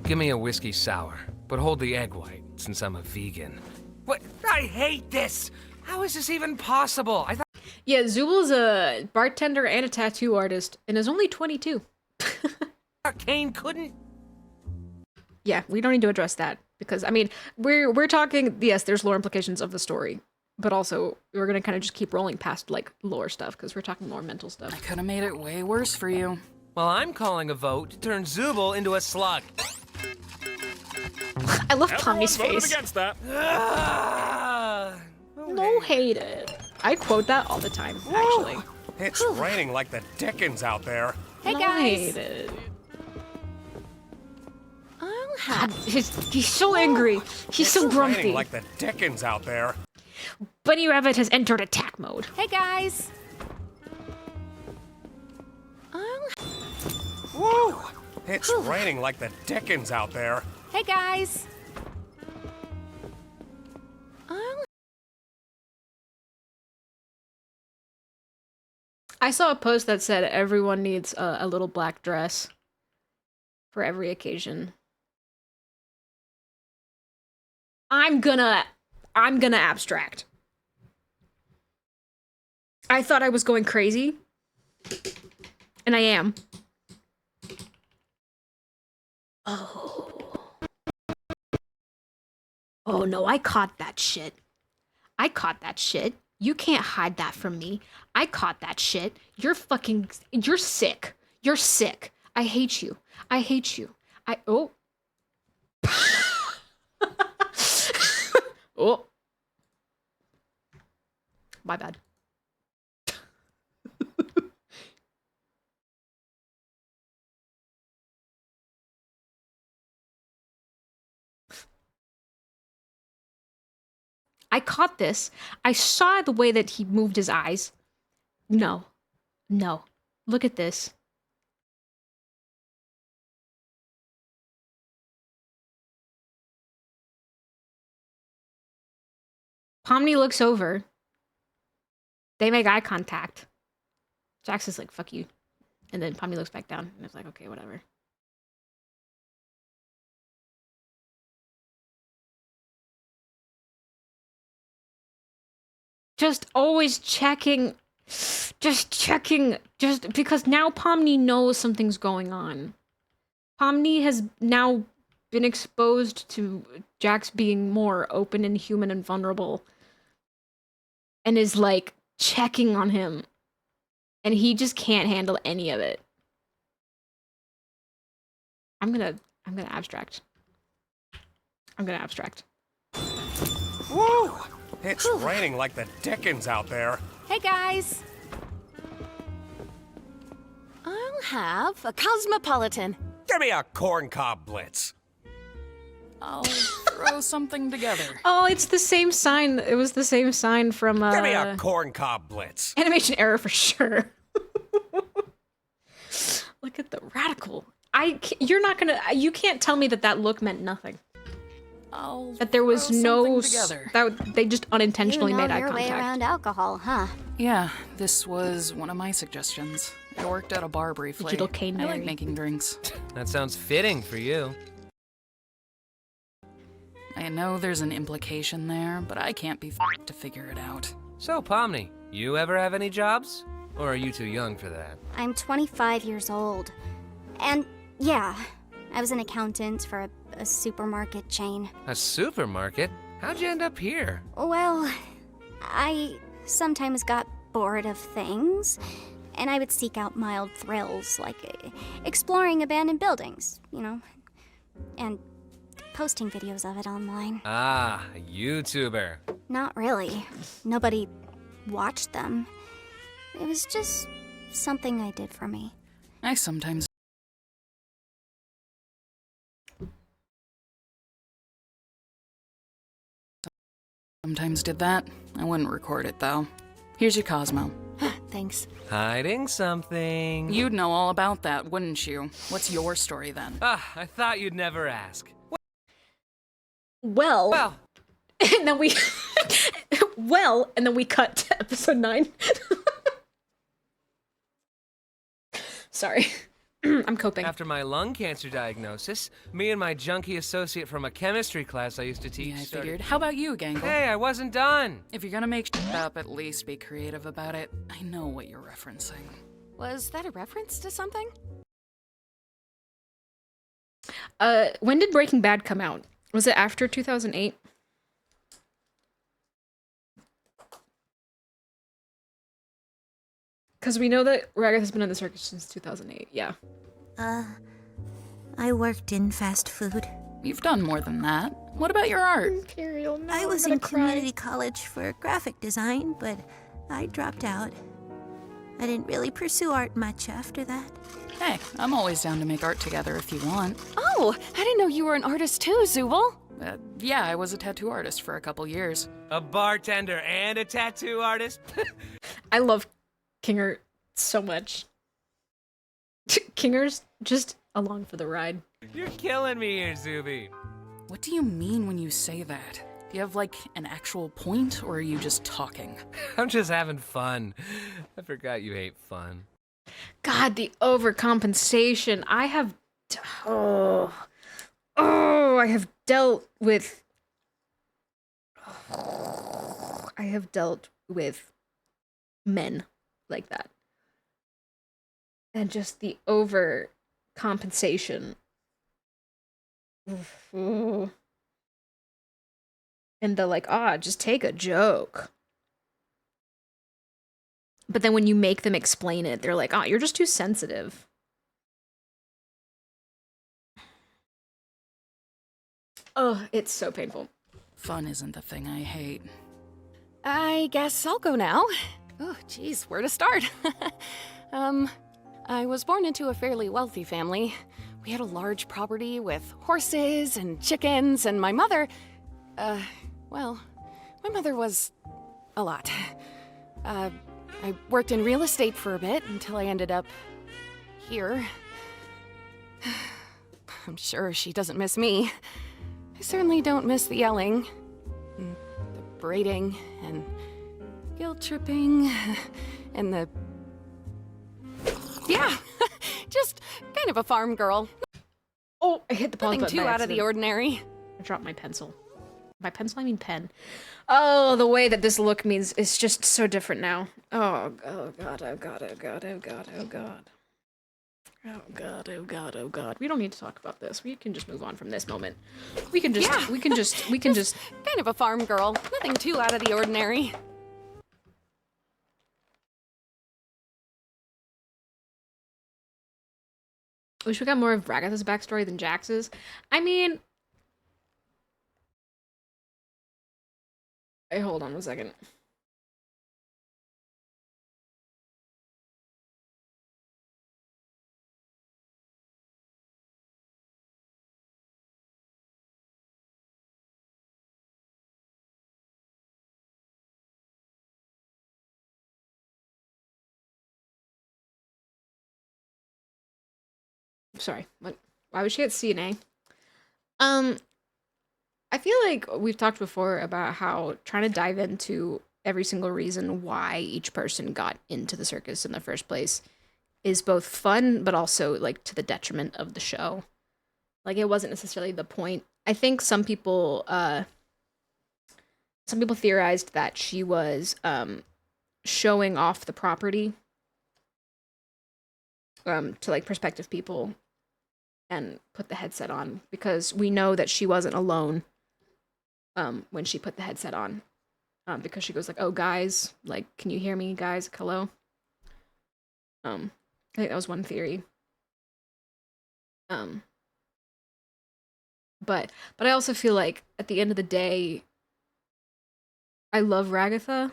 Give me a whiskey sour, but hold the egg white, since I'm a vegan. What? I hate this! How is this even possible? I thought... Yeah, Zubul's a bartender and a tattoo artist, and is only 22. Kane couldn't... Yeah, we don't need to address that, because, I mean, we're talking, yes, there's lore implications of the story, but also, we're gonna kind of just keep rolling past, like, lore stuff, because we're talking more mental stuff. I could have made it way worse for you. Well, I'm calling a vote to turn Zubul into a slug. I love Tommy's Everyone voted face. against that. No hate it. I quote that all the time, actually. It's raining like the Dickens out there. Hey No guys. hate it. I'll have. God, he's so angry. He's so It's grumpy. raining like the Dickens out there. Bunny Rabbit has entered attack mode. Hey guys. Woo! It's raining like the Dickens out there. Hey guys. I saw a post that said everyone needs a little black dress for every occasion. I'm gonna abstract. I thought I was going crazy, and I am. Oh. Oh no, I caught that shit. I caught that shit. You can't hide that from me. I caught that shit. You're sick. You're sick. I hate you. I hate you. Oh. Oh. My bad. I caught this. I saw the way that he moved his eyes. No. No. Look at this. Pomni looks over. They make eye contact. Jax is like, fuck you. And then Pomni looks back down and it's like, okay, whatever. Just always checking. Just because now Pomni knows something's going on. Pomni has now been exposed to Jax being more open and human and vulnerable. And is like checking on him. And he just can't handle any of it. I'm gonna abstract. Woo! It's raining like the Dickens out there. Hey guys. I'll have a cosmopolitan. Give me a corncob blitz. I'll throw something together. Oh, it's the same sign. It was the same sign from Give me a corncob blitz. animation error for sure. Look at the radical. You can't tell me that look meant nothing. I'll That there was throw no something together. they just unintentionally You know made eye your way contact. around alcohol, huh? Yeah, this was one of my suggestions. I worked at a bar briefly. Digital cane I like Mary. making drinks. That sounds fitting for you. I know there's an implication there, but I can't be to figure it out. So, Pomni, you ever have any jobs? Or are you too young for that? I'm 25 years old. And yeah, I was an accountant for a supermarket chain. A supermarket? How'd you end up here? Well, I sometimes got bored of things, and I would seek out mild thrills, like exploring abandoned buildings, you know, and posting videos of it online. Ah, a YouTuber. Not really. Nobody watched them. It was just something I did for me. I sometimes did that. I wouldn't record it, though. Here's your Cosmo. Thanks. Hiding something. You'd know all about that, wouldn't you? What's your story, then? Ah, I thought you'd never ask. Well, and then we and then we cut to episode 9. Sorry. I'm coping. After my lung cancer diagnosis, me and my junkie associate from a chemistry class I used to teach Yeah, I started- figured. How about you, Gangle? Hey, I wasn't done. If you're gonna make shit up, at least be creative about it. I know what you're referencing. Was that a reference to something? When did Breaking Bad come out? Was it after 2008? Because we know that Raga has been on the circuit since 2008. Yeah. I worked in fast food. You've done more than that. What about your art? Imperial, no, I was in community college for graphic design, but I dropped out. I didn't really pursue art much after that. Hey, I'm always down to make art together if you want. Oh, I didn't know you were an artist too, Zubal. Yeah, I was a tattoo artist for a couple years. A bartender and a tattoo artist? I love Kinger so much. Kinger's just along for the ride. You're killing me here, Zuby. What do you mean when you say that? Do you have, like, an actual point, or are you just talking? I'm just having fun. I forgot you hate fun. God, the overcompensation. I have I have dealt with men like that. And just the overcompensation. And the like, just take a joke. But then when you make them explain it, they're like, you're just too sensitive. Oh, it's so painful. Fun isn't the thing I hate. I guess I'll go now. Oh, geez, where to start? I was born into a fairly wealthy family. We had a large property with horses and chickens, and my mother, my mother was a lot. I worked in real estate for a bit until I ended up here. I'm sure she doesn't miss me. I certainly don't miss the yelling, and the braiding, and guilt-tripping, and the... Yeah, just kind of a farm girl. Oh, I hit the pause Nothing button too by out of the accident. ordinary. I dropped my pencil. By pencil, I mean pen. Oh, the way that this look means is just so different now. Oh god, oh god, oh god, oh god, oh god. Oh god, oh god, oh god. We don't need to talk about this. We can just move on from this moment. We can just, Yeah. we can just Kind of a farm girl. Nothing too out of the ordinary. I wish we got more of Ragatha's backstory than Jax's. I mean... Hey, hold on a second. Sorry, what? Why would she get C and A? I feel like we've talked before about how trying to dive into every single reason why each person got into the circus in the first place is both fun, but also like to the detriment of the show. Like it wasn't necessarily the point. I think some people theorized that she was showing off the property to like prospective people and put the headset on because we know that she wasn't alone when she put the headset on because she goes like, "Oh guys, like can you hear me guys? Hello?" I think that was one theory. But I also feel like at the end of the day I love Ragatha,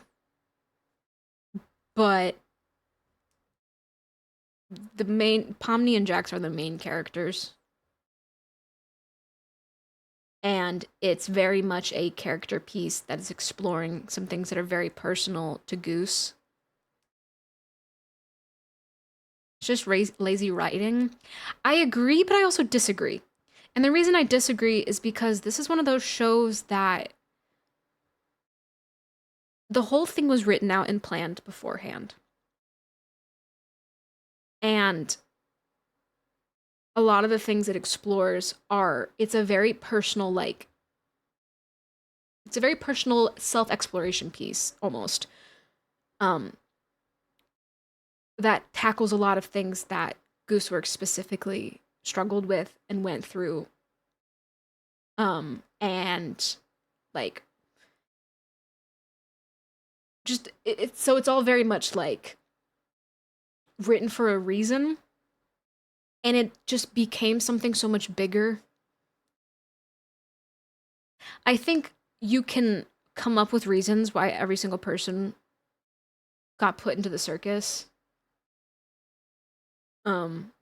but the main Pomni and Jax are the main characters. And it's very much a character piece that is exploring some things that are very personal to Goose. It's just lazy writing. I agree, but I also disagree. And the reason I disagree is because this is one of those shows that the whole thing was written out and planned beforehand. And a lot of the things it explores it's a very personal, it's a very personal self-exploration piece, almost. That tackles a lot of things that Gooseworks specifically struggled with and went through. And, like, just, so it's all very much, like, written for a reason. And it just became something so much bigger. I think you can come up with reasons why every single person got put into the circus. And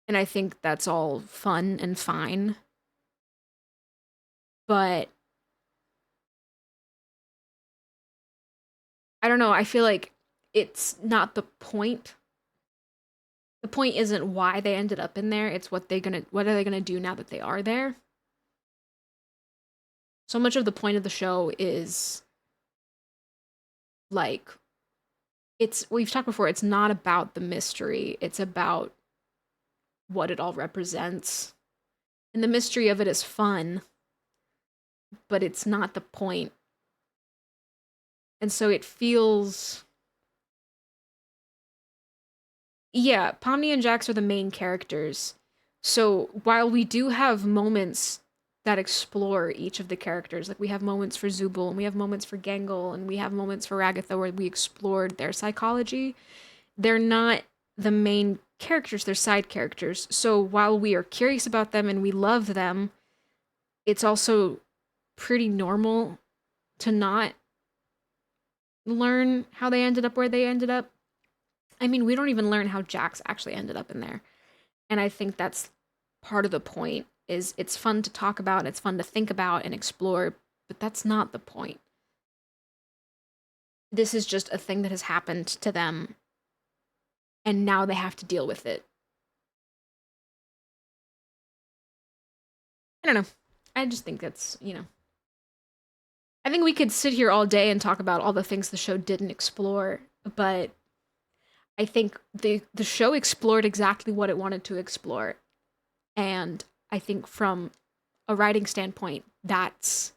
I think that's all fun and fine. But I don't know, I feel like it's not the point. The point isn't why they ended up in there, it's what are they gonna do now that they are there. So much of the point of the show is like we've talked before, it's not about the mystery, it's about what it all represents. And the mystery of it is fun, but it's not the point. And so it feels... Yeah, Pomni and Jax are the main characters. So while we do have moments that explore each of the characters, like we have moments for Zubul, and we have moments for Gangle, and we have moments for Ragatha where we explored their psychology, they're not the main characters, they're side characters. So while we are curious about them and we love them, it's also pretty normal to not learn how they ended up where they ended up. I mean, we don't even learn how Jax actually ended up in there. And I think that's part of the point, is it's fun to talk about, and it's fun to think about and explore, but that's not the point. This is just a thing that has happened to them, and now they have to deal with it. I don't know. I just think that's, I think we could sit here all day and talk about all the things the show didn't explore, but I think the show explored exactly what it wanted to explore. And I think from a writing standpoint, that's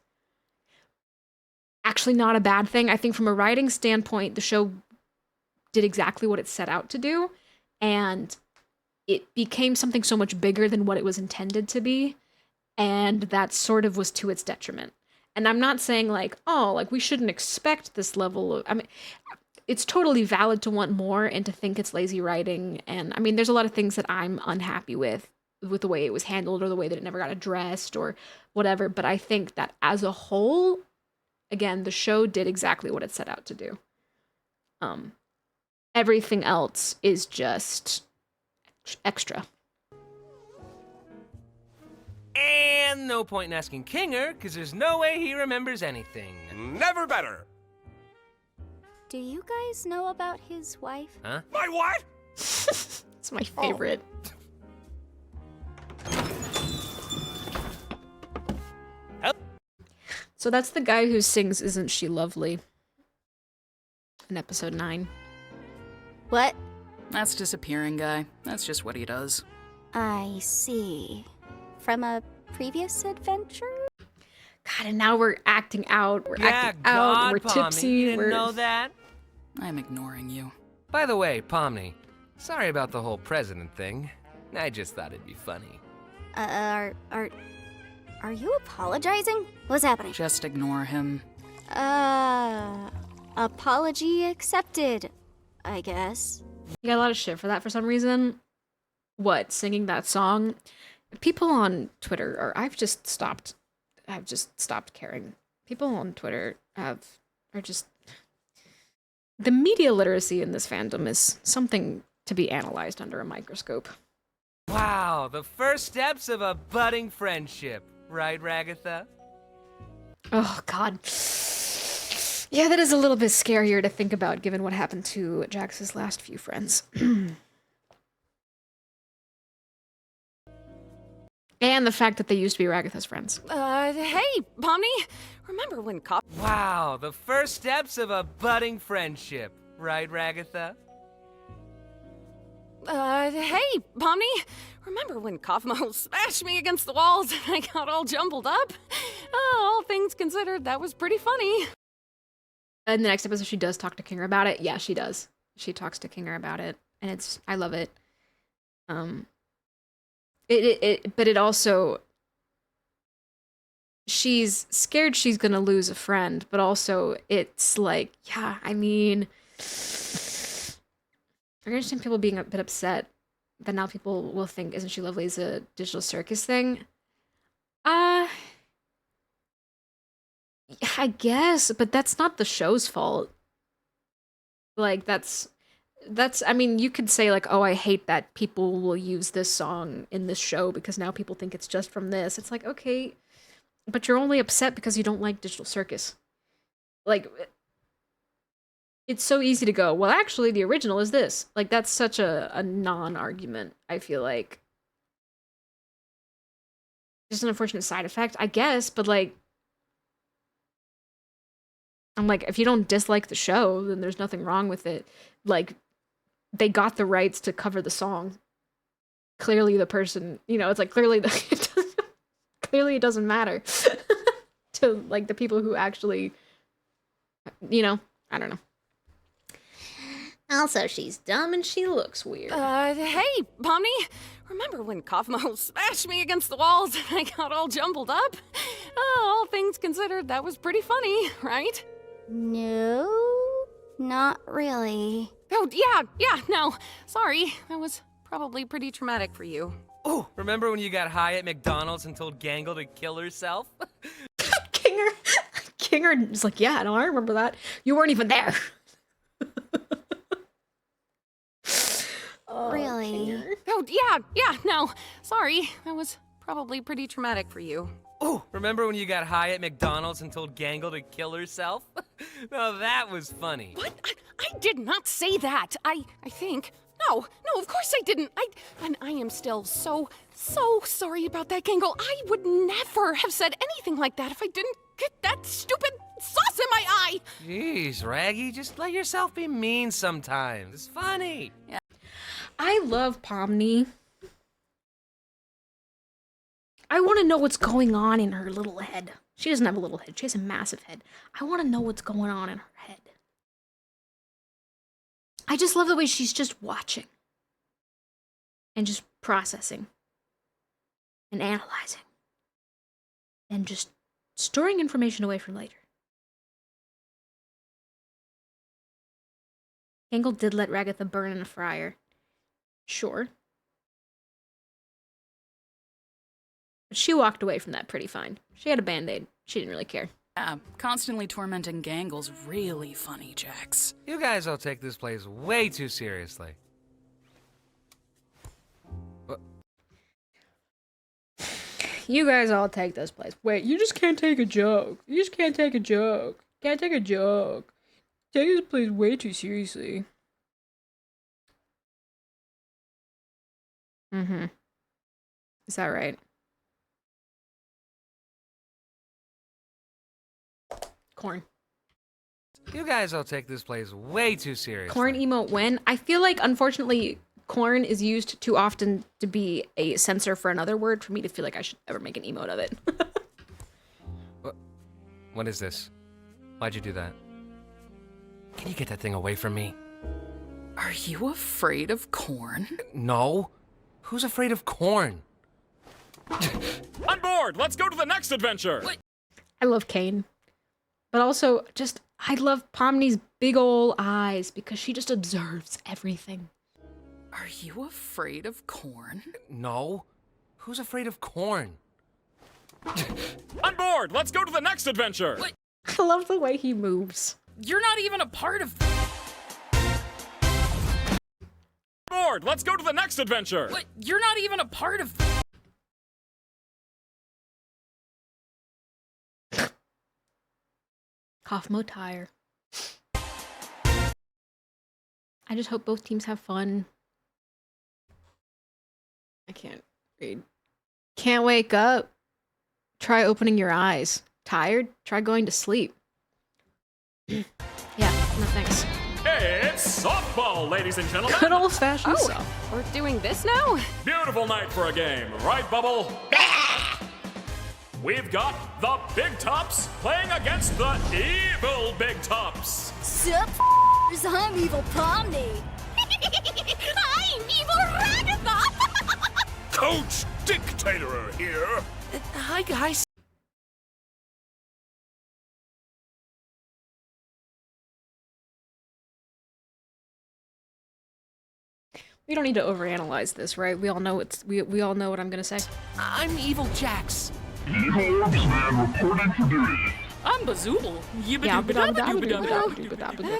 actually not a bad thing. I think from a writing standpoint, the show did exactly what it set out to do. And it became something so much bigger than what it was intended to be. And that sort of was to its detriment. And I'm not saying we shouldn't expect this level of, it's totally valid to want more and to think it's lazy writing. And I mean, there's a lot of things that I'm unhappy with the way it was handled or the way that it never got addressed or whatever. But I think that as a whole, again, the show did exactly what it set out to do. Everything else is just extra. And no point in asking Kinger, because there's no way he remembers anything. Never better. Do you guys know about his wife? Huh? My what? It's my favorite. So that's the guy who sings Isn't She Lovely in episode 9. What? That's disappearing guy. That's just what he does. I see. From a previous adventure? God, and now we're acting out. We're Yeah, acting out. God, We're Pomni, tipsy. you didn't We're know that? I'm ignoring you. By the way, Pomni, sorry about the whole president thing. I just thought it'd be funny. Are you apologizing? What's happening? Just ignore him. Apology accepted, I guess. You got a lot of shit for that for some reason. What, singing that song? People on Twitter I've just stopped caring. People on Twitter are just, the media literacy in this fandom is something to be analyzed under a microscope. Wow, the first steps of a budding friendship, right, Ragatha? Oh, God. Yeah, that is a little bit scarier to think about given what happened to Jax's last few friends. And the fact that they used to be Ragatha's friends. Hey, Pomni, remember when Wow, the first steps of a budding friendship, right, Ragatha? Hey, Pomni, remember when Kaufmo smashed me against the walls and I got all jumbled up? All things considered, that was pretty funny. In the next episode, she does talk to Kinger about it. Yeah, she does. She talks to Kinger about it, and I love it. But it also, she's scared she's gonna lose a friend, but also it's like, yeah, I mean, I understand people being a bit upset that now people will think Isn't She Lovely is a digital circus thing. I guess, but that's not the show's fault. Like, that's, I mean, you could say, like, oh, I hate that people will use this song in this show because now people think it's just from this. It's like, okay, but you're only upset because you don't like Digital Circus. Like, it's so easy to go, well, actually, the original is this. Like, that's such a non-argument, I feel like. Just an unfortunate side effect, I guess, but, like, I'm like, if you don't dislike the show, then there's nothing wrong with it. Like, they got the rights to cover the song. Clearly the person, it's like, clearly it doesn't matter to, like, the people who actually, I don't know. Also, she's dumb and she looks weird. Hey, Pomni, remember when Kaufmo smashed me against the walls and I got all jumbled up? All things considered, that was pretty funny, right? No, not really. Oh, yeah, no. Sorry, that was probably pretty traumatic for you. Oh, remember when you got high at McDonald's and told Gangle to kill herself? Kinger is like, yeah, no, I remember that. You weren't even there. Really? Kinger. Oh, yeah, no. Sorry, that was probably pretty traumatic for you. Oh, remember when you got high at McDonald's and told Gangle to kill herself? No, that was funny. What? I did not say that. I think. No, of course I didn't. And I am still so sorry about that, Gangle. I would never have said anything like that if I didn't get that stupid sauce in my eye. Jeez, Raggy, just let yourself be mean sometimes. It's funny. Yeah. I love Pomni. I want to know what's going on in her little head. She doesn't have a little head. She has a massive head. I want to know what's going on in her head. I just love the way she's just watching. And just processing. And analyzing. And just storing information away for later. Gangle did let Ragatha burn in a fryer. Sure. But she walked away from that pretty fine. She had a band-aid. She didn't really care. Yeah, constantly tormenting Gangle's really funny, Jax. You guys all take this place way too seriously. You guys all take this place. Wait, you just can't take a joke. You just can't take a joke. Can't take a joke. Take this place way too seriously. Mm-hmm. Is that right? Corn. You guys all take this place way too seriously. Corn emote win. I feel like, unfortunately, corn is used too often to be a censor for another word for me to feel like I should ever make an emote of it. What is this? Why'd you do that? Can you get that thing away from me? Are you afraid of corn? No. Who's afraid of corn? On board! Let's go to the next adventure! I love Kane. But also, just, I love Pomni's big ol' eyes because she just observes everything. Are you afraid of corn? No. Who's afraid of corn? On board! Let's go to the next adventure! I love the way he moves. You're not even a part of... On board! Let's go to the next adventure! You're not even a part of... Kaufmo tire. I just hope both teams have fun. I can't read. Can't wake up. Try opening your eyes. Tired? Try going to sleep. Yeah, no thanks. It's softball, ladies and gentlemen! Good old-fashioned Oh, stuff. we're doing this now? Beautiful night for a game, right, Bubble? We've got the Big Tops playing against the evil Big Tops. Sup, I'm Evil Pomni. I'm evil Ragatha! Coach Dictator here. Hi, guys. We don't need to overanalyze this, right? We all know we all know what I'm gonna say. I'm Evil Jax. Evil Orbsman reporting for duty. I'm Bazoodle.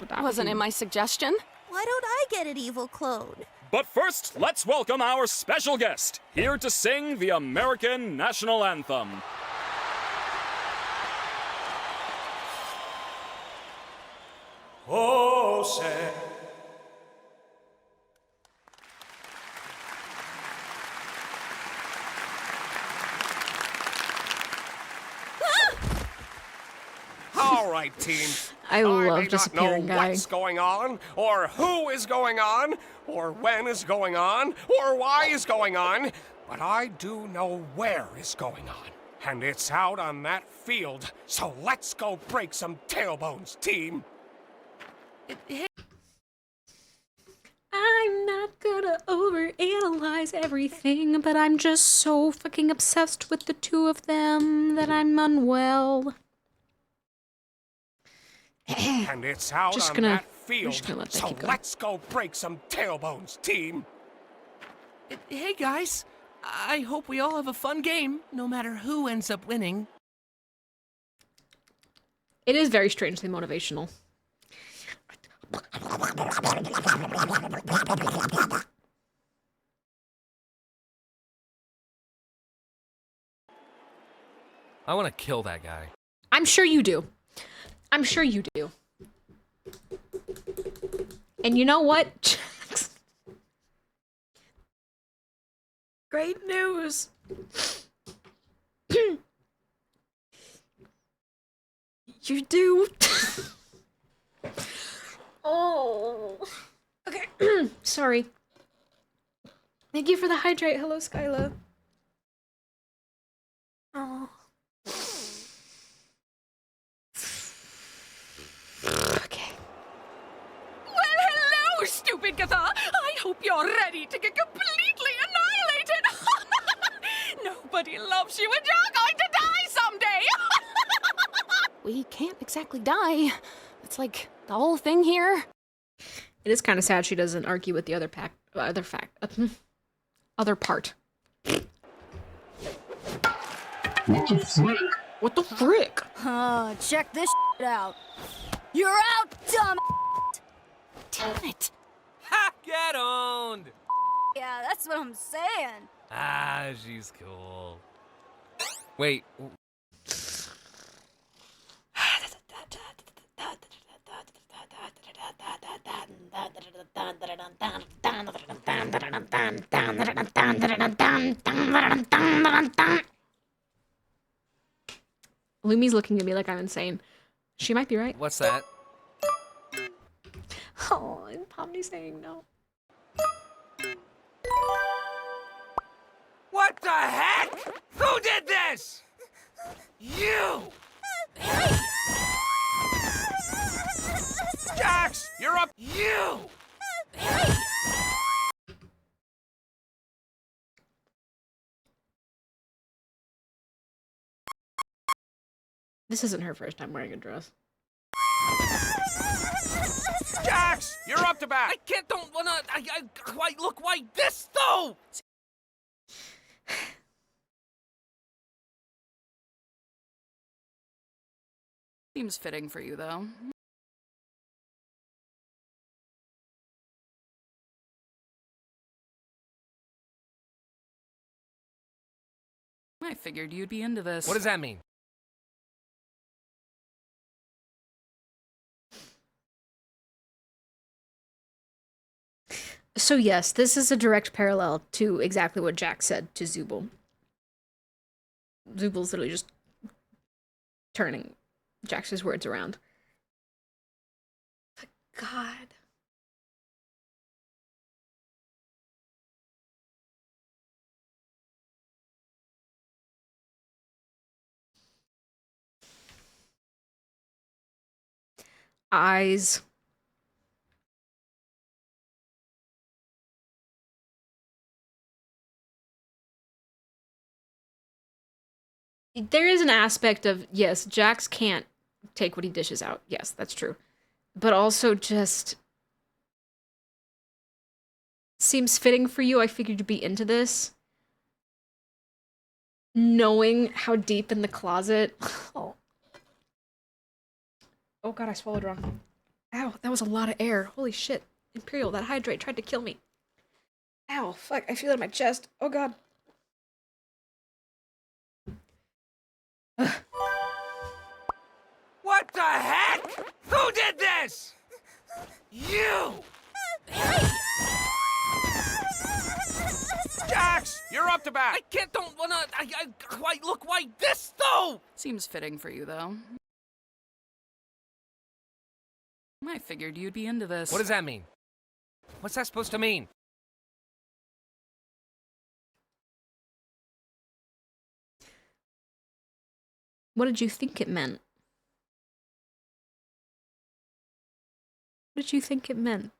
That wasn't in my suggestion. Why don't I get an evil clone? But first, let's welcome our special guest, here to sing the American National Anthem. Oh, say. All right, team. I may love not know disappearing guy. what's going on, or who is going on, or when is going on, or why is going on, but I do know where is going on. And it's out on that field, so let's go break some tailbones, team. I'm not gonna overanalyze everything, but I'm just so fucking obsessed with the two of them that I'm unwell. And it's out Just on gonna- that we're field, just gonna let that so keep going. let's go break some tailbones, team. Hey, guys. I hope we all have a fun game, no matter who ends up winning. It is very strangely motivational. I want to kill that guy. I'm sure you do. I'm sure you do. And you know what? Great news. You do. Oh. Okay. Sorry. Thank you for the hydrate. Hello, Skyla. Oh. Okay. Well, hello, stupid Gatha. I hope you're ready to get completely annihilated. Nobody loves you and you're going to die someday. We can't exactly die. It's like the whole thing here. It is kind of sad she doesn't argue with the other other part. What the frick? What the frick? Check this out. You're out, dumb. Damn it. Ha! Get owned! Yeah, that's what I'm saying. Ah, she's cool. Wait. Lumi's looking at me like I'm insane. She might be right. What's that? Oh, and Pomni saying no. What the heck? Who did this? You! Jax, you're up. You! This isn't her first time wearing a dress. Jax, you're up to bat. I can't, don't wanna, why, look, why this though? Seems fitting for you, though. I figured you'd be into this. What does that mean? So yes, this is a direct parallel to exactly what Jack said to Zubul. Zubul's literally just turning Jax's words around. But God. Eyes. There is an aspect of, yes, Jax can't take what he dishes out. Yes, that's true. But also just seems fitting for you. I figured you'd be into this. Knowing how deep in the closet. Oh. Oh God, I swallowed wrong. Ow, that was a lot of air. Holy shit. Imperial, that hydrate tried to kill me. Ow, fuck, I feel it in my chest. Oh God. What the heck? Who did this? You! Jax, you're up to bat. I can't, don't wanna, why, look, why this though? Seems fitting for you, though. I figured you'd be into this. What does that mean? What's that supposed to mean? What did you think it meant? What did you think it meant?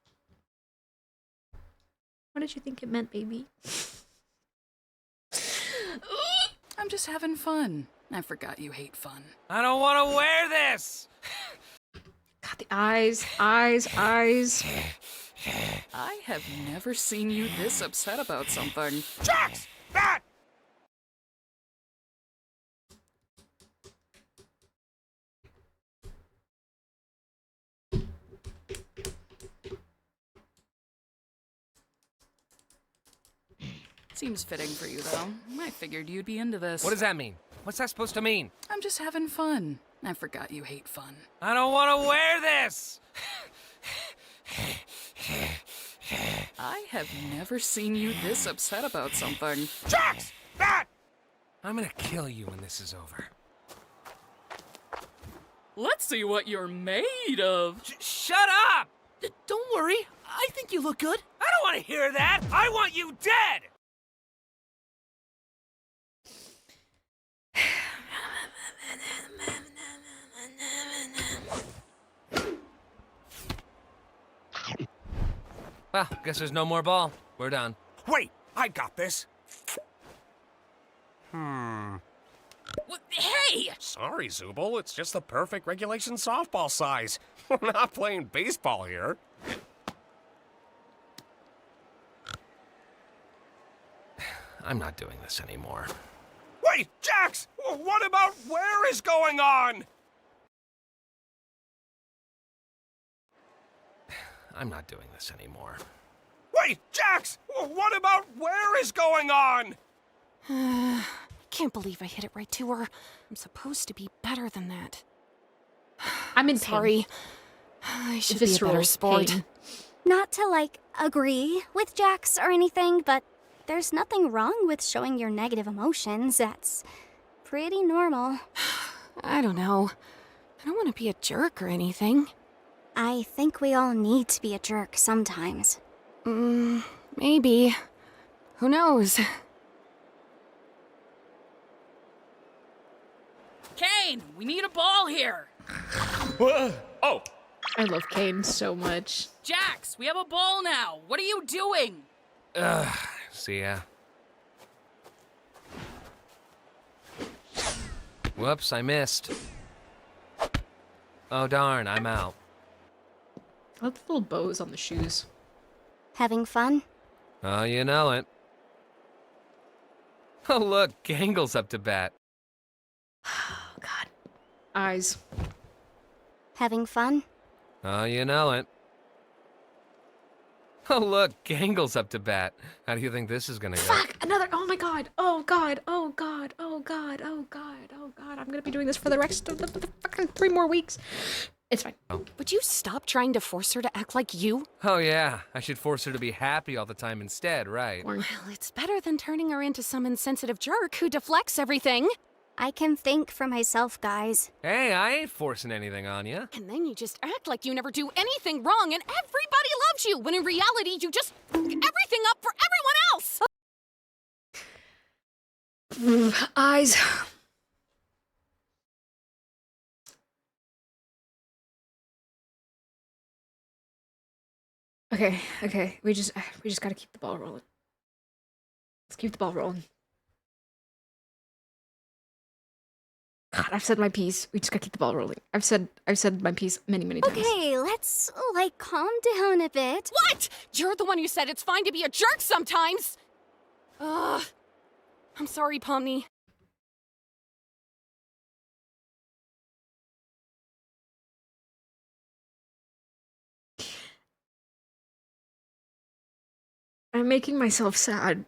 What did you think it meant, baby? I'm just having fun. I forgot you hate fun. I don't want to wear this! God, the eyes, eyes, eyes. I have never seen you this upset about something. Jax, bat. Seems fitting for you, though. I figured you'd be into this. What does that mean? What's that supposed to mean? I'm just having fun. I forgot you hate fun. I don't want to wear this! I have never seen you this upset about something. Jax, bat. I'm gonna kill you when this is over. Let's see what you're made of. Shut up! Don't worry, I think you look good. I don't want to hear that! I want you dead! Well, guess there's no more ball. We're done. Wait, I got this. What? Hey! Sorry, Zubul. It's just the perfect regulation softball size. We're not playing baseball here. I'm not doing this anymore. Wait, Jax! What about where is going on? I'm not doing this anymore. Wait, Jax! What about where is going on? Can't believe I hit it right to her. I'm supposed to be better than that. I'm in Sorry. I should be a better sport. pain. Not to, like, agree with Jax or anything, but there's nothing wrong with showing your negative emotions. That's pretty normal. I don't know. I don't want to be a jerk or anything. I think we all need to be a jerk sometimes. Maybe. Who knows? Kane, we need a ball here. Oh, I love Kane so much. Jax, we have a ball now. What are you doing? See ya. Whoops, I missed. Oh darn, I'm out. I love the little bows on the shoes. Having fun? Oh, you know it. Oh look, Gangle's up to bat. Oh, God. Eyes. Having fun? Oh, you know it. Oh look, Gangle's up to bat. How do you think this is gonna go? Fuck! Another. Oh my God. Oh God. Oh God. Oh God. Oh God. Oh God. I'm gonna be doing this for the rest of the fucking 3 more weeks. It's fine. Would you stop trying to force her to act like you? Oh yeah, I should force her to be happy all the time instead, right? Boring. Well, it's better than turning her into some insensitive jerk who deflects everything. I can think for myself, guys. Hey, I ain't forcing anything on you. And then you just act like you never do anything wrong and everybody loves you, when in reality you just fuck everything up for everyone else. Eyes. Okay. We just gotta keep the ball rolling. Let's keep the ball rolling. God, I've said my piece. We just gotta keep the ball rolling. I've said my piece many times. Okay, let's, calm down a bit. What? You're the one who said it's fine to be a jerk sometimes. Ugh. I'm sorry, Pomni. I'm making myself sad.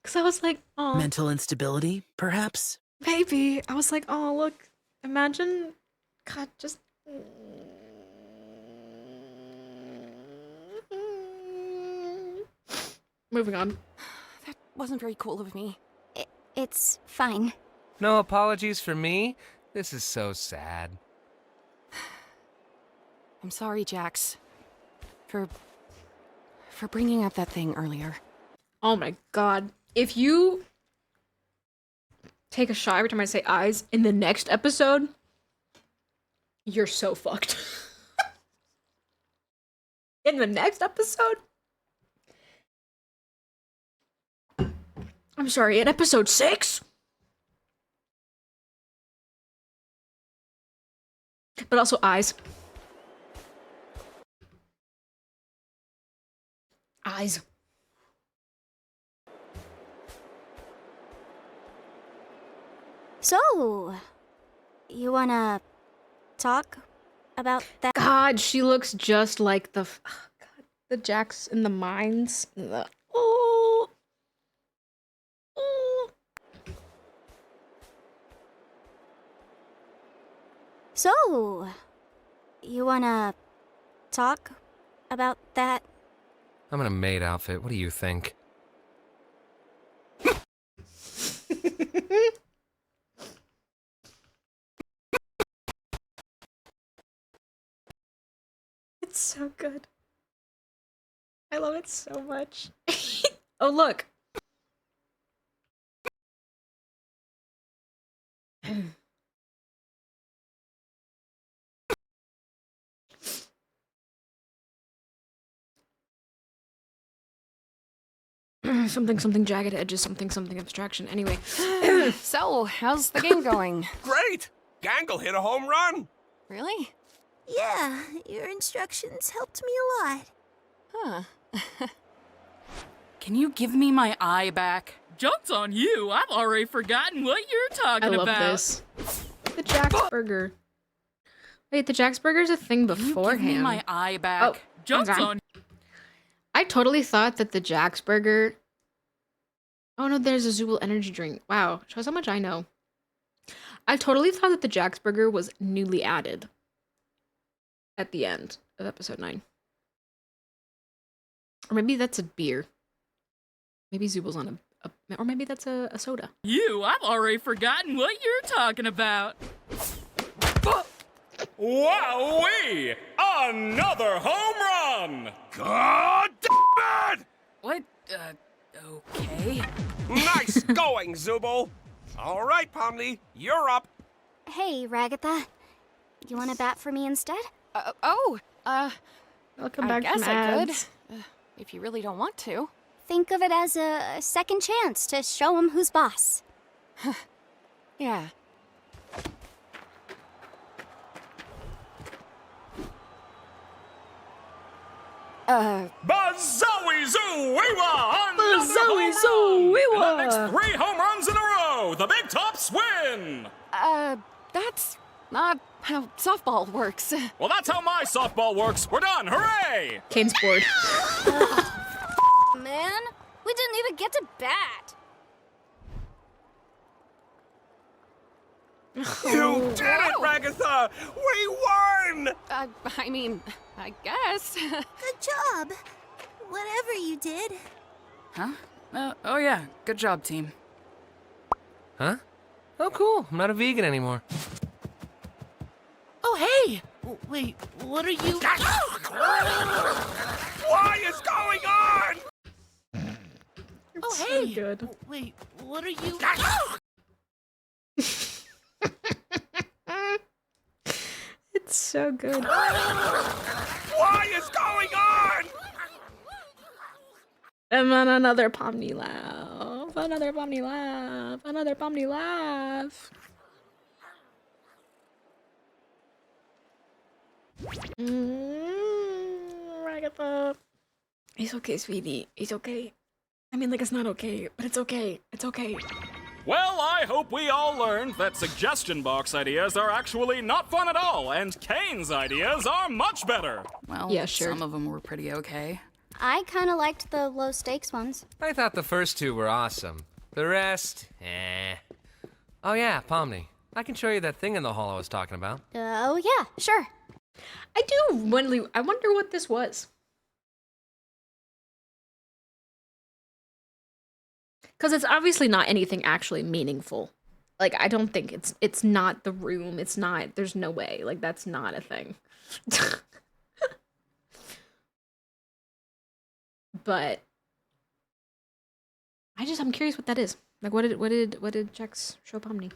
Because I was like, oh. Mental instability, perhaps? Maybe. I was like, oh, look. Imagine. God, just. Moving on. That wasn't very cool of me. It's fine. No apologies for me? This is so sad. I'm sorry, Jax. For bringing up that thing earlier. Oh my God. If you take a shot every time I say eyes in the next episode, you're so fucked. In the next episode? I'm sorry, in episode 6? But also eyes. Eyes. So, you wanna talk about that? God, she looks just like the the Jax in the mines. Oh. So, you wanna talk about that? I'm in a maid outfit. What do you think? It's so good. I love it so much. Oh, look. something jagged edges, something abstraction. Anyway. So, how's the game going? Great! Gangle hit a home run! Really? Yeah, your instructions helped me a lot. Huh. Can you give me my eye back? Joke's on you. I've already forgotten what you're talking I love about. this. The Jax Burger. Wait, the Jax Burger's a thing Can you beforehand. give me my eye back? Oh, Joke's okay. on I totally thought that the Jax Burger. Oh no, there's a Zooble energy drink. Wow, shows how much I know. I totally thought that the Jax Burger was newly added at the end of episode 9. Or maybe that's a beer. Maybe Zooble's on or maybe that's a soda. I've already forgotten what you're talking about. Wowee! Another home run! God damn it! What? Okay. Nice going, Zubul. All right, Pomni, you're up. Hey, Ragatha. You want to bat for me instead? Welcome I back guess from I ads. could. If you really don't want to. Think of it as a second chance to show him who's boss. Yeah. Bazowie Zoo-wee-wah! Bazowie Zoo-wee-wah! The next 3 home runs in a row! The Big Tops win! That's not how softball works. Well, that's how my softball works. We're done. Hooray! Kane's bored. Man, we didn't even get to bat. You did it, Ragatha! We won! I mean, I guess. Good job. Whatever you did. Huh? Oh yeah, good job, team. Huh? Oh, cool. I'm not a vegan anymore. Oh, hey! Wait, what are you... What is going on? Oh, hey! Good. Wait, what are you... It's so good. What is going on? And then another Pomni laugh. Another Pomni laugh. Another Pomni laugh. Ragatha. It's okay, sweetie. It's okay. I mean, like, it's not okay, but it's okay. It's okay. Well, I hope we all learned that suggestion box ideas are actually not fun at all, and Kane's ideas are much better. Well, Yeah, sure. some of them were pretty okay. I kind of liked the low stakes ones. I thought the first 2 were awesome. The rest, eh. Oh yeah, Pomni. I can show you that thing in the hall I was talking about. Oh, yeah, sure. I wonder what this was. Because it's obviously not anything actually meaningful. Like, I don't think it's not the room. It's not, there's no way. Like, that's not a thing. But I'm curious what that is. Like, what did Jax show Pomni?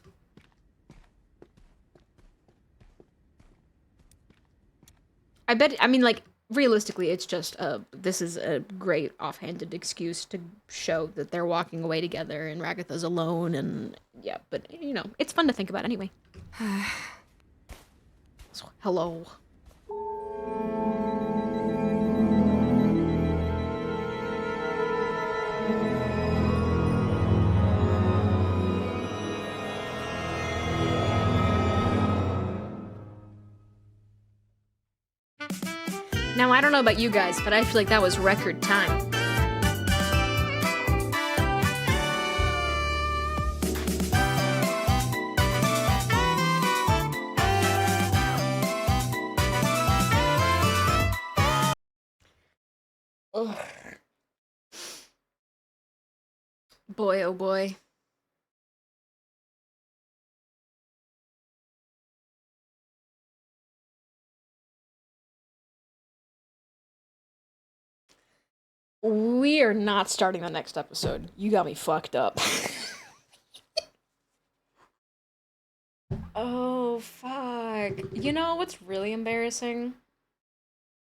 I mean, like, realistically, it's just this is a great offhanded excuse to show that they're walking away together and Ragatha's alone, and yeah, but you know, it's fun to think about anyway. So, hello. Now, I don't know about you guys, but I feel like that was record time. Ugh. Boy, oh boy. We are not starting the next episode. You got me fucked up. Oh, fuck. You know what's really embarrassing?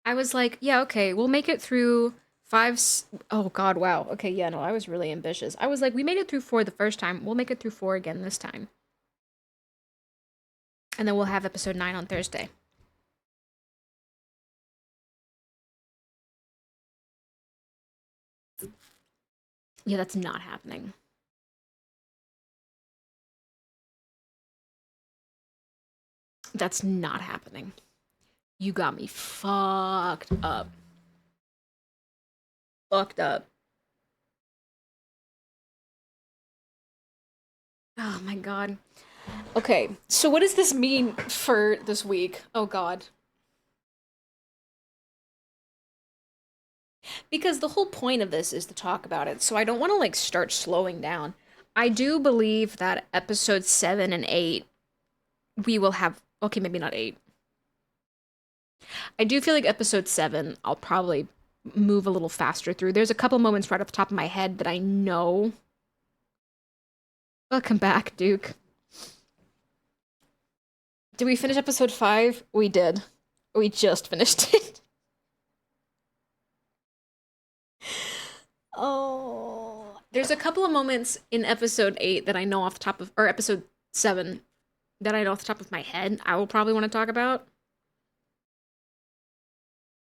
I was like, yeah, okay, we'll make it through oh god, wow. Okay, yeah, no, I was really ambitious. I was like, we made it through 4 the first time. We'll make it through 4 again this time. And then we'll have episode 9 on Thursday. Yeah, that's not happening. That's not happening. You got me fucked up. Fucked up. Oh my god. Okay, so what does this mean for this week? Oh god. because the whole point of this is to talk about it, so I don't want to like start slowing down. I do believe that episode 7 and 8 we will have, okay, maybe not 8. I do feel like episode 7 I'll probably move a little faster through. There's a couple moments right off the top of my head that I know. Welcome back, Duke. Did we finish episode 5? We did. We just finished it. Oh. There's a couple of moments in episode 8 that I know off the top of, or episode 7 that I know off the top of my head I will probably want to talk about.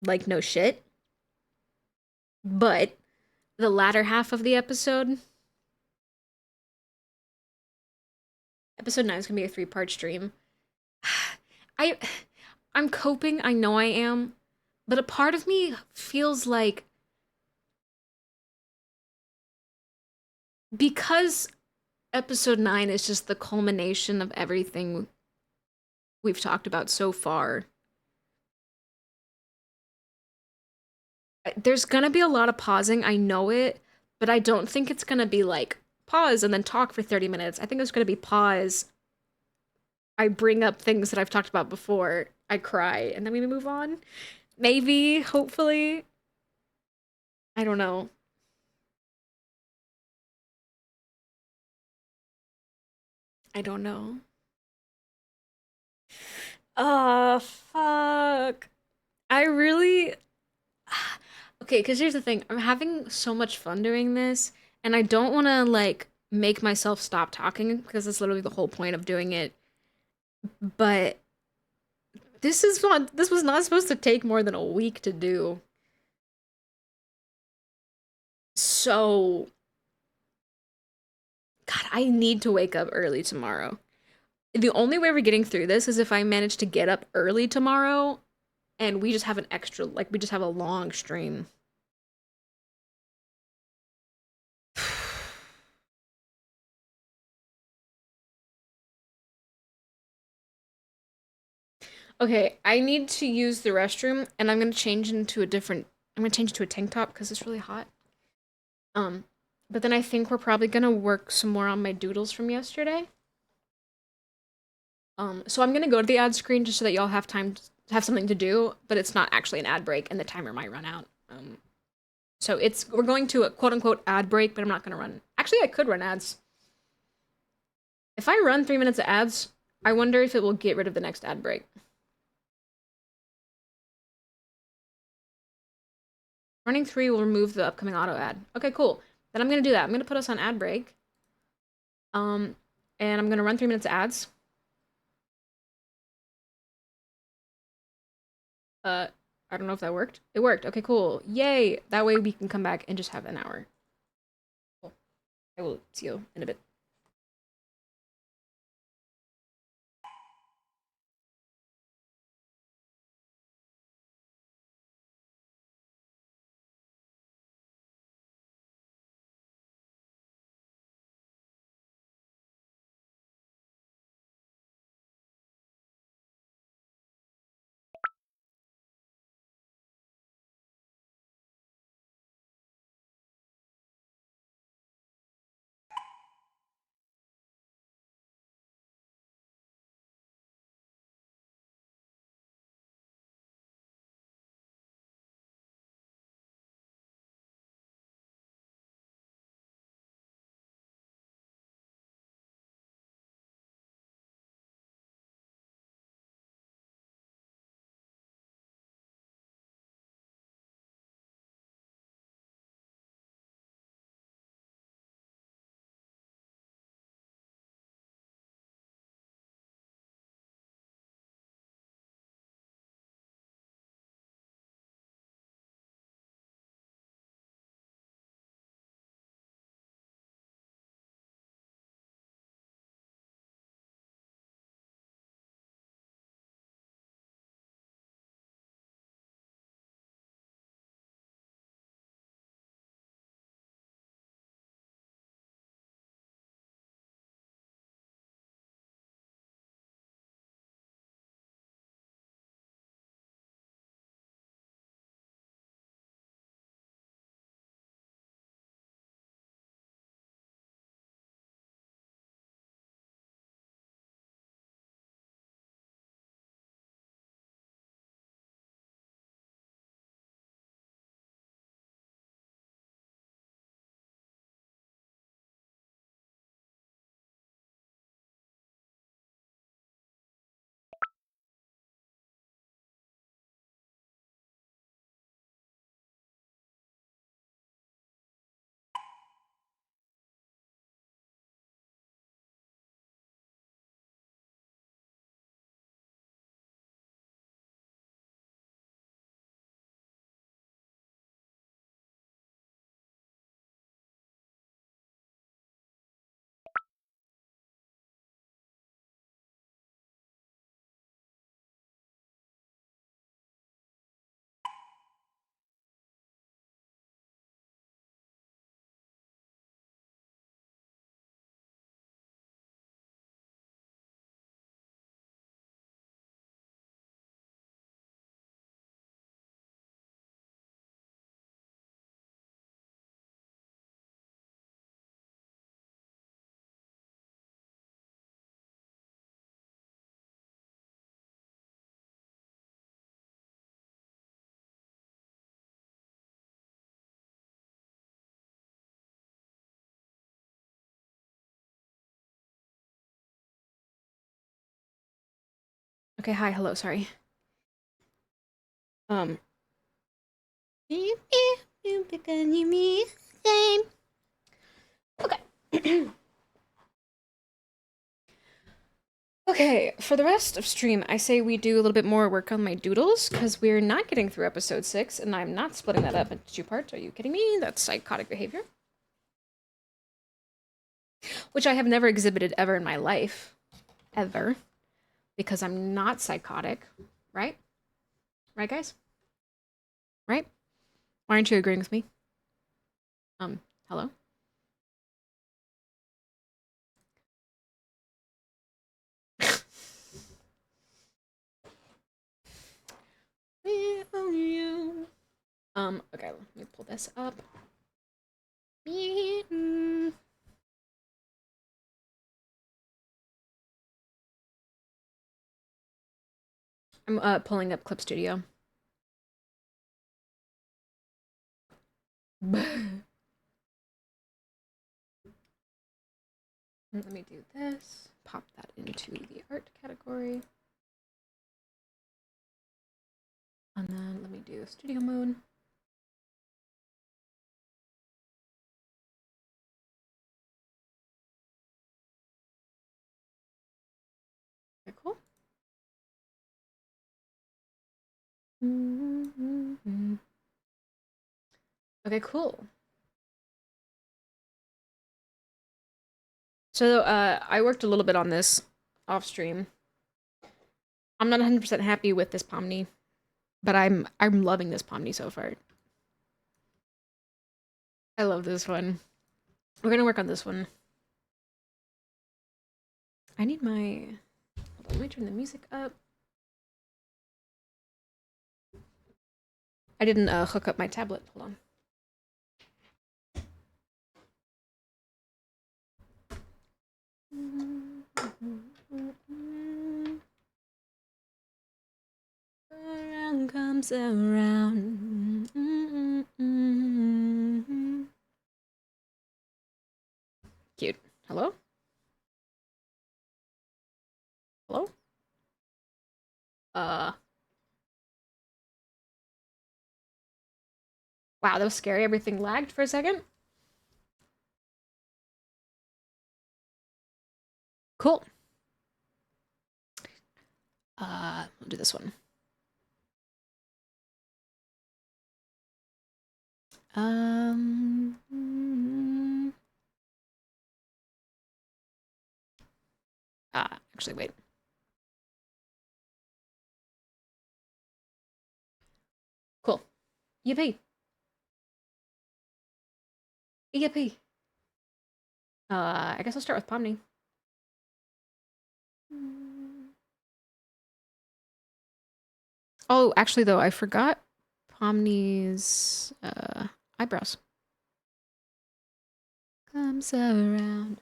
Like, no shit. But the latter half of the episode, episode 9 is gonna be a 3-part stream. I'm coping, I know I am, but a part of me feels like because episode 9 is just the culmination of everything we've talked about so far. There's gonna be a lot of pausing, I know it, but I don't think it's gonna be like pause and then talk for 30 minutes. I think it's gonna be pause. I bring up things that I've talked about before. I cry, and then we move on. Maybe, hopefully. I don't know. I don't know. Oh, fuck. I really... Okay, because here's the thing. I'm having so much fun doing this, and I don't want to, like, make myself stop talking, because that's literally the whole point of doing it. But this was not supposed to take more than a week to do. So... God, I need to wake up early tomorrow. The only way we're getting through this is if I manage to get up early tomorrow and we just have an extra, like, we just have a long stream. Okay, I need to use the restroom and I'm gonna change into a different, I'm gonna change to a tank top because it's really hot. But then I think we're probably gonna work some more on my doodles from yesterday. So I'm gonna go to the ad screen just so that y'all have time to have something to do, but it's not actually an ad break and the timer might run out. So we're going to a quote-unquote ad break, but I'm not gonna run. Actually, I could run ads. If I run 3 minutes of ads, I wonder if it will get rid of the next ad break. Running 3 will remove the upcoming auto ad. Okay, cool. Then I'm gonna do that. I'm gonna put us on ad break. And I'm gonna run 3 minutes of ads. I don't know if that worked. It worked. Okay, cool. Yay! That way we can come back and just have an hour. Cool. I will see you in a bit. Okay, hi, hello, sorry. Um. Okay. Okay, for the rest of stream, I say we do a little bit more work on my doodles, because we're not getting through episode 6, and I'm not splitting that up into 2 parts. Are you kidding me? That's psychotic behavior. Which I have never exhibited ever in my life. Ever. Because I'm not psychotic. Right? Right, guys? Right? Why aren't you agreeing with me? Hello? Okay, let me pull this up. I'm pulling up Clip Studio. Let me do this. Pop that into the art category. And then let me do studio mode. Okay, cool. Okay, cool. So, I worked a little bit on this off stream. I'm not 100% happy with this Pomni, but I'm loving this Pomni so far. I love this one. We're gonna work on this one. I need my... Hold on, let me turn the music up. I didn't hook up my tablet. Hold on. Around comes around. Cute. Hello? Hello? Wow, that was scary. Everything lagged for a second. Cool. We'll do this one. Actually, wait. Cool. Yippee. Yippee. I guess I'll start with Pomni. Oh, actually, though, I forgot Pomni's eyebrows. Comes around.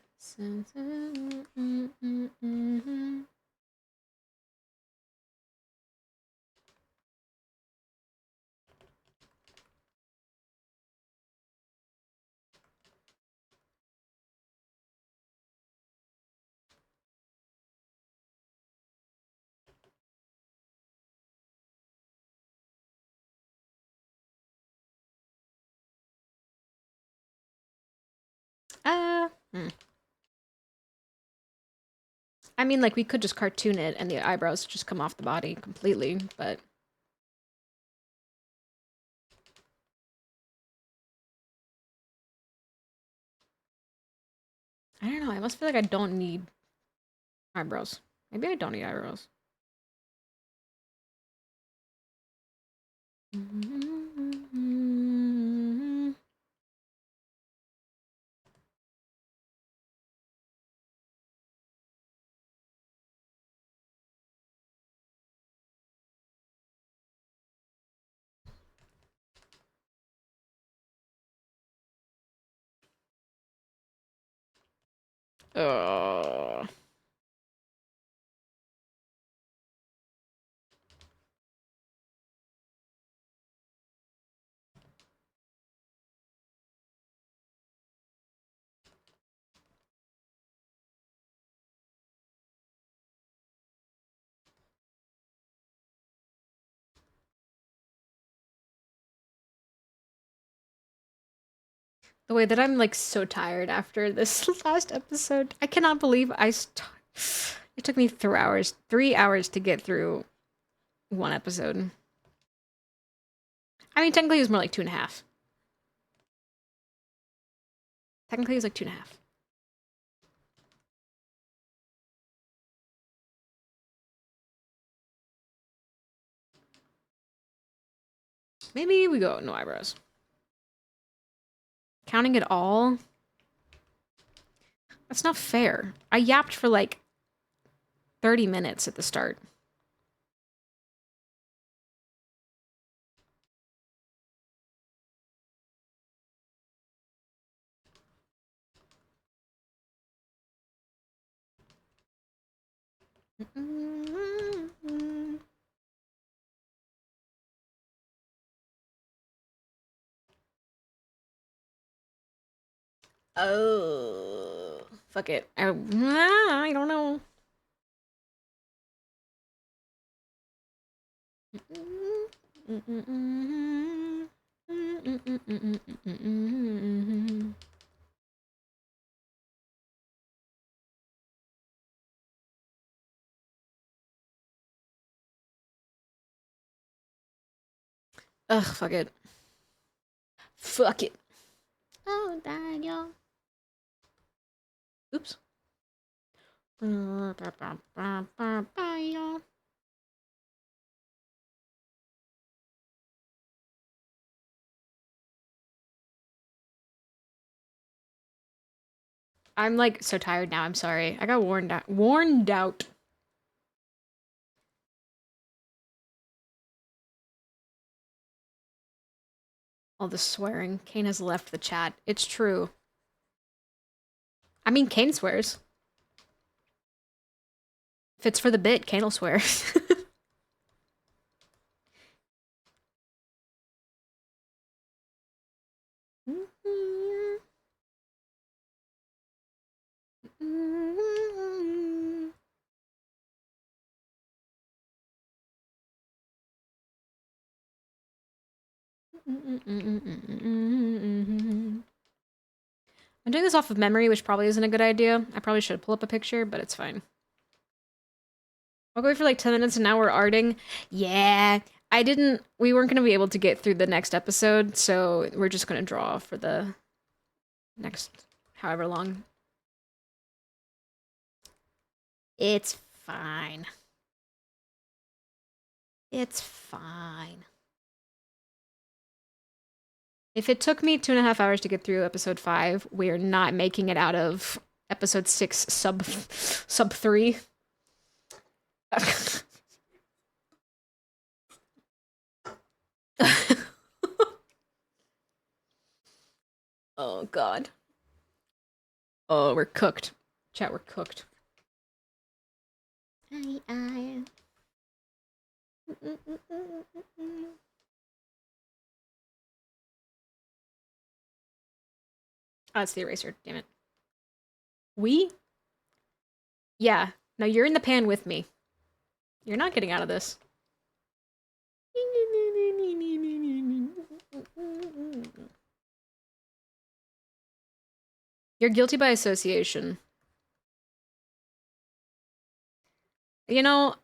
I mean, like, we could just cartoon it and the eyebrows just come off the body completely, but... I don't know, I must feel like I don't need eyebrows. Maybe I don't need eyebrows. The way that I'm like so tired after this last episode. I cannot believe it took me 3 hours to get through one episode. I mean, technically it was more like 2.5. Technically it was like 2.5. Maybe we go no eyebrows. Counting it all? That's not fair. I yapped for like 30 minutes at the start. Oh, fuck it. I don't know. Ugh, fuck it. Fuck it. Oh, Daniel. Oops. I'm like so tired now. I'm sorry. I got warned out. Warned out. All the swearing. Kane has left the chat. It's true. I mean, Kane swears. If it's for the bit, Kane will swear. I'm doing this off of memory, which probably isn't a good idea. I probably should pull up a picture, but it's fine. I'll go for like 10 minutes and now we're arting. Yeah, we weren't going to be able to get through the next episode, so we're just going to draw for the next however long. It's fine. It's fine. If it took me 2.5 hours to get through episode 5, we're not making it out of episode 6 sub 3. Oh god. Oh, we're cooked. Chat, we're cooked. I. Oh, it's the eraser. Damn it. We? Yeah. No, you're in the pan with me. You're not getting out of this. You're guilty by association. You know,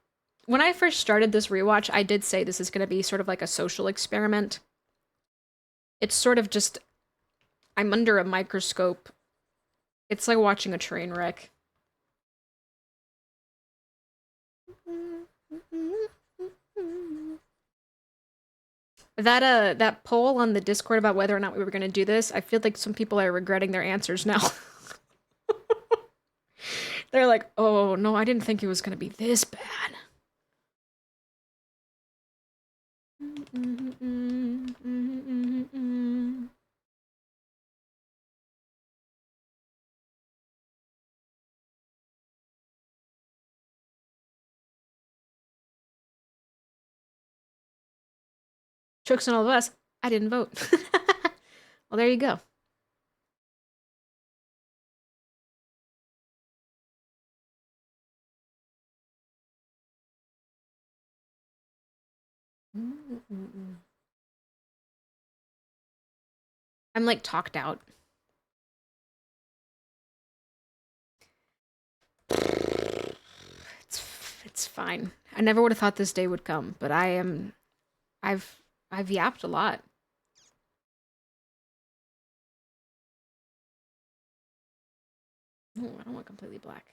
when I first started this rewatch, I did say this is going to be sort of like a social experiment. It's sort of just... I'm under a microscope. It's like watching a train wreck. That poll on the Discord about whether or not we were going to do this, I feel like some people are regretting their answers now. They're like, oh, no, I didn't think it was going to be this bad. Chooks and all of us, I didn't vote. Well, there you go. I'm like talked out. It's fine. I never would have thought this day would come, but I've yapped a lot. Ooh, I don't want completely black.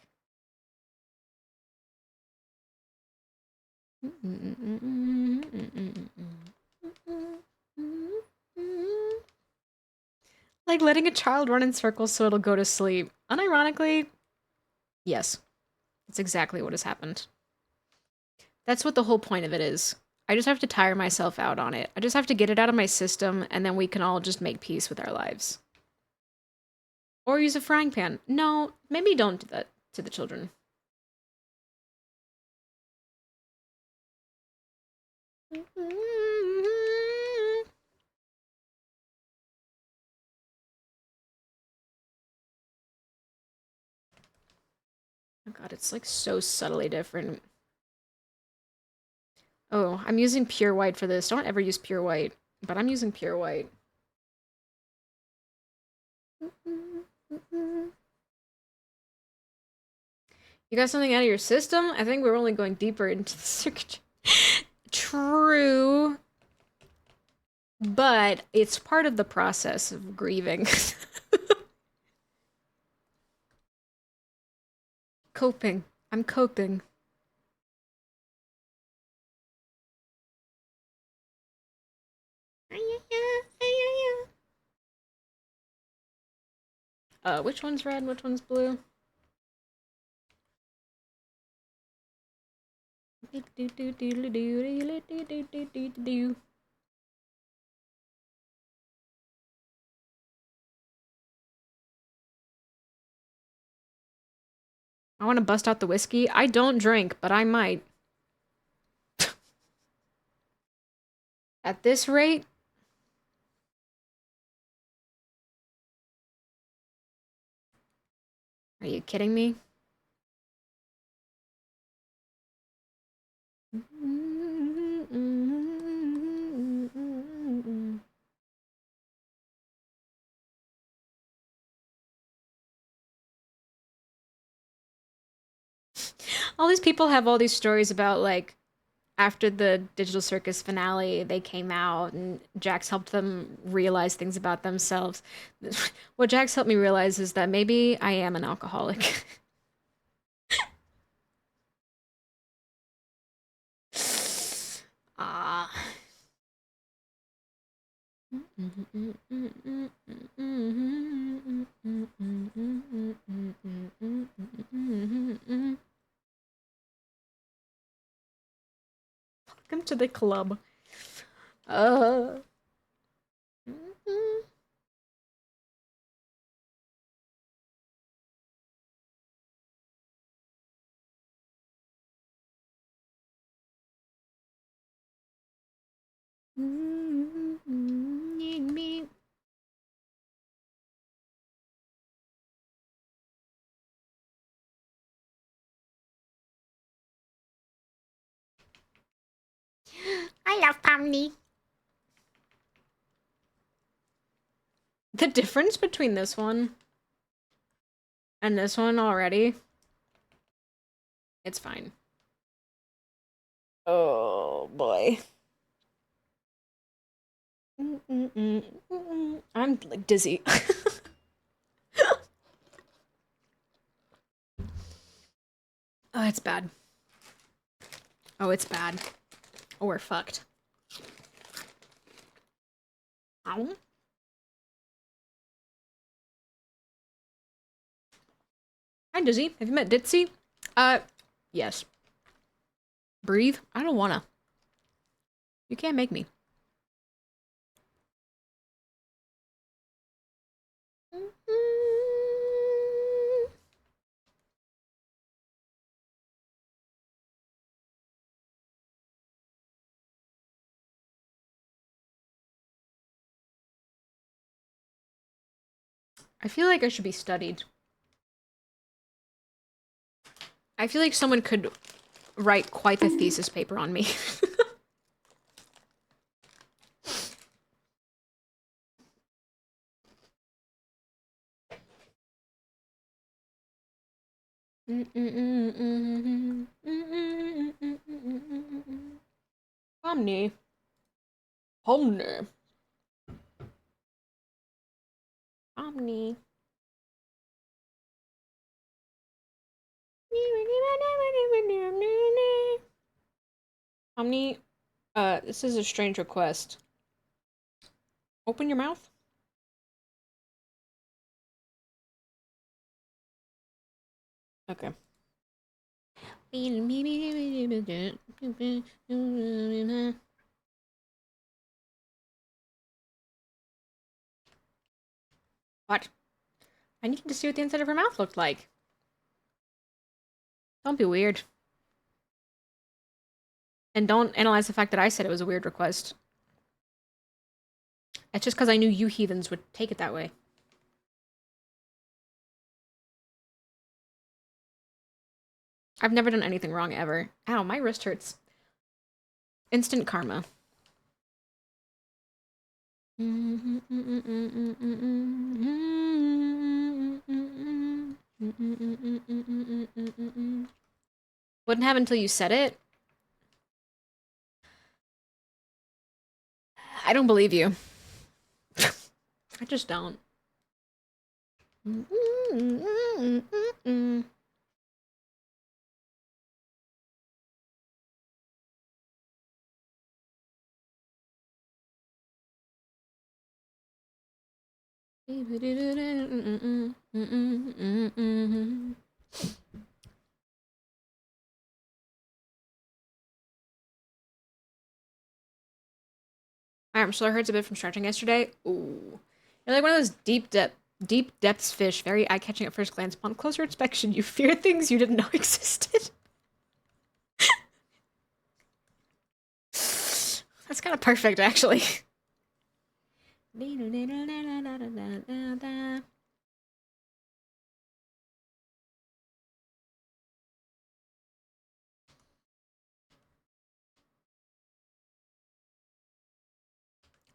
Like letting a child run in circles so it'll go to sleep. Unironically, yes. That's exactly what has happened. That's what the whole point of it is. I just have to tire myself out on it. I just have to get it out of my system, and then we can all just make peace with our lives. Or use a frying pan. No, maybe don't do that to the children. Oh god, it's like so subtly different. Oh, I'm using pure white for this. Don't ever use pure white, but I'm using pure white. You got something out of your system? I think we're only going deeper into the circuit. True. But it's part of the process of grieving. Coping. I'm coping. Which one's red? Which one's blue? I want to bust out the whiskey. I don't drink, but I might. At this rate? Are you kidding me? All these people have all these stories about, like, after the Digital Circus finale, they came out and Jax helped them realize things about themselves. What Jax helped me realize is that maybe I am an alcoholic. Ah. Welcome to the club. I love Pomni. The difference between this one and this one already, it's fine. Oh boy. I'm like dizzy. Oh, it's bad. Oh, it's bad. Oh, we're fucked. Ow. Hi, Dizzy. Have you met Ditzy? Yes. Breathe? I don't wanna. You can't make me. I feel like I should be studied. I feel like someone could write quite the thesis paper on me. Omni. Omni. Omni. Omni, this is a strange request. Open your mouth. Okay. What? I need to see what the inside of her mouth looked like. Don't be weird. And don't analyze the fact that I said it was a weird request. It's just because I knew you heathens would take it that way. I've never done anything wrong ever. Ow, my wrist hurts. Instant karma. Wouldn't have until you said it. I don't believe you. I just don't. My arm still hurts a bit from stretching yesterday. Ooh. You're like one of those deep depths fish, very eye-catching at first glance. Upon closer inspection, you fear things you didn't know existed. That's kind of perfect, actually.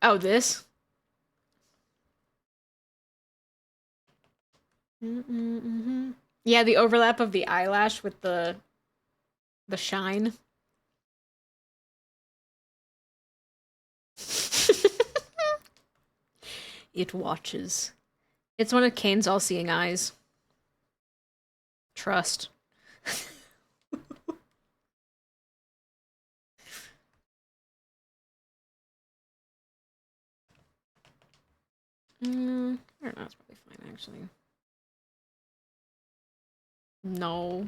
Oh, this? Yeah, the overlap of the eyelash with the shine. It watches. It's one of Kane's all-seeing eyes. Trust. I don't know, it's probably fine, actually. No.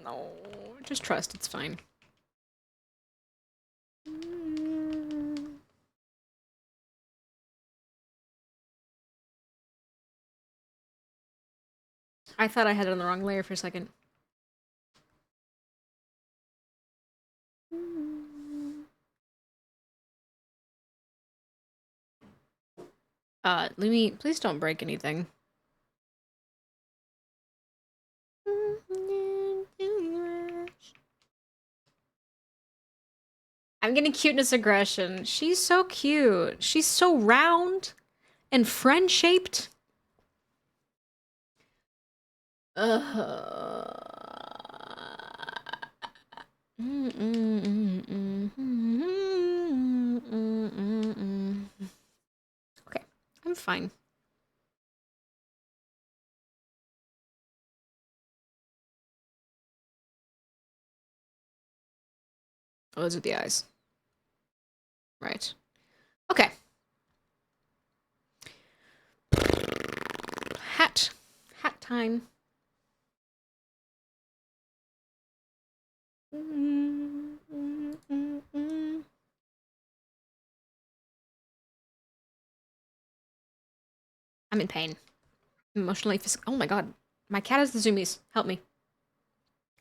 No. Just trust, it's fine. I thought I had it on the wrong layer for a second. Lumi, please don't break anything. I'm getting cuteness aggression. She's so cute. She's so round and friend-shaped. Okay, I'm fine. Oh, those are the eyes. Right. Okay. Hat. Hat time. I'm in pain. Emotionally, physically. Oh my god. My cat has the zoomies. Help me.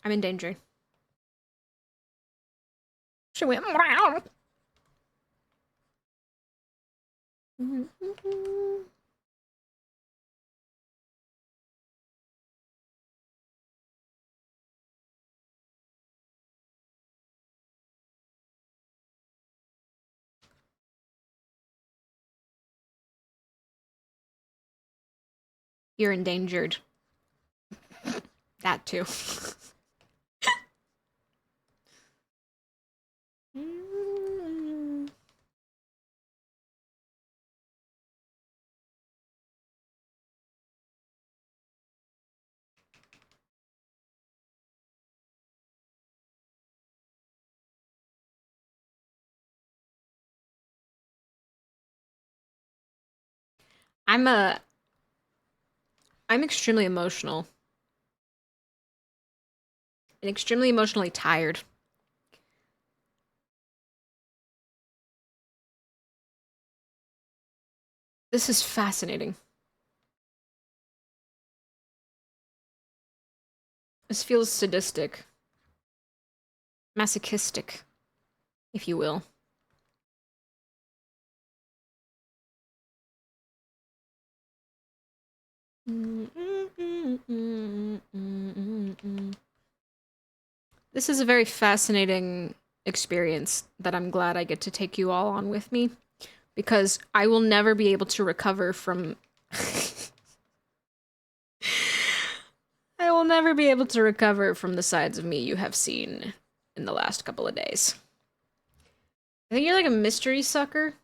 I'm in danger. She went. You're endangered. That too. I'm extremely emotional. And extremely emotionally tired. This is fascinating. This feels sadistic. Masochistic, if you will. This is a very fascinating experience that I'm glad I get to take you all on with me, because I will never be able to recover from... I will never be able to recover from the sides of me you have seen in the last couple of days. I think you're like a mystery sucker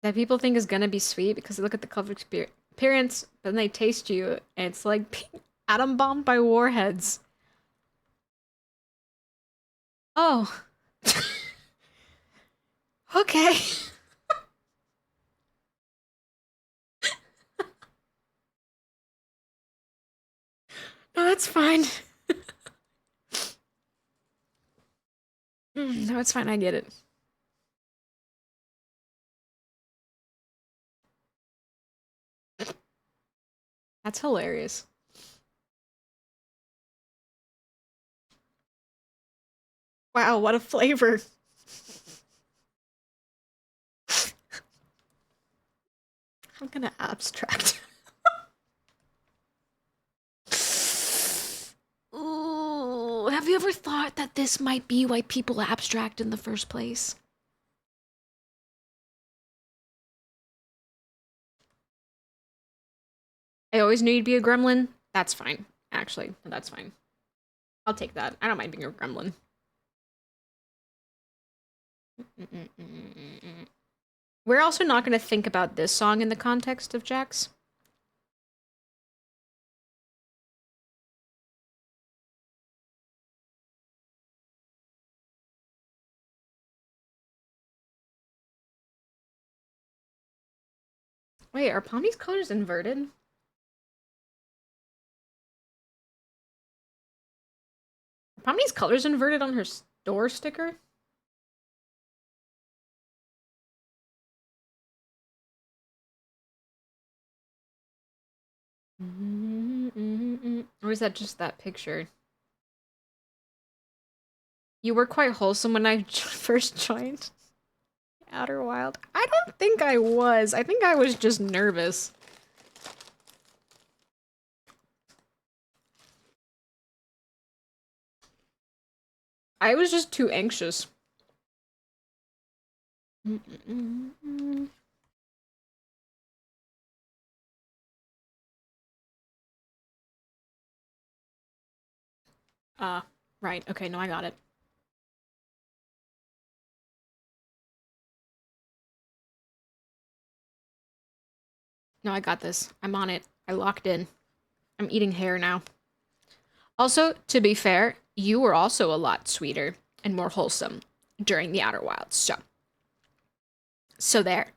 that people think is gonna be sweet because they look at the cover appearance, but then they taste you, and it's like being atom bombed by warheads. Oh. Okay. No, that's fine. No, it's fine, I get it. That's hilarious. Wow, what a flavor. I'm gonna abstract. Ooh, have you ever thought that this might be why people abstract in the first place? I always knew you'd be a gremlin. That's fine, actually. That's fine. I'll take that. I don't mind being a gremlin. We're also not going to think about this song in the context of Jax. Wait, are Pommy's colors inverted? Are Pommy's colors inverted on her store sticker? Or is that just that picture? You were quite wholesome when I first joined Outer Wild. I don't think I was. I think I was just nervous. I was just too anxious. Right. Okay, no, I got it. No, I got this. I'm on it. I locked in. I'm eating hair now. Also, to be fair, you were also a lot sweeter and more wholesome during the Outer Wilds, so there.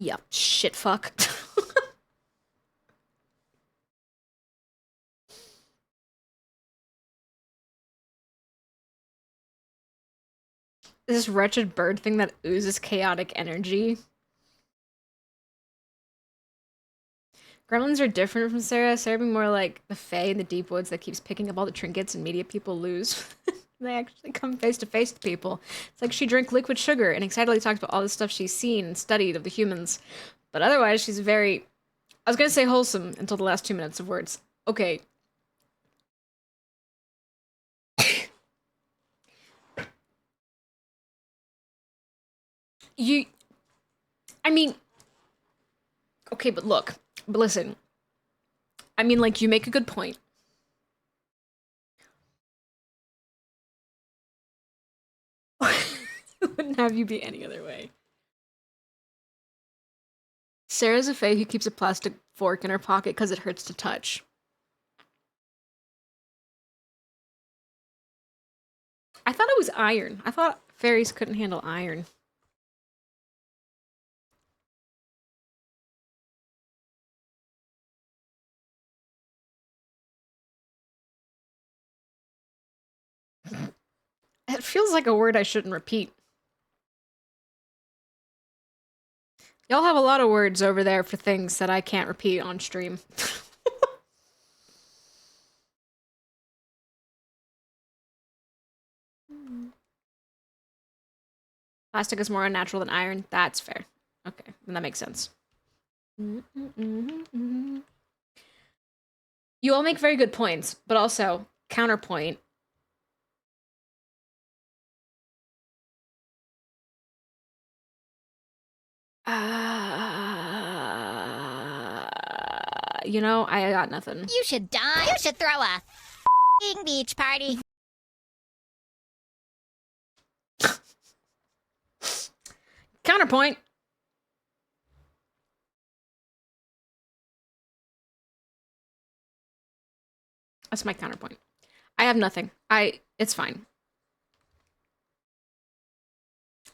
Yep, shit fuck. This wretched bird thing that oozes chaotic energy. Gremlins are different from Sarah. Sarah being more like the Fae in the deep woods that keeps picking up all the trinkets and media people lose. They actually come face to face with people. It's like she drank liquid sugar and excitedly talks about all the stuff she's seen and studied of the humans. But otherwise, she's very... I was gonna say wholesome until the last 2 minutes of words. Okay. I mean... Okay, but look. But listen, I mean, like, you make a good point. Wouldn't have you be any other way. Sarah's a fae who keeps a plastic fork in her pocket because it hurts to touch. I thought it was iron. I thought fairies couldn't handle iron. It feels like a word I shouldn't repeat. Y'all have a lot of words over there for things that I can't repeat on stream. Plastic is more unnatural than iron. That's fair. Okay, then that makes sense. You all make very good points, but also, counterpoint. You know, I got nothing. You should die. You should throw a f***ing beach party. Counterpoint. That's my counterpoint. I have nothing. It's fine.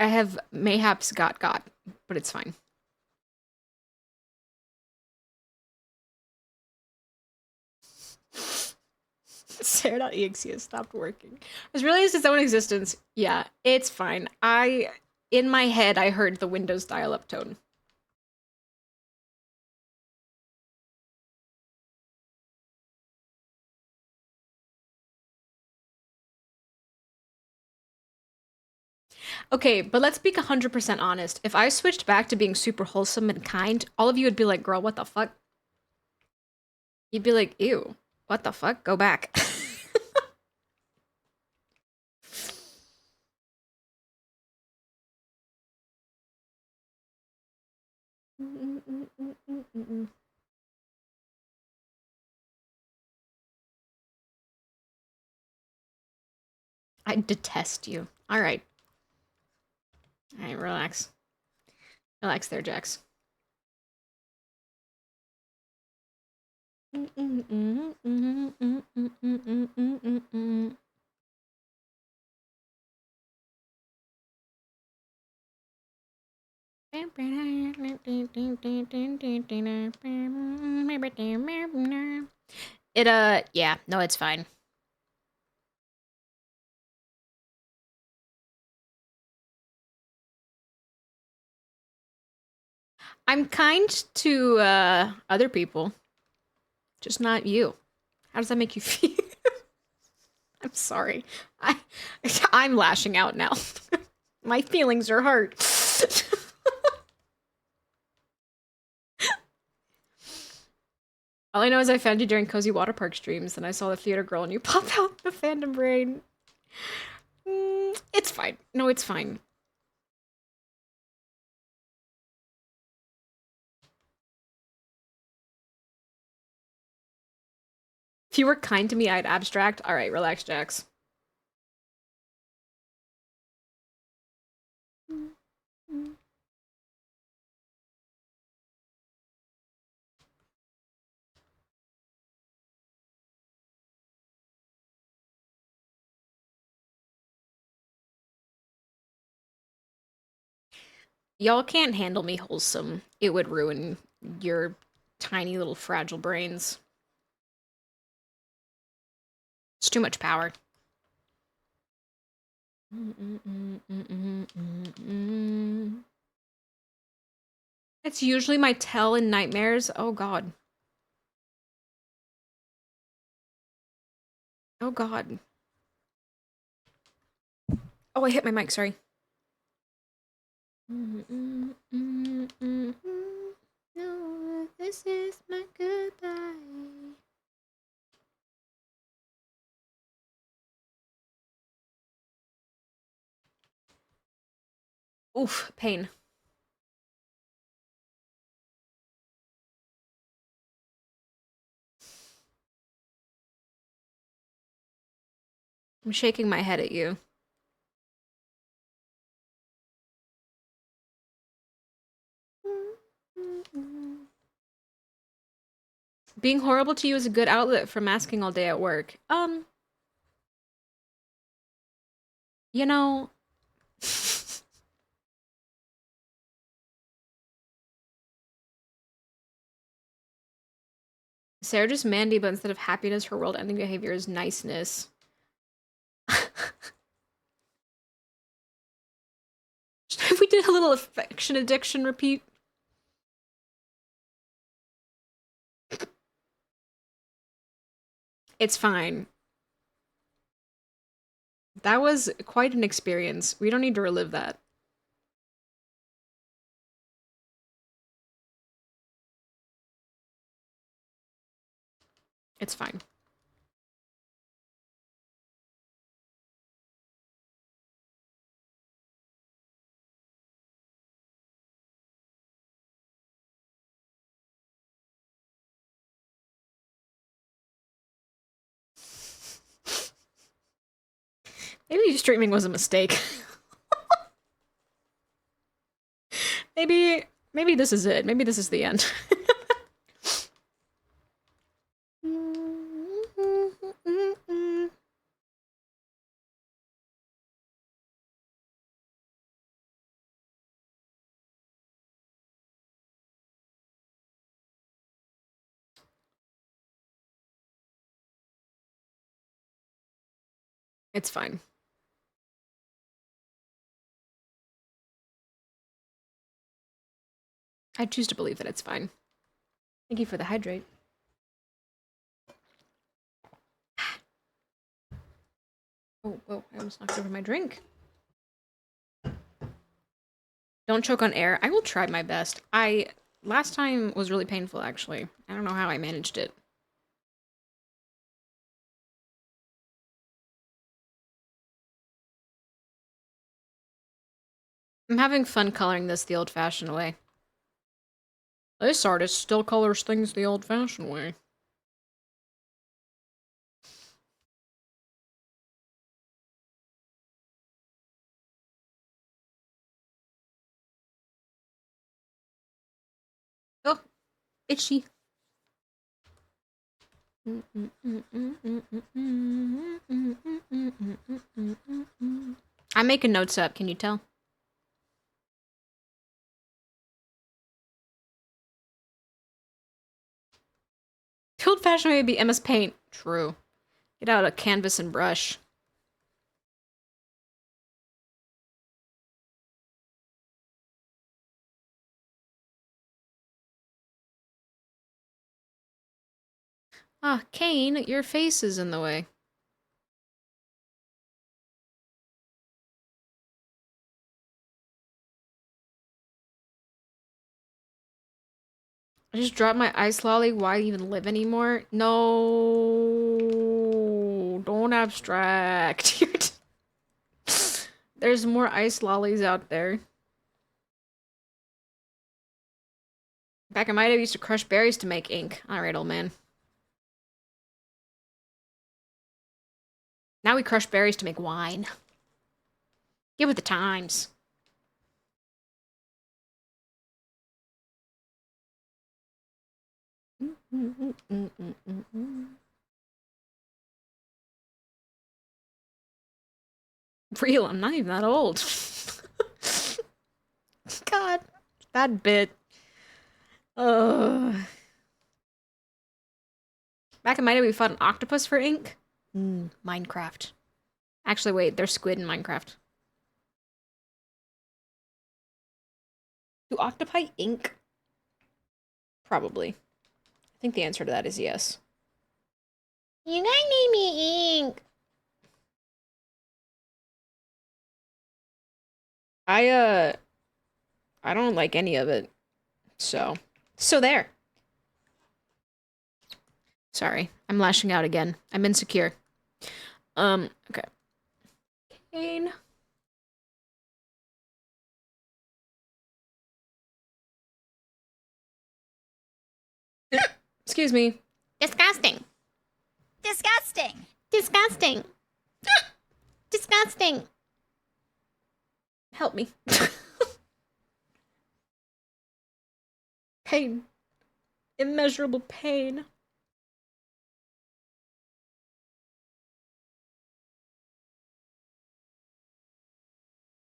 I have mayhaps got, but it's fine. Sarah.exe has stopped working. I was realized its own existence. Yeah, it's fine. In my head, I heard the Windows dial-up tone. Okay, but let's be 100% honest. If I switched back to being super wholesome and kind, all of you would be like, girl, what the fuck? You'd be like, ew, what the fuck? Go back. I detest you. All right. All right, relax. Relax there, Jax. Yeah, no, it's fine. I'm kind to other people, just not you. How does that make you feel? I'm sorry. I'm lashing out now. My feelings are hurt. All I know is I found you during Cozy Water Park streams, and I saw the theater girl, and you pop out the fandom brain. It's fine. No, it's fine. If you were kind to me, I'd abstract. All right, relax, Jax. Y'all can't handle me wholesome. It would ruin your tiny little fragile brains. It's too much power. It's usually my tell in nightmares. Oh god. Oh god. Oh, I hit my mic, sorry. No, this is my goodbye. Oof, pain. I'm shaking my head at you. Being horrible to you is a good outlet for masking all day at work. You know... Sarah just Mandy, but instead of happiness, her world-ending behavior is niceness. If we did a little affection addiction repeat. It's fine. That was quite an experience. We don't need to relive that. It's fine. Maybe streaming was a mistake. Maybe this is it. Maybe this is the end. It's fine. I choose to believe that it's fine. Thank you for the hydrate. Oh, I almost knocked over my drink. Don't choke on air. I will try my best. Last time was really painful, actually. I don't know how I managed it. I'm having fun coloring this the old-fashioned way. This artist still colors things the old-fashioned way. Oh, itchy. I'm making notes up, can you tell? The old-fashioned way would be MS Paint. True. Get out a canvas and brush. Ah, Kane, your face is in the way. I just dropped my ice lolly. Why even live anymore? No, don't abstract. There's more ice lollies out there. Back in my day, we used to crush berries to make ink. Alright, old man. Now we crush berries to make wine. Get with the times. Real, I'm not even that old. God, that bit. Back in my day, we fought an octopus for ink. Minecraft. Actually, wait, there's squid in Minecraft. Do octopi ink? Probably. I think the answer to that is yes. You guys need me ink. I don't like any of it. So there. Sorry, I'm lashing out again. I'm insecure. Okay. Kane. Excuse me. Disgusting. Disgusting. Disgusting. disgusting. Help me. Pain. Immeasurable pain.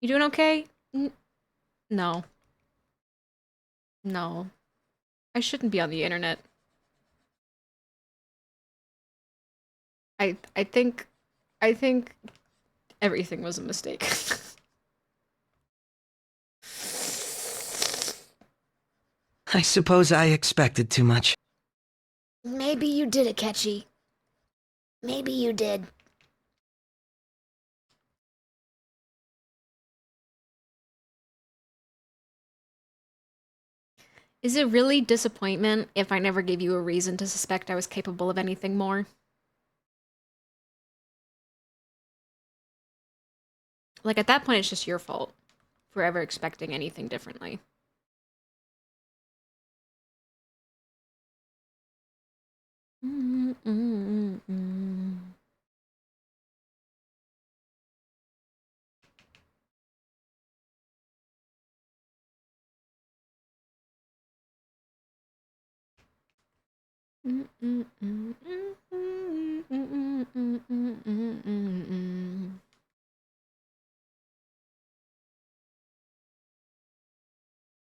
You doing okay? No. No. I shouldn't be on the internet. I think everything was a mistake. I suppose I expected too much. Maybe you did, Akechi. Maybe you did. Is it really disappointment if I never gave you a reason to suspect I was capable of anything more? Like, at that point, it's just your fault for ever expecting anything differently.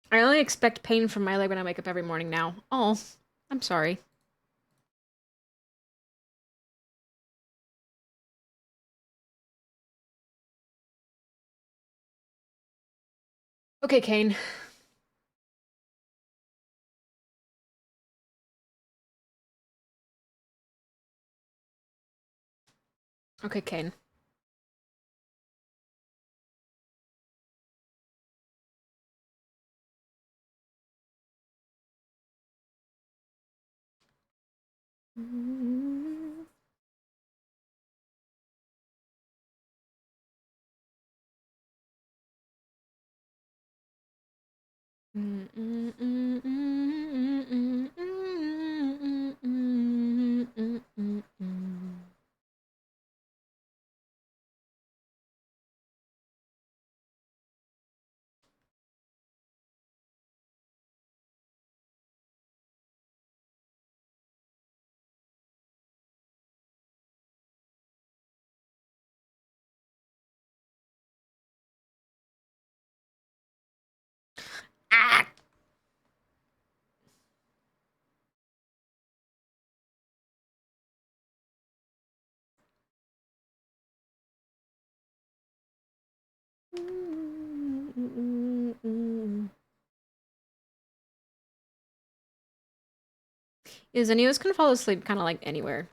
I only expect pain from my leg when I wake up every morning now. Oh, I'm sorry. Okay, Kane. Okay, Kane. Ah! Is Anios can fall asleep kind of like anywhere.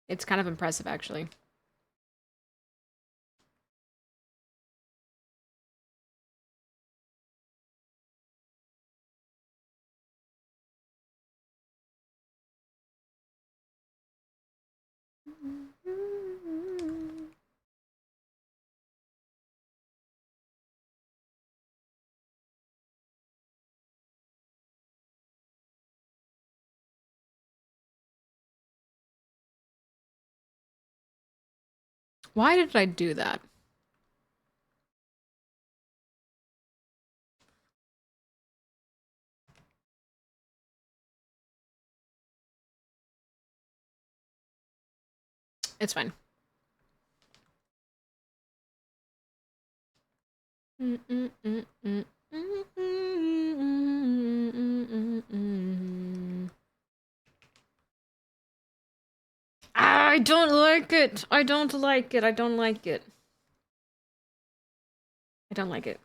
It's kind of impressive, actually. Why did I do that? It's fine. I don't like it. I don't like it. I don't like it. I don't like it.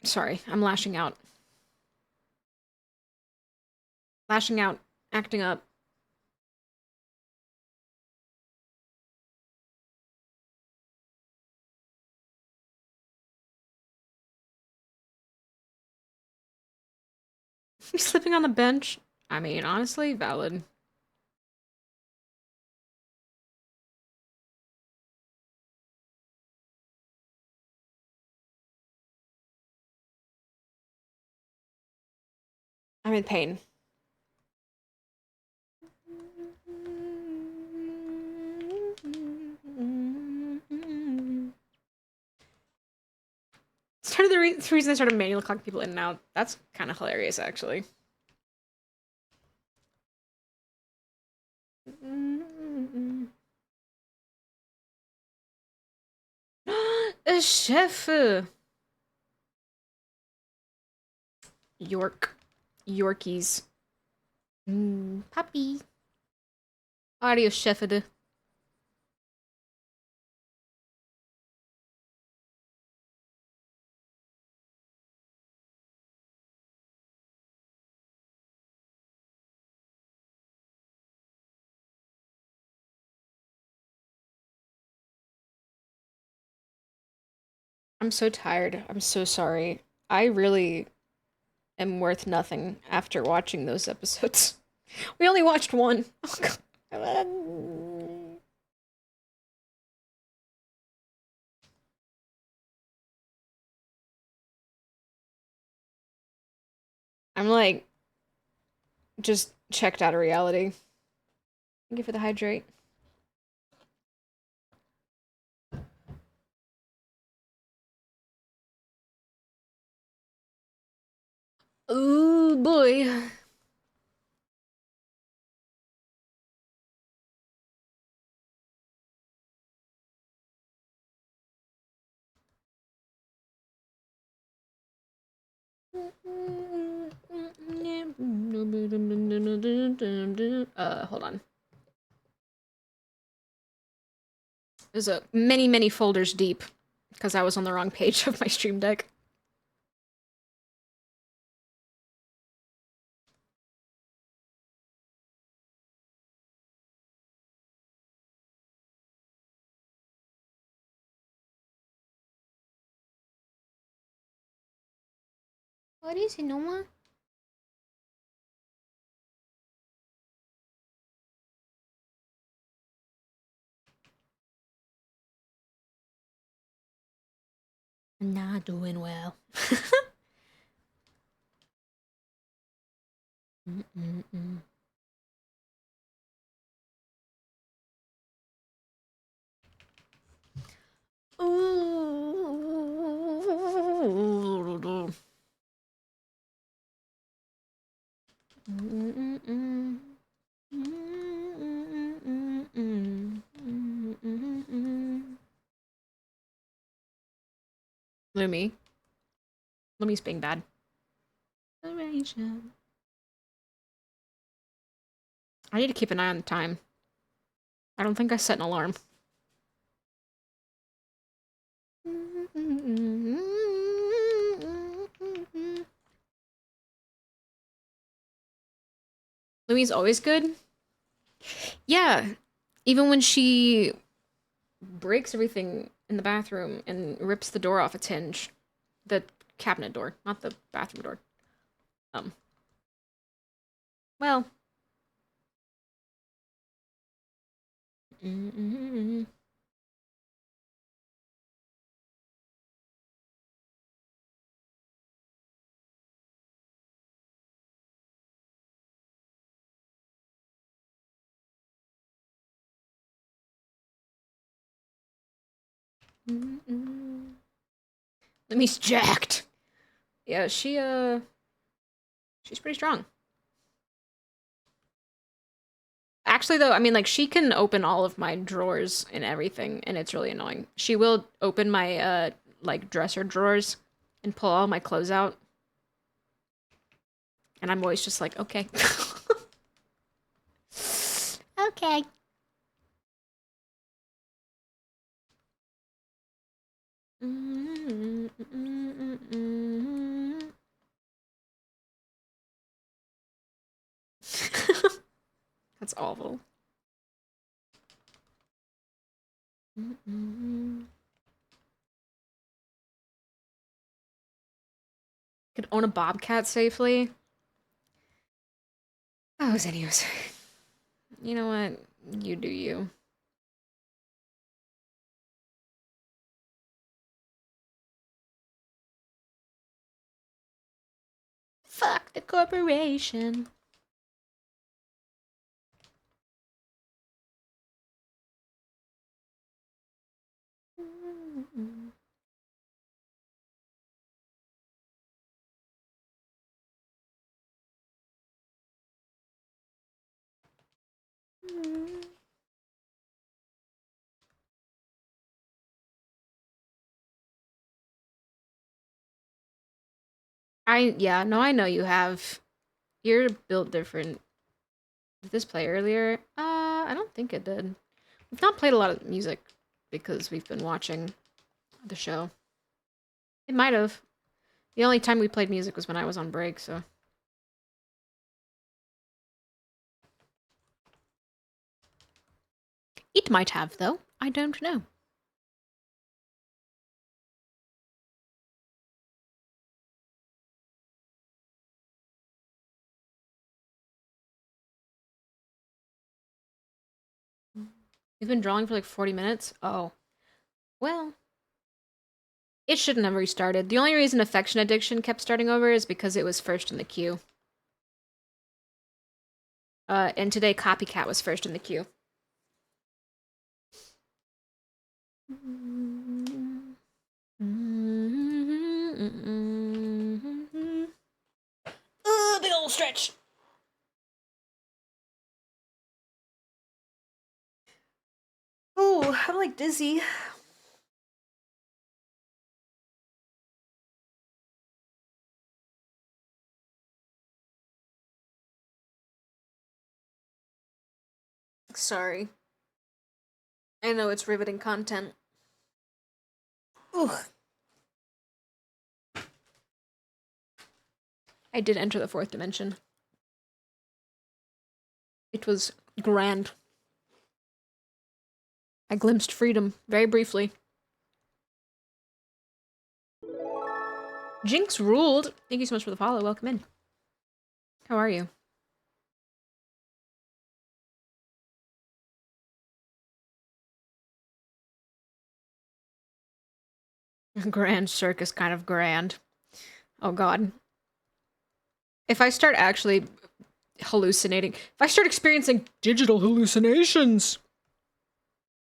Sorry, I'm lashing out. Lashing out. Acting up. He's sleeping on the bench. I mean, honestly, valid. I'm in pain. Started the reason I started manually clocking people in and out. That's kind of hilarious, actually. A chef. York. Yorkies. Puppy. Audio chefed. I'm so tired. I'm so sorry. I really am worth nothing after watching those episodes. We only watched one. I'm like just checked out of reality. Thank you for the hydrate. Oh boy. Hold on. There's a many folders deep because I was on the wrong page of my stream deck. What is it, Noah? Not doing well. Ooh. Lumi. Lumi's being bad. I need to keep an eye on the time. I don't think I set an alarm. Lumi's always good? Yeah. Even when she breaks everything in the bathroom and rips the door off its hinge. The cabinet door, not the bathroom door. Well. Lumi's jacked. Yeah, she's pretty strong. Actually, though, I mean, like, she can open all of my drawers and everything, and it's really annoying. She will open my, like, dresser drawers and pull all my clothes out. And I'm always just like, okay. Okay. That's awful. Could own a bobcat safely. Oh, anyways. You know what? You do you. Fuck the corporation. I know you have. You're built different. Did this play earlier? I don't think it did. We've not played a lot of music because we've been watching the show. It might have. The only time we played music was when I was on break, so. It might have, though. I don't know. You've been drawing for like 40 minutes? Oh. Well. It shouldn't have restarted. The only reason Affection Addiction kept starting over is because it was first in the queue. And today Copycat was first in the queue. Big old stretch. Oh, I'm like dizzy. Sorry. I know it's riveting content. Ooh. I did enter the fourth dimension. It was grand. I glimpsed freedom very briefly. Jinx ruled. Thank you so much for the follow. Welcome in. How are you? Grand circus kind of grand. Oh god. If I start actually hallucinating, if I start experiencing digital hallucinations,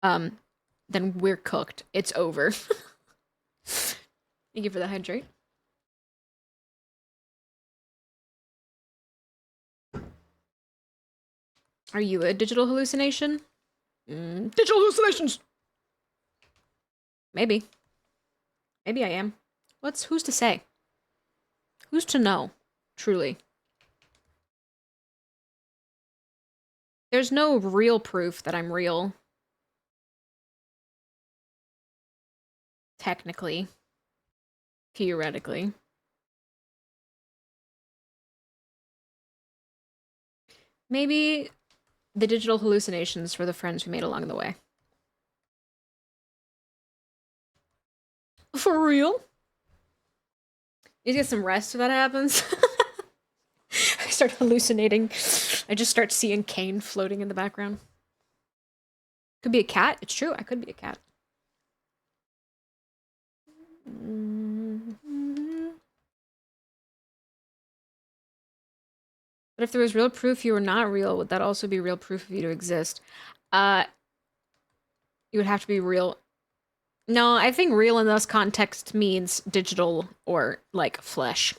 then we're cooked. It's over. Thank you for the hydrate. Are you a digital hallucination? Digital hallucinations! Maybe. Maybe I am. Who's to say? Who's to know? Truly. There's no real proof that I'm real. Technically. Theoretically. Maybe the digital hallucinations were the friends we made along the way. For real? You get some rest if that happens. I start hallucinating. I just start seeing Kane floating in the background. Could be a cat. It's true. I could be a cat. But if there was real proof you were not real, would that also be real proof of you to exist? You would have to be real. No, I think real in this context means digital or, like, flesh.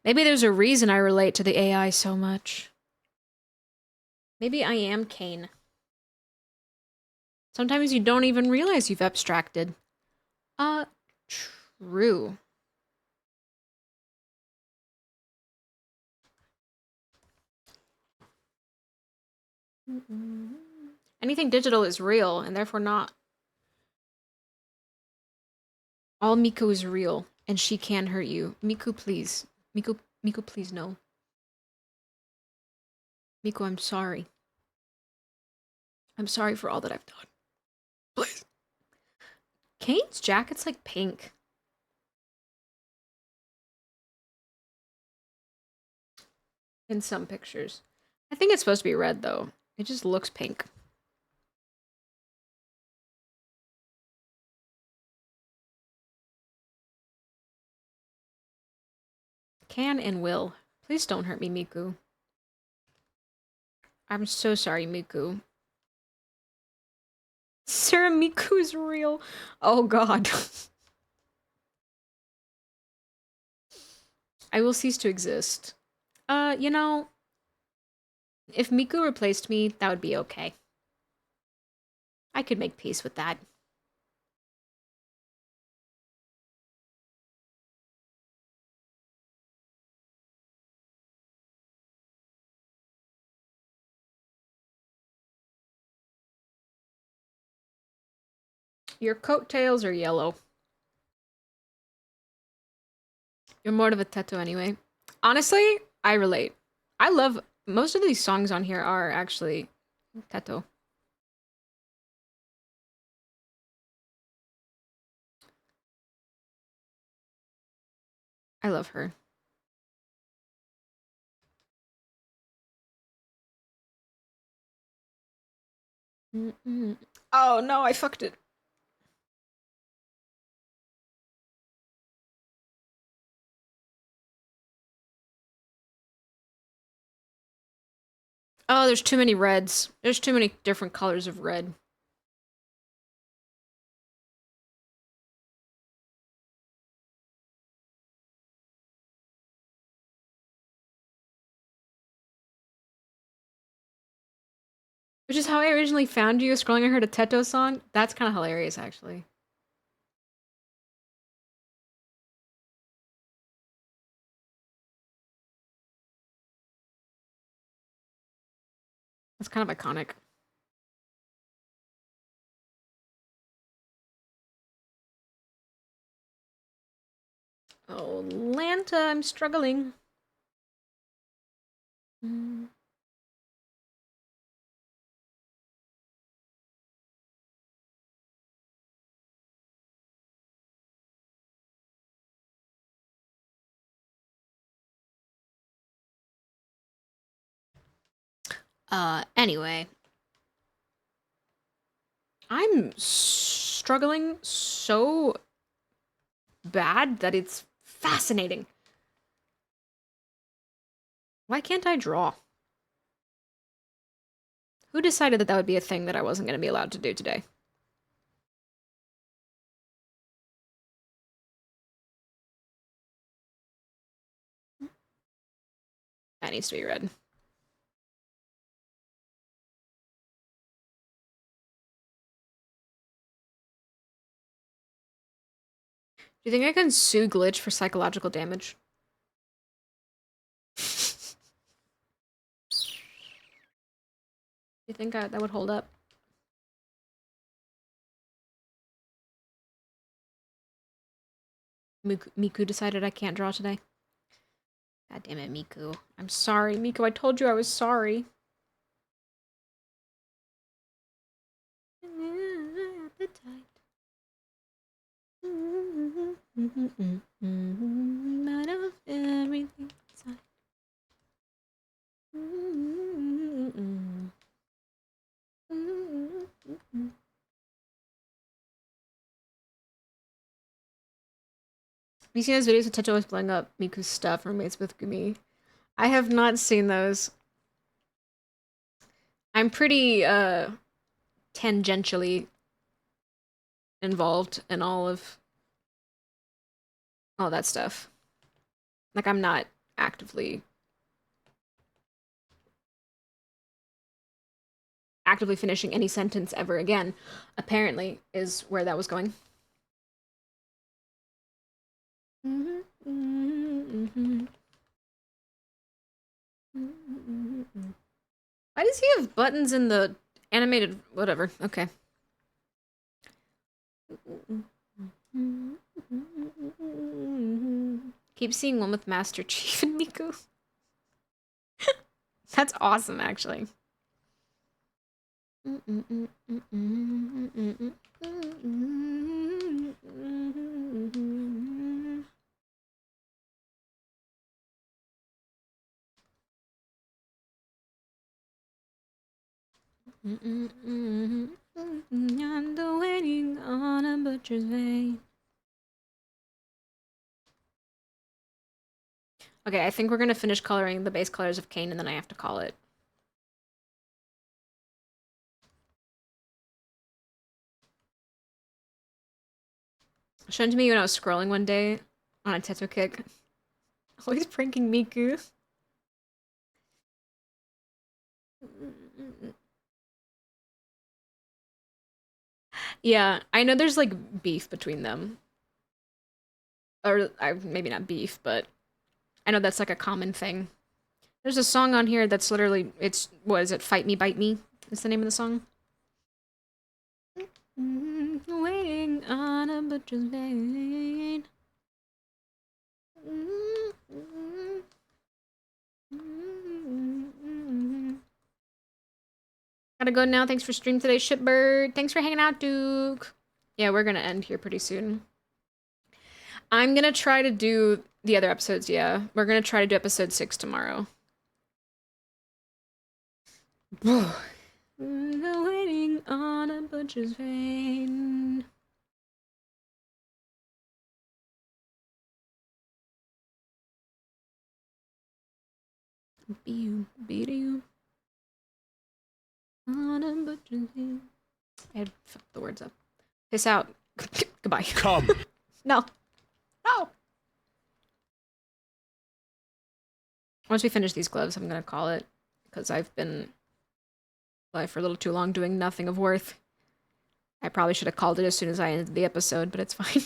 Maybe there's a reason I relate to the AI so much. Maybe I am Kane. Sometimes you don't even realize you've abstracted. True. Anything digital is real, and therefore not. All Miku is real, and she can hurt you. Miku, please. Miku, please, no. Miku, I'm sorry. I'm sorry for all that I've done. Please. Kane's jacket's like pink. in some pictures. I think it's supposed to be red though. It just looks pink. Can and will. Please don't hurt me, Miku. I'm so sorry, Miku. Sarah, Miku's real. Oh god. I will cease to exist. You know, if Miku replaced me, that would be okay. I could make peace with that. Your coattails are yellow. You're more of a Teto anyway. Honestly, I relate. I love most of these songs on here are actually Teto. I love her. Oh no, I fucked it. Oh, there's too many reds. There's too many different colors of red. Which is how I originally found you, scrolling I heard a Teto song. That's kind of hilarious, actually. That's kind of iconic. Oh, Lanta, I'm struggling. Anyway. I'm struggling so bad that it's fascinating. Why can't I draw? Who decided that that would be a thing that I wasn't going to be allowed to do today? That needs to be red. Do you think I can sue Glitch for psychological damage? You think that would hold up? Miku decided I can't draw today. God damn it, Miku. I'm sorry, Miku. I told you I was sorry. Everything inside. Have you seen those videos of Techo was blowing up Miku's stuff, roommates with Gumi? I have not seen those. I'm pretty, tangentially involved in all that stuff. Like, I'm not actively finishing any sentence ever again, apparently, is where that was going. Why does he have buttons in the animated whatever? Okay. Keep seeing one with Master Chief and Miku. That's awesome, actually. Yonder waiting on a butcher's vein. Okay, I think we're gonna finish coloring the base colors of Cain and then I have to call it. Shown to me when I was scrolling one day on a Teto kick. Always pranking Miku. Yeah, I know there's like beef between them. Or maybe not beef, but I know that's like a common thing. There's a song on here that's literally, what is it? Fight Me, Bite Me is the name of the song. Waiting on a butcher's vein. Gotta go now. Thanks for stream today, Shipbird. Thanks for hanging out, Duke. Yeah, we're gonna end here pretty soon. I'm gonna try to do the other episodes, yeah. We're gonna try to do episode 6 tomorrow. Waiting on a butcher's vein. Be-you. On a butcher's vein. I had fucked the words up. Peace out. Goodbye. Come. No. No. Once we finish these gloves, I'm gonna call it. Because I've been live for a little too long doing nothing of worth. I probably should have called it as soon as I ended the episode, but it's fine.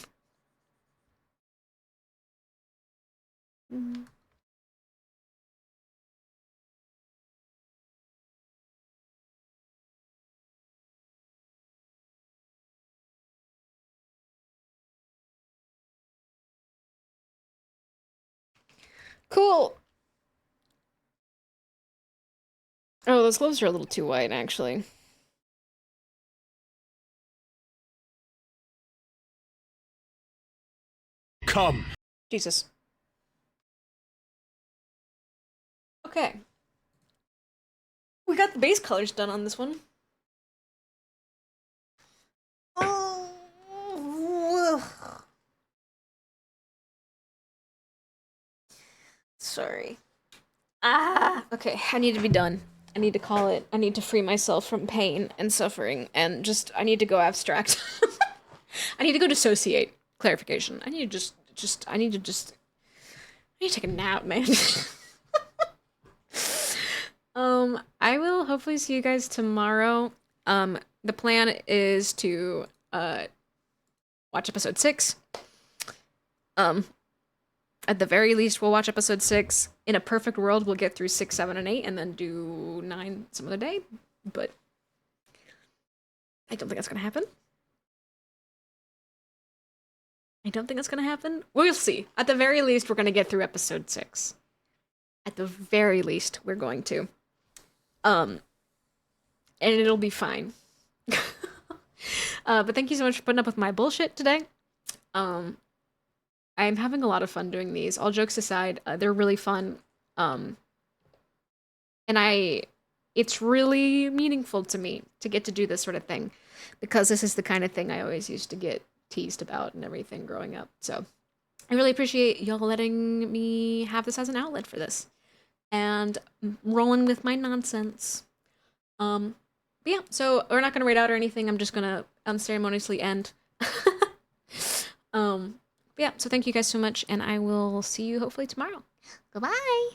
Cool. Oh, those gloves are a little too white, actually. Come. Jesus. Okay. We got the base colors done on this one. Sorry. Okay, I need to be done. I need to call it. I need to free myself from pain and suffering and I need to go abstract. I need to go dissociate. Clarification. I need to I need to take a nap, man. I will hopefully see you guys tomorrow. The plan is to, watch episode 6. At the very least, we'll watch episode 6. In a perfect world, we'll get through 6, 7, and 8, and then do 9 some other day. But I don't think that's gonna happen. We'll see. At the very least, we're gonna get through episode 6. At the very least, we're going to. And it'll be fine. But thank you so much for putting up with my bullshit today. I'm having a lot of fun doing these. All jokes aside, they're really fun. And it's really meaningful to me to get to do this sort of thing, because this is the kind of thing I always used to get teased about and everything growing up. So I really appreciate y'all letting me have this as an outlet for this and rolling with my nonsense. But yeah, so we're not gonna raid out or anything. I'm just gonna unceremoniously end. But yeah, so thank you guys so much, and I will see you hopefully tomorrow. Goodbye.